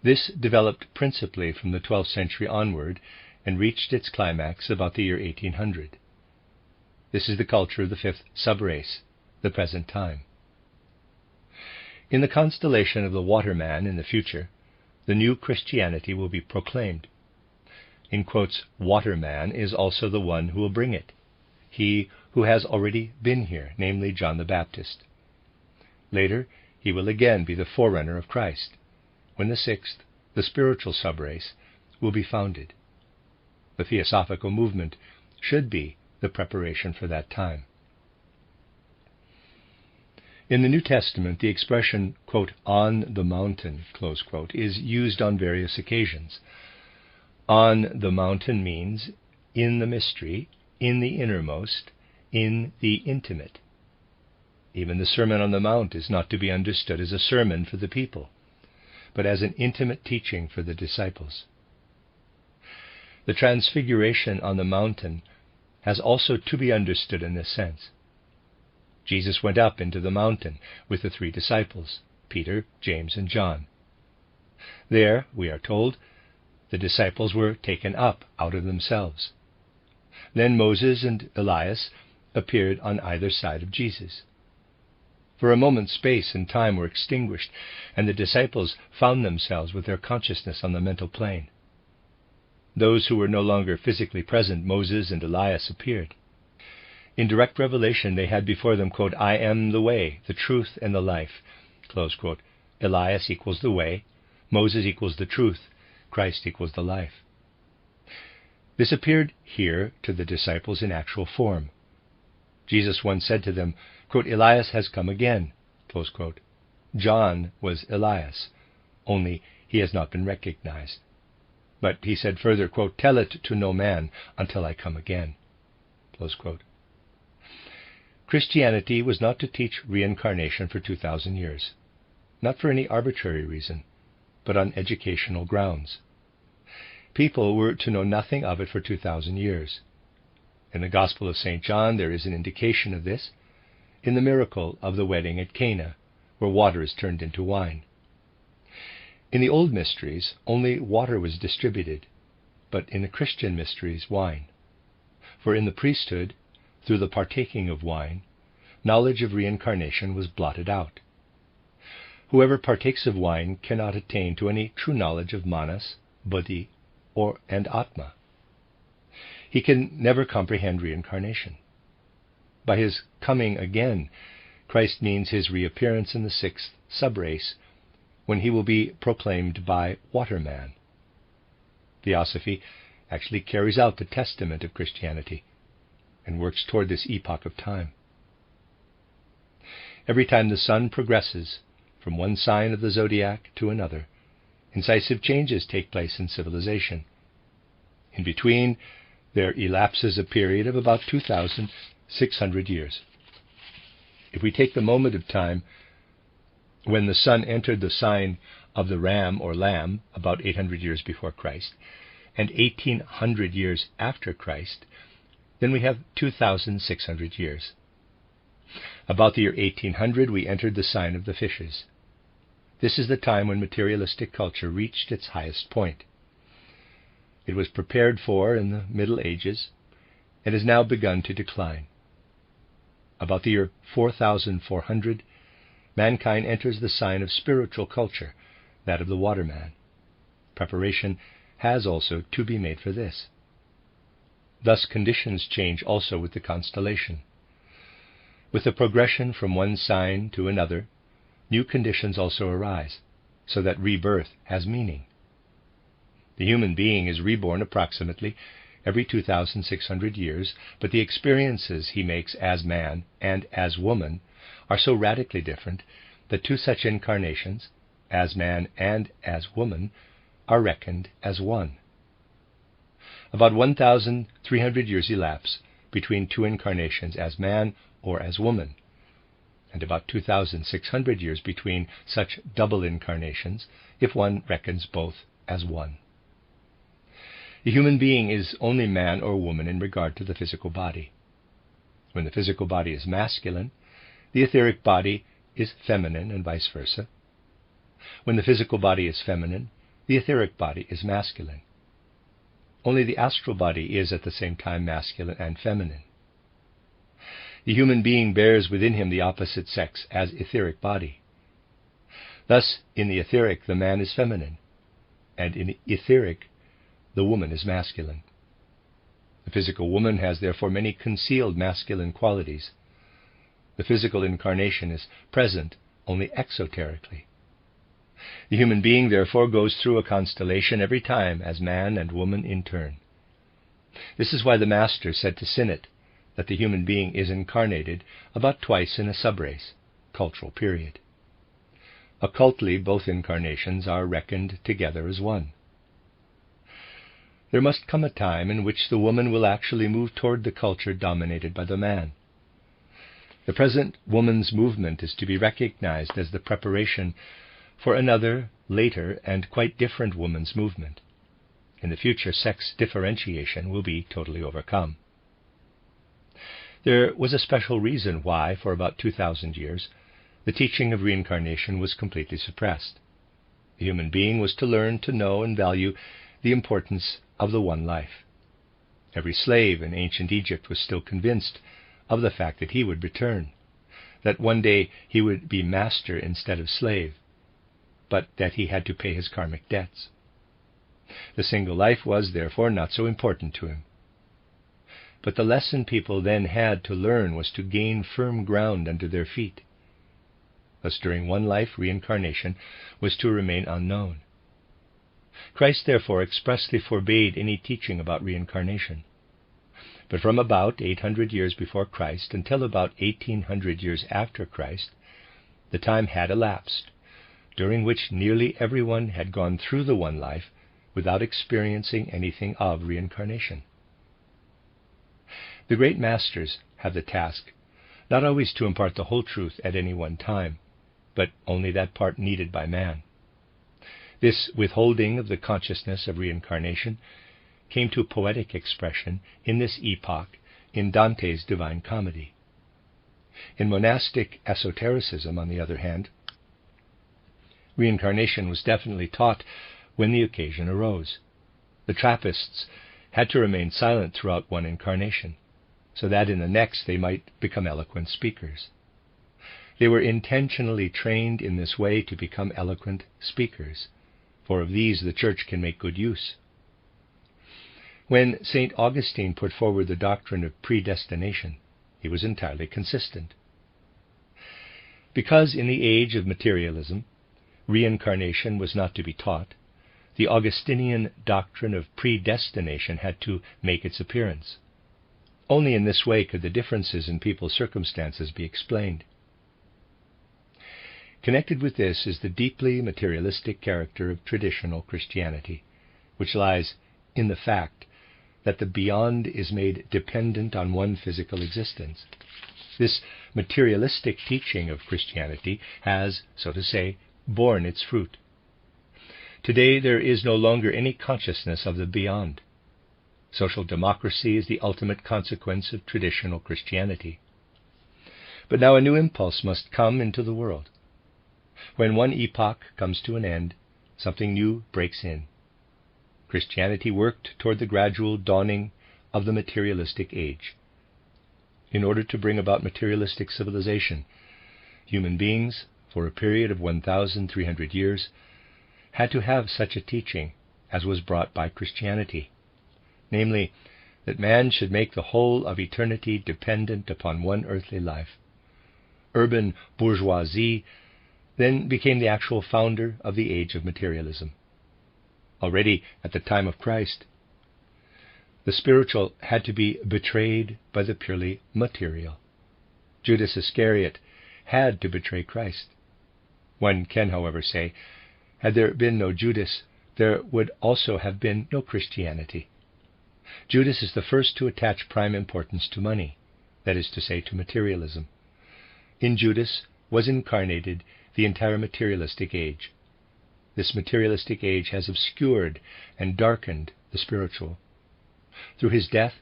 This developed principally from the 12th century onward and reached its climax about the year 1800. This is the culture of the fifth subrace, the present time. In the constellation of the Waterman in the future, the new Christianity will be proclaimed. In quotes, Waterman is also the one who will bring it, he who has already been here, namely John the Baptist. Later, he will again be the forerunner of Christ, when the sixth, the spiritual subrace, will be founded. The Theosophical movement should be the preparation for that time. In the New Testament, the expression, quote, on the mountain, close quote, is used on various occasions. On the mountain means in the mystery, in the innermost, in the intimate. Even the Sermon on the Mount is not to be understood as a sermon for the people, but as an intimate teaching for the disciples. The Transfiguration on the mountain has also to be understood in this sense. Jesus went up into the mountain with the 3 disciples, Peter, James, and John. There, we are told, the disciples were taken up out of themselves. Then Moses and Elias appeared on either side of Jesus. For a moment space and time were extinguished, and the disciples found themselves with their consciousness on the mental plane. Those who were no longer physically present, Moses and Elias, appeared. In direct revelation they had before them, quote, I am the way, the truth, and the life, close quote. Elias equals the way, Moses equals the truth, Christ equals the life. This appeared here to the disciples in actual form. Jesus once said to them, quote, Elias has come again, close quote. John was Elias, only he has not been recognized. But he said further, quote, tell it to no man until I come again, close quote. Christianity was not to teach reincarnation for 2,000 years. not for any arbitrary reason, but on educational grounds. People were to know nothing of it for 2,000 years. In the Gospel of St. John there is an indication of this, in the miracle of the wedding at Cana, where water is turned into wine. In the old mysteries, only water was distributed, but in the Christian mysteries, wine. For in the priesthood, through the partaking of wine, knowledge of reincarnation was blotted out. Whoever partakes of wine cannot attain to any true knowledge of manas, buddhi, and atma. He can never comprehend reincarnation. By his coming again, Christ means his reappearance in the sixth subrace, when he will be proclaimed by Waterman. Theosophy actually carries out the testament of Christianity and works toward this epoch of time. Every time the sun progresses from one sign of the zodiac to another, incisive changes take place in civilization. In between, there elapses a period of about 2,600 years. If we take the moment of time when the sun entered the sign of the ram or lamb about 800 years before Christ, and 1,800 years after Christ, then we have 2,600 years. About the year 1800 we entered the sign of the fishes. This is the time when materialistic culture reached its highest point. It was prepared for in the Middle Ages, and has now begun to decline. About the year 4400, mankind enters the sign of spiritual culture, that of the waterman. Preparation has also to be made for this. Thus conditions change also with the constellation. With the progression from one sign to another, new conditions also arise, so that rebirth has meaning. The human being is reborn approximately every 2,600 years, but the experiences he makes as man and as woman are so radically different that two such incarnations, as man and as woman, are reckoned as one. About 1,300 years elapse between two incarnations as man or as woman, and about 2,600 years between such double incarnations, if one reckons both as one. The human being is only man or woman in regard to the physical body. When the physical body is masculine, the etheric body is feminine, and vice versa. When the physical body is feminine, the etheric body is masculine. Only the astral body is at the same time masculine and feminine. The human being bears within him the opposite sex as etheric body. Thus, in the etheric, the man is feminine, and in the etheric, the woman is masculine. The physical woman has therefore many concealed masculine qualities. The physical incarnation is present only exoterically. The human being therefore goes through a constellation every time as man and woman in turn. This is why the Master said to Sinnett that the human being is incarnated about twice in a subrace, cultural period. Occultly, both incarnations are reckoned together as one. There must come a time in which the woman will actually move toward the culture dominated by the man. The present woman's movement is to be recognized as the preparation for another, later, and quite different woman's movement. In the future, sex differentiation will be totally overcome. There was a special reason why, for about 2,000 years, the teaching of reincarnation was completely suppressed. The human being was to learn to know and value the importance of the one life. Every slave in ancient Egypt was still convinced of the fact that he would return, that one day he would be master instead of slave, but that he had to pay his karmic debts. The single life was, therefore, not so important to him. But the lesson people then had to learn was to gain firm ground under their feet. Thus, during one life, reincarnation was to remain unknown. Christ, therefore, expressly forbade any teaching about reincarnation. But from about 800 years before Christ until about 1,800 years after Christ, the time had elapsed, during which nearly everyone had gone through the one life without experiencing anything of reincarnation. The great masters have the task not always to impart the whole truth at any one time, but only that part needed by man. This withholding of the consciousness of reincarnation came to poetic expression in this epoch in Dante's Divine Comedy. In monastic esotericism, on the other hand, reincarnation was definitely taught when the occasion arose. The Trappists had to remain silent throughout one incarnation, so that in the next they might become eloquent speakers. They were intentionally trained in this way to become eloquent speakers, for of these the Church can make good use. When St. Augustine put forward the doctrine of predestination, he was entirely consistent. Because in the age of materialism, reincarnation was not to be taught, the Augustinian doctrine of predestination had to make its appearance. Only in this way could the differences in people's circumstances be explained. Connected with this is the deeply materialistic character of traditional Christianity, which lies in the fact that the beyond is made dependent on one physical existence. This materialistic teaching of Christianity has, so to say, borne its fruit. Today there is no longer any consciousness of the beyond. Social democracy is the ultimate consequence of traditional Christianity. But now a new impulse must come into the world. When one epoch comes to an end, something new breaks in. Christianity worked toward the gradual dawning of the materialistic age. In order to bring about materialistic civilization, human beings, for a period of 1,300 years, had to have such a teaching as was brought by Christianity, namely, that man should make the whole of eternity dependent upon one earthly life. Urban bourgeoisie then became the actual founder of the age of materialism. Already at the time of Christ, the spiritual had to be betrayed by the purely material. Judas Iscariot had to betray Christ. One can, however, say, had there been no Judas, there would also have been no Christianity. Judas is the first to attach prime importance to money, that is to say, to materialism. In Judas was incarnated the entire materialistic age. This materialistic age has obscured and darkened the spiritual. Through his death,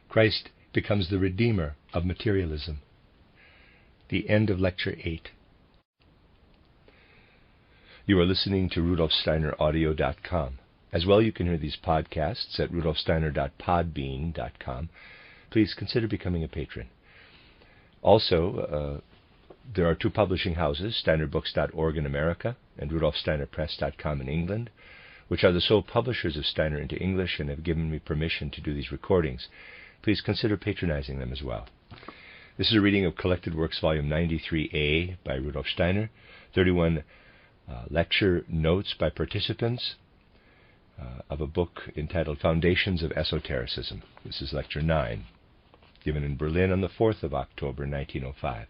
Christ becomes the Redeemer of materialism. The end of Lecture 8. You are listening to RudolfSteinerAudio.com. As well, you can hear these podcasts at RudolfSteiner.podbean.com. Please consider becoming a patron. Also, there are two publishing houses, SteinerBooks.org in America and RudolfSteinerPress.com in England, which are the sole publishers of Steiner into English and have given me permission to do these recordings. Please consider patronizing them as well. This is a reading of Collected Works, Volume 93a by Rudolf Steiner, 31 lecture notes by participants of a book entitled Foundations of Esotericism. This is Lecture 9, given in Berlin on the 4th of October, 1905.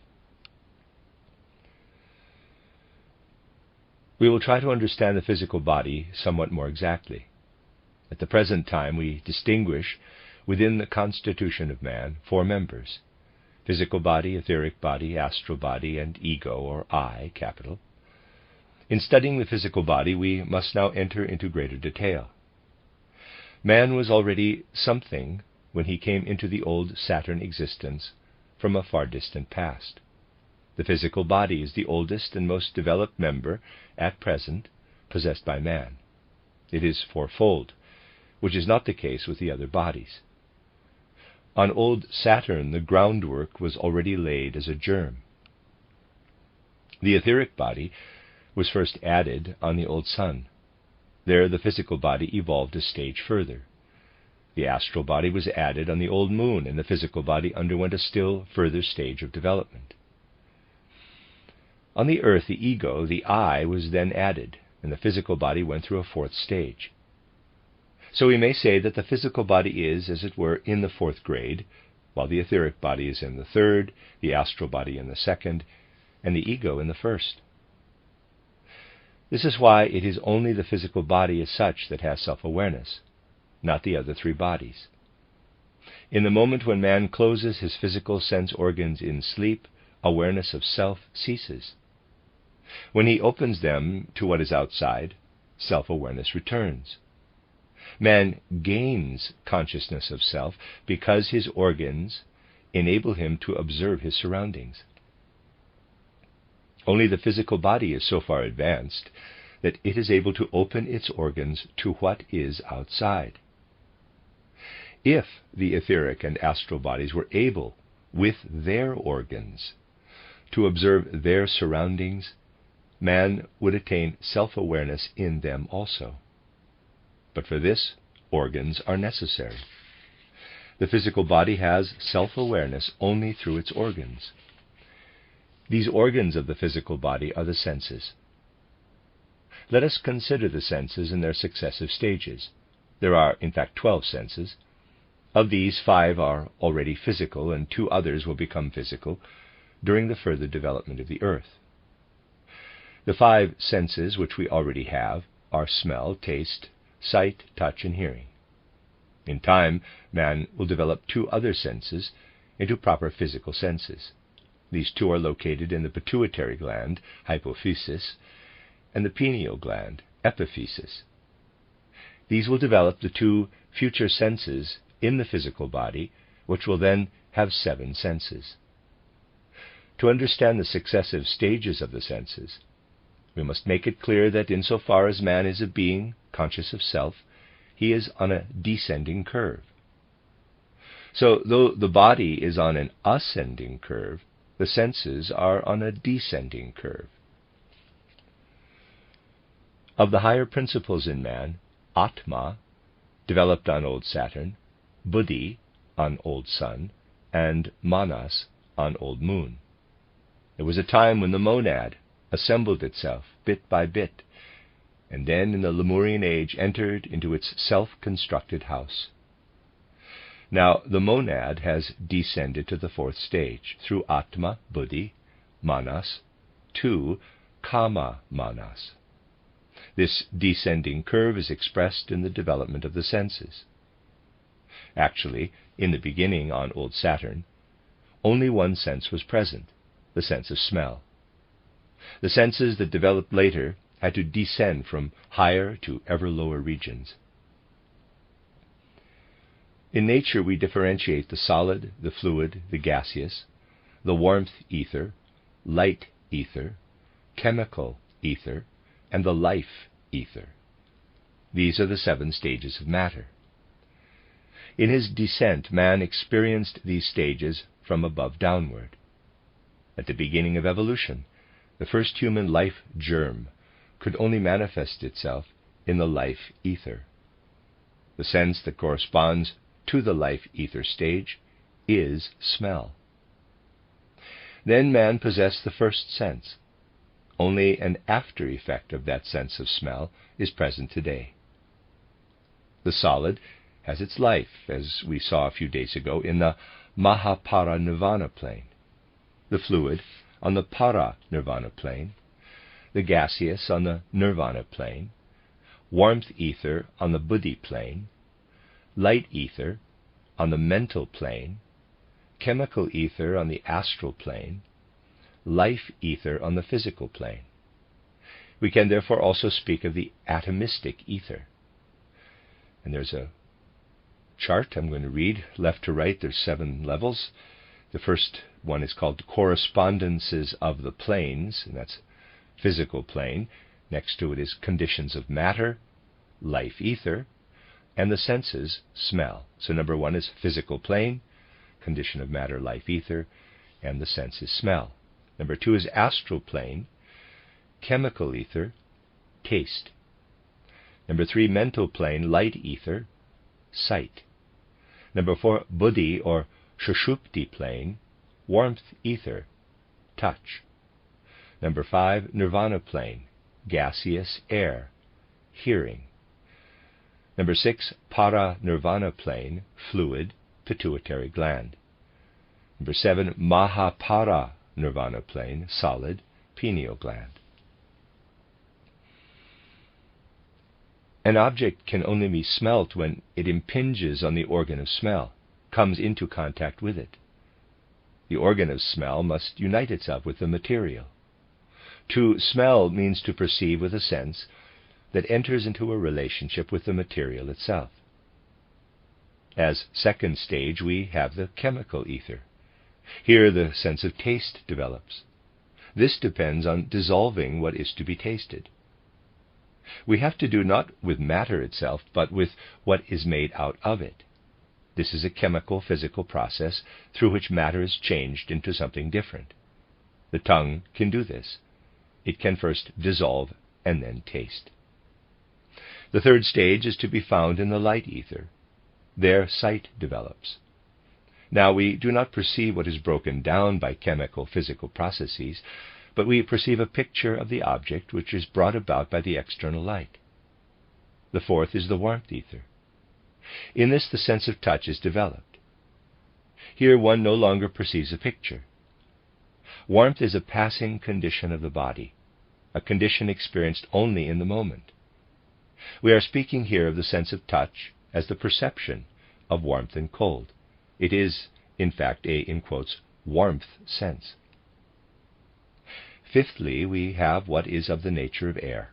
We will try to understand the physical body somewhat more exactly. At the present time, we distinguish within the constitution of man 4 members: physical body, etheric body, astral body, and ego, or I, capital. In studying the physical body, we must now enter into greater detail. Man was already something when he came into the old Saturn existence from a far distant past. The physical body is the oldest and most developed member, at present, possessed by man. It is fourfold, which is not the case with the other bodies. On old Saturn, the groundwork was already laid as a germ. The etheric body was first added on the old Sun. There the physical body evolved a stage further. The astral body was added on the old Moon, and the physical body underwent a still further stage of development. On the Earth, the ego, the I, was then added, and the physical body went through a 4th stage. So we may say that the physical body is, as it were, in the 4th grade, while the etheric body is in the 3rd, the astral body in the 2nd, and the ego in the 1st. This is why it is only the physical body as such that has self-awareness, not the other 3 bodies. In the moment when man closes his physical sense organs in sleep, awareness of self ceases. When he opens them to what is outside, self-awareness returns. Man gains consciousness of self because his organs enable him to observe his surroundings. Only the physical body is so far advanced that it is able to open its organs to what is outside. If the etheric and astral bodies were able, with their organs, to observe their surroundings, man would attain self-awareness in them also. But for this, organs are necessary. The physical body has self-awareness only through its organs. These organs of the physical body are the senses. Let us consider the senses in their successive stages. There are, in fact, 12 senses. Of these, 5 are already physical, and 2 others will become physical during the further development of the earth. The 5 senses which we already have are smell, taste, sight, touch, and hearing. In time, man will develop 2 other senses into proper physical senses. These 2 are located in the pituitary gland, hypophysis, and the pineal gland, epiphysis. These will develop the 2 future senses in the physical body, which will then have 7 senses. To understand the successive stages of the senses, we must make it clear that insofar as man is a being conscious of self, he is on a descending curve. So, though the body is on an ascending curve, the senses are on a descending curve. Of the higher principles in man, Atma, developed on old Saturn, Buddhi, on old Sun, and Manas, on old Moon. There was a time when the monad assembled itself bit by bit, and then in the Lemurian age entered into its self-constructed house. Now the monad has descended to the 4th stage, through Atma, Buddhi, Manas, to Kama Manas. This descending curve is expressed in the development of the senses. Actually, in the beginning on old Saturn, only one sense was present, the sense of smell. The senses that developed later had to descend from higher to ever lower regions. In nature we differentiate the solid, the fluid, the gaseous, the warmth ether, light ether, chemical ether, and the life ether. These are the 7 stages of matter. In his descent, man experienced these stages from above downward. At the beginning of evolution, the first human life germ could only manifest itself in the life ether. The sense that corresponds to the life ether stage is smell. Then man possessed the first sense. Only an after effect of that sense of smell is present today. The solid has its life, as we saw a few days ago, in the Mahapara-nirvana plane, the fluid on the para-nirvana plane, the gaseous on the nirvana plane, warmth ether on the buddhi plane, light ether on the mental plane, chemical ether on the astral plane, life ether on the physical plane. We can therefore also speak of the atomistic ether. And there's a chart I'm going to read left to right. There's 7 levels. The first one is called Correspondences of the Planes, and that's physical plane. Next to it is Conditions of Matter, life ether, and the senses, smell. So number 1 is physical plane, condition of matter, life ether, and the senses, smell. Number 2 is astral plane, chemical ether, taste. Number 3, mental plane, light ether, sight. Number 4, buddhi or shushupti plane, warmth ether, touch. Number 5, nirvana plane, gaseous air, hearing. Number 6, para-nirvana plane, fluid, pituitary gland. Number 7, mahapara-nirvana plane, solid, pineal gland. An object can only be smelt when it impinges on the organ of smell, comes into contact with it. The organ of smell must unite itself with the material. To smell means to perceive with a sense that enters into a relationship with the material itself. As second stage, we have the chemical ether. Here the sense of taste develops. This depends on dissolving what is to be tasted. We have to do not with matter itself, but with what is made out of it. This is a chemical, physical process through which matter is changed into something different. The tongue can do this. It can first dissolve and then taste. The third stage is to be found in the light ether. There sight develops. Now we do not perceive what is broken down by chemical, physical processes, but we perceive a picture of the object which is brought about by the external light. The fourth is the warmth ether. In this the sense of touch is developed. Here one no longer perceives a picture. Warmth is a passing condition of the body, a condition experienced only in the moment. We are speaking here of the sense of touch as the perception of warmth and cold. It is, in fact, a, in quotes, warmth sense. Fifthly, we have what is of the nature of air.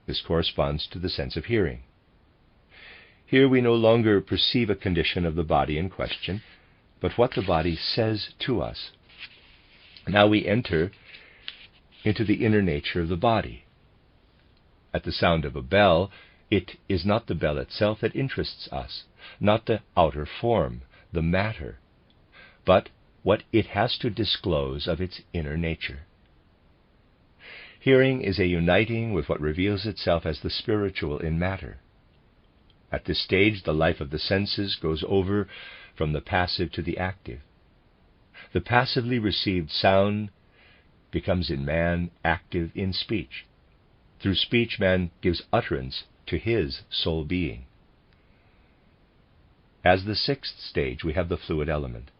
This corresponds to the sense of hearing. Here we no longer perceive a condition of the body in question, but what the body says to us. Now we enter into the inner nature of the body. At the sound of a bell, it is not the bell itself that interests us, not the outer form, the matter, but what it has to disclose of its inner nature. Hearing is a uniting with what reveals itself as the spiritual in matter. At this stage, the life of the senses goes over from the passive to the active. The passively received sound becomes in man active in speech. Through speech, man gives utterance to his soul being. As the sixth stage, we have the fluid element.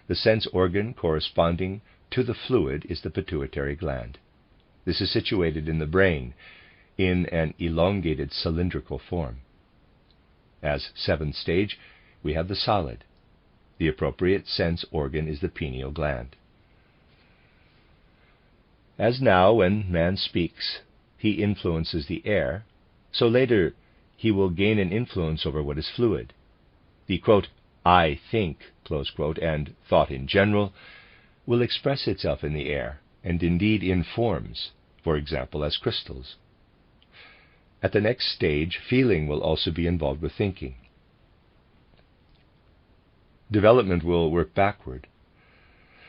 The sense organ corresponding to the fluid is the pituitary gland. This is situated in the brain in an elongated cylindrical form. As seventh stage, we have the solid. The appropriate sense organ is the pineal gland. As now, when man speaks, he influences the air, so later he will gain an influence over what is fluid. The, quote, I think, close quote, and thought in general, will express itself in the air, and indeed in forms, for example, as crystals. At the next stage, feeling will also be involved with thinking. Development will work backward.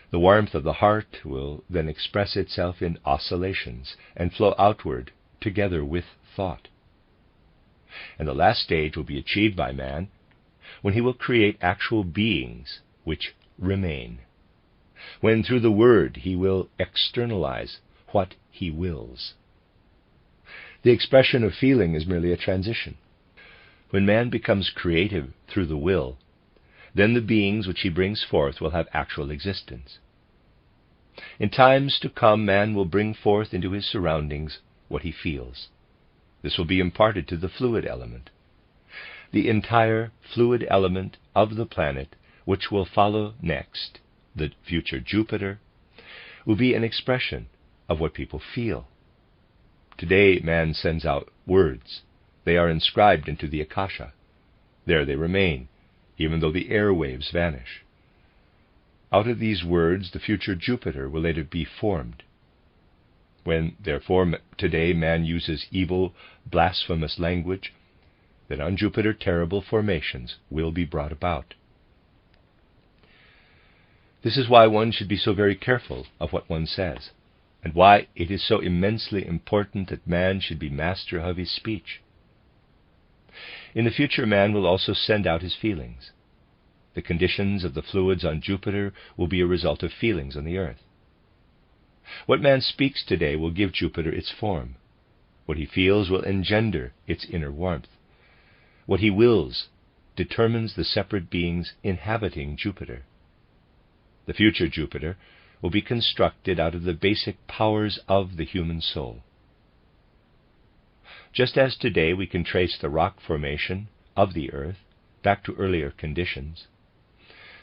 The warmth of the heart will then express itself in oscillations and flow outward together with thought. And the last stage will be achieved by man when he will create actual beings which remain, when through the word he will externalize what he wills. The expression of feeling is merely a transition. When man becomes creative through the will, then the beings which he brings forth will have actual existence. In times to come, man will bring forth into his surroundings what he feels. This will be imparted to the fluid element. The entire fluid element of the planet, which will follow next, the future Jupiter, will be an expression of what people feel. Today, man sends out words. They are inscribed into the Akasha. There they remain, even though the airwaves vanish. Out of these words, the future Jupiter will later be formed. When, therefore, today man uses evil, blasphemous language, then on Jupiter terrible formations will be brought about. This is why one should be so very careful of what one says, and why it is so immensely important that man should be master of his speech. In the future, man will also send out his feelings. The conditions of the fluids on Jupiter will be a result of feelings on the earth. What man speaks today will give Jupiter its form. What he feels will engender its inner warmth. What he wills determines the separate beings inhabiting Jupiter. The future Jupiter will be constructed out of the basic powers of the human soul. Just as today we can trace the rock formation of the earth back to earlier conditions,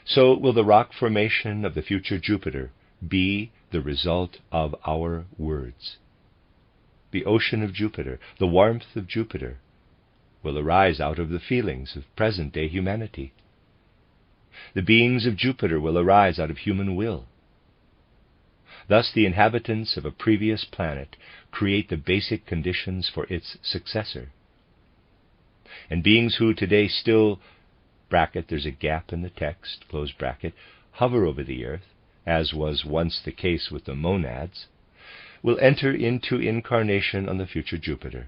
so will the rock formation of the future Jupiter be the result of our words. The ocean of Jupiter, the warmth of Jupiter, will arise out of the feelings of present-day humanity. The beings of Jupiter will arise out of human will. Thus the inhabitants of a previous planet create the basic conditions for its successor. And beings who today still, bracket, there's a gap in the text, close bracket, hover over the earth, as was once the case with the monads, will enter into incarnation on the future Jupiter.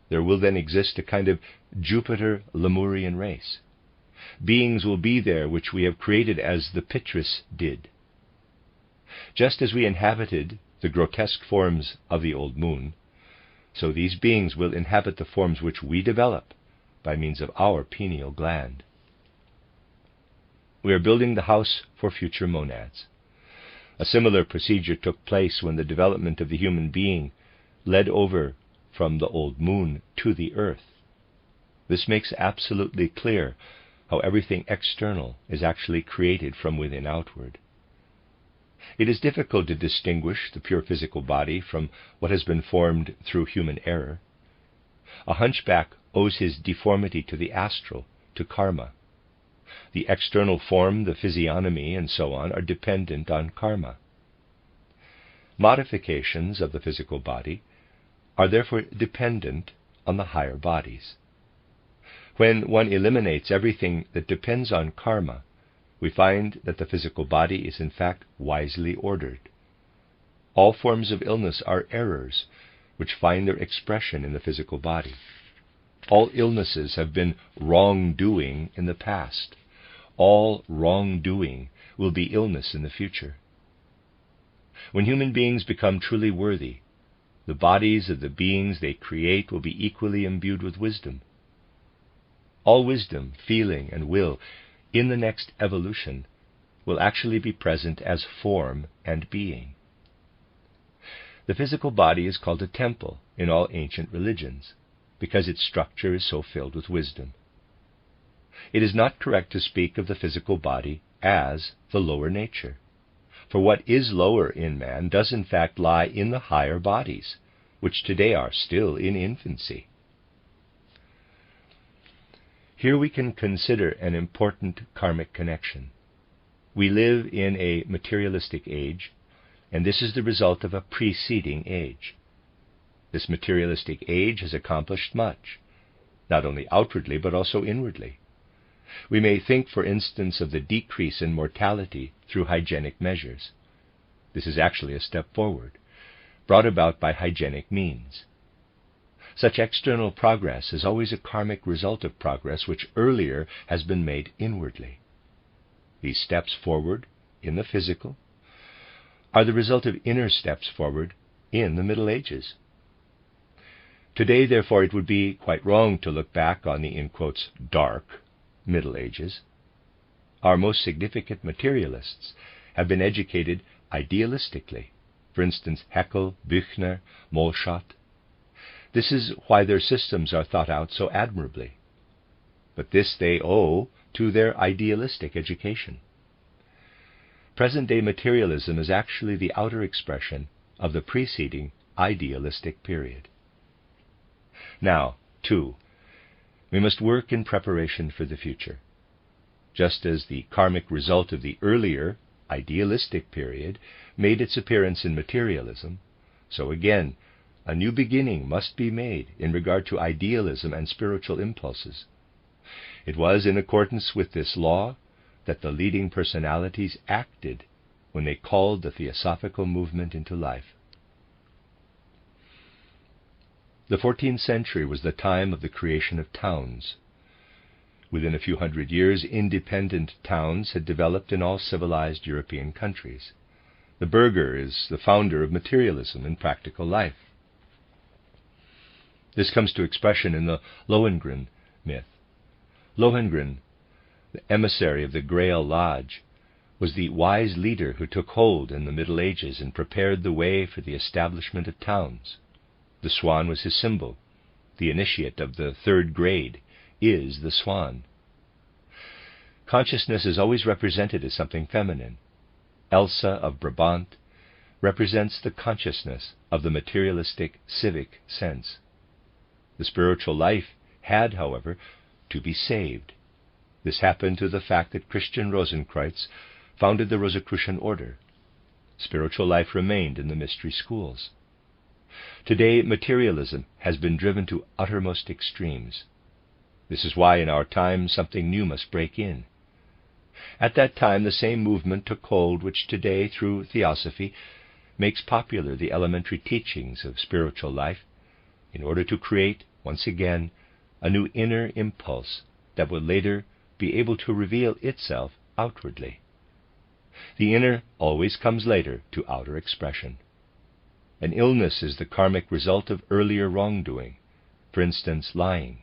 There will then exist a kind of Jupiter-Lemurian race. Beings will be there which we have created as the Pitris did. Just as we inhabited the grotesque forms of the old moon, so these beings will inhabit the forms which we develop by means of our pineal gland. We are building the house for future monads. A similar procedure took place when the development of the human being led over from the old moon to the earth. This makes absolutely clear how everything external is actually created from within outward. It is difficult to distinguish the pure physical body from what has been formed through human error. A hunchback owes his deformity to the astral, to karma. The external form, the physiognomy, and so on, are dependent on karma. Modifications of the physical body are therefore dependent on the higher bodies. When one eliminates everything that depends on karma, we find that the physical body is in fact wisely ordered. All forms of illness are errors which find their expression in the physical body. All illnesses have been wrongdoing in the past. All wrongdoing will be illness in the future. When human beings become truly worthy, the bodies of the beings they create will be equally imbued with wisdom. All wisdom, feeling, and will in the next evolution will actually be present as form and being. The physical body is called a temple in all ancient religions because its structure is so filled with wisdom. It is not correct to speak of the physical body as the lower nature, for what is lower in man does in fact lie in the higher bodies, which today are still in infancy. Here we can consider an important karmic connection. We live in a materialistic age, and this is the result of a preceding age. This materialistic age has accomplished much, not only outwardly but also inwardly. We may think, for instance, of the decrease in mortality through hygienic measures. This is actually a step forward, brought about by hygienic means. Such external progress is always a karmic result of progress which earlier has been made inwardly. These steps forward in the physical are the result of inner steps forward in the Middle Ages. Today, therefore, it would be quite wrong to look back on the, in quotes, dark Middle Ages. Our most significant materialists have been educated idealistically. For instance, Haeckel, Büchner, Molschat. This is why their systems are thought out so admirably. But this they owe to their idealistic education. Present-day materialism is actually the outer expression of the preceding idealistic period. Now, 2. We must work in preparation for the future. Just as the karmic result of the earlier idealistic period made its appearance in materialism, so again, a new beginning must be made in regard to idealism and spiritual impulses. It was in accordance with this law that the leading personalities acted when they called the Theosophical movement into life. The 14th century was the time of the creation of towns. Within a few hundred years, independent towns had developed in all civilized European countries. The burgher is the founder of materialism in practical life. This comes to expression in the Lohengrin myth. Lohengrin, the emissary of the Grail Lodge, was the wise leader who took hold in the Middle Ages and prepared the way for the establishment of towns. The swan was his symbol. The initiate of the 3rd grade is the swan. Consciousness is always represented as something feminine. Elsa of Brabant, represents the consciousness of the materialistic civic sense. The spiritual life had, however, to be saved. This happened through the fact that Christian Rosenkreuz founded the Rosicrucian order. Spiritual life remained in the mystery schools. Today, materialism has been driven to uttermost extremes. This is why in our time something new must break in. At that time, the same movement took hold which today, through theosophy, makes popular the elementary teachings of spiritual life, in order to create, once again, a new inner impulse that will later be able to reveal itself outwardly. The inner always comes later to outer expression. An illness is the karmic result of earlier wrongdoing, for instance, lying.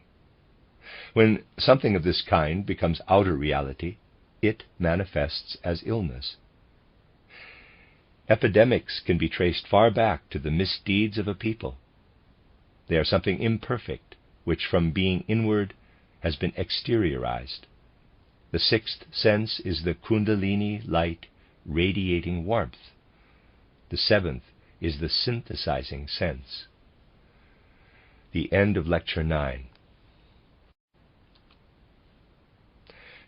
When something of this kind becomes outer reality, it manifests as illness. Epidemics can be traced far back to the misdeeds of a people. They are something imperfect, which from being inward has been exteriorized. The sixth sense is the Kundalini light radiating warmth. The seventh is the synthesizing sense. The end of Lecture 9.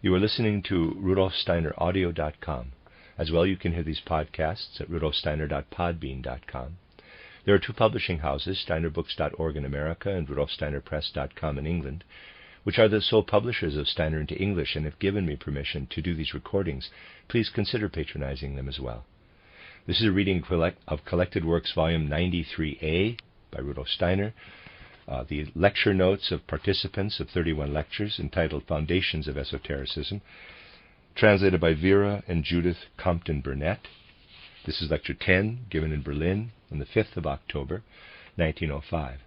You are listening to RudolfSteinerAudio.com. As well, you can hear these podcasts at rudolfsteiner.podbean.com. There are two publishing houses, steinerbooks.org in America and rudolfsteinerpress.com in England, which are the sole publishers of Steiner into English and have given me permission to do these recordings. Please consider patronizing them as well. This is a reading of Collected Works, Volume 93a by Rudolf Steiner. The lecture notes of participants of 31 lectures entitled Foundations of Esotericism, translated by Vera and Judith Compton Burnett. This is Lecture 10, given in Berlin on the 5th of October, 1905.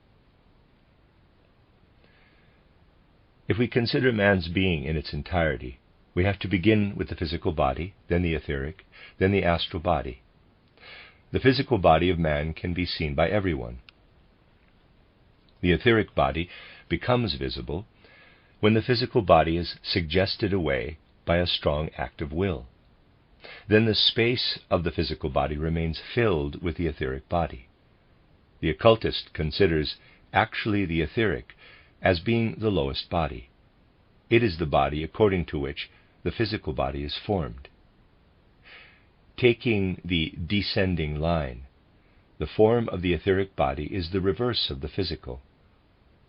If we consider man's being in its entirety, we have to begin with the physical body, then the etheric, then the astral body. The physical body of man can be seen by everyone. The etheric body becomes visible when the physical body is suggested away by a strong act of will. Then the space of the physical body remains filled with the etheric body. The occultist considers actually the etheric as being the lowest body. It is the body according to which the physical body is formed. Taking the descending line, the form of the etheric body is the reverse of the physical.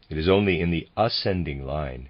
It is only in the ascending line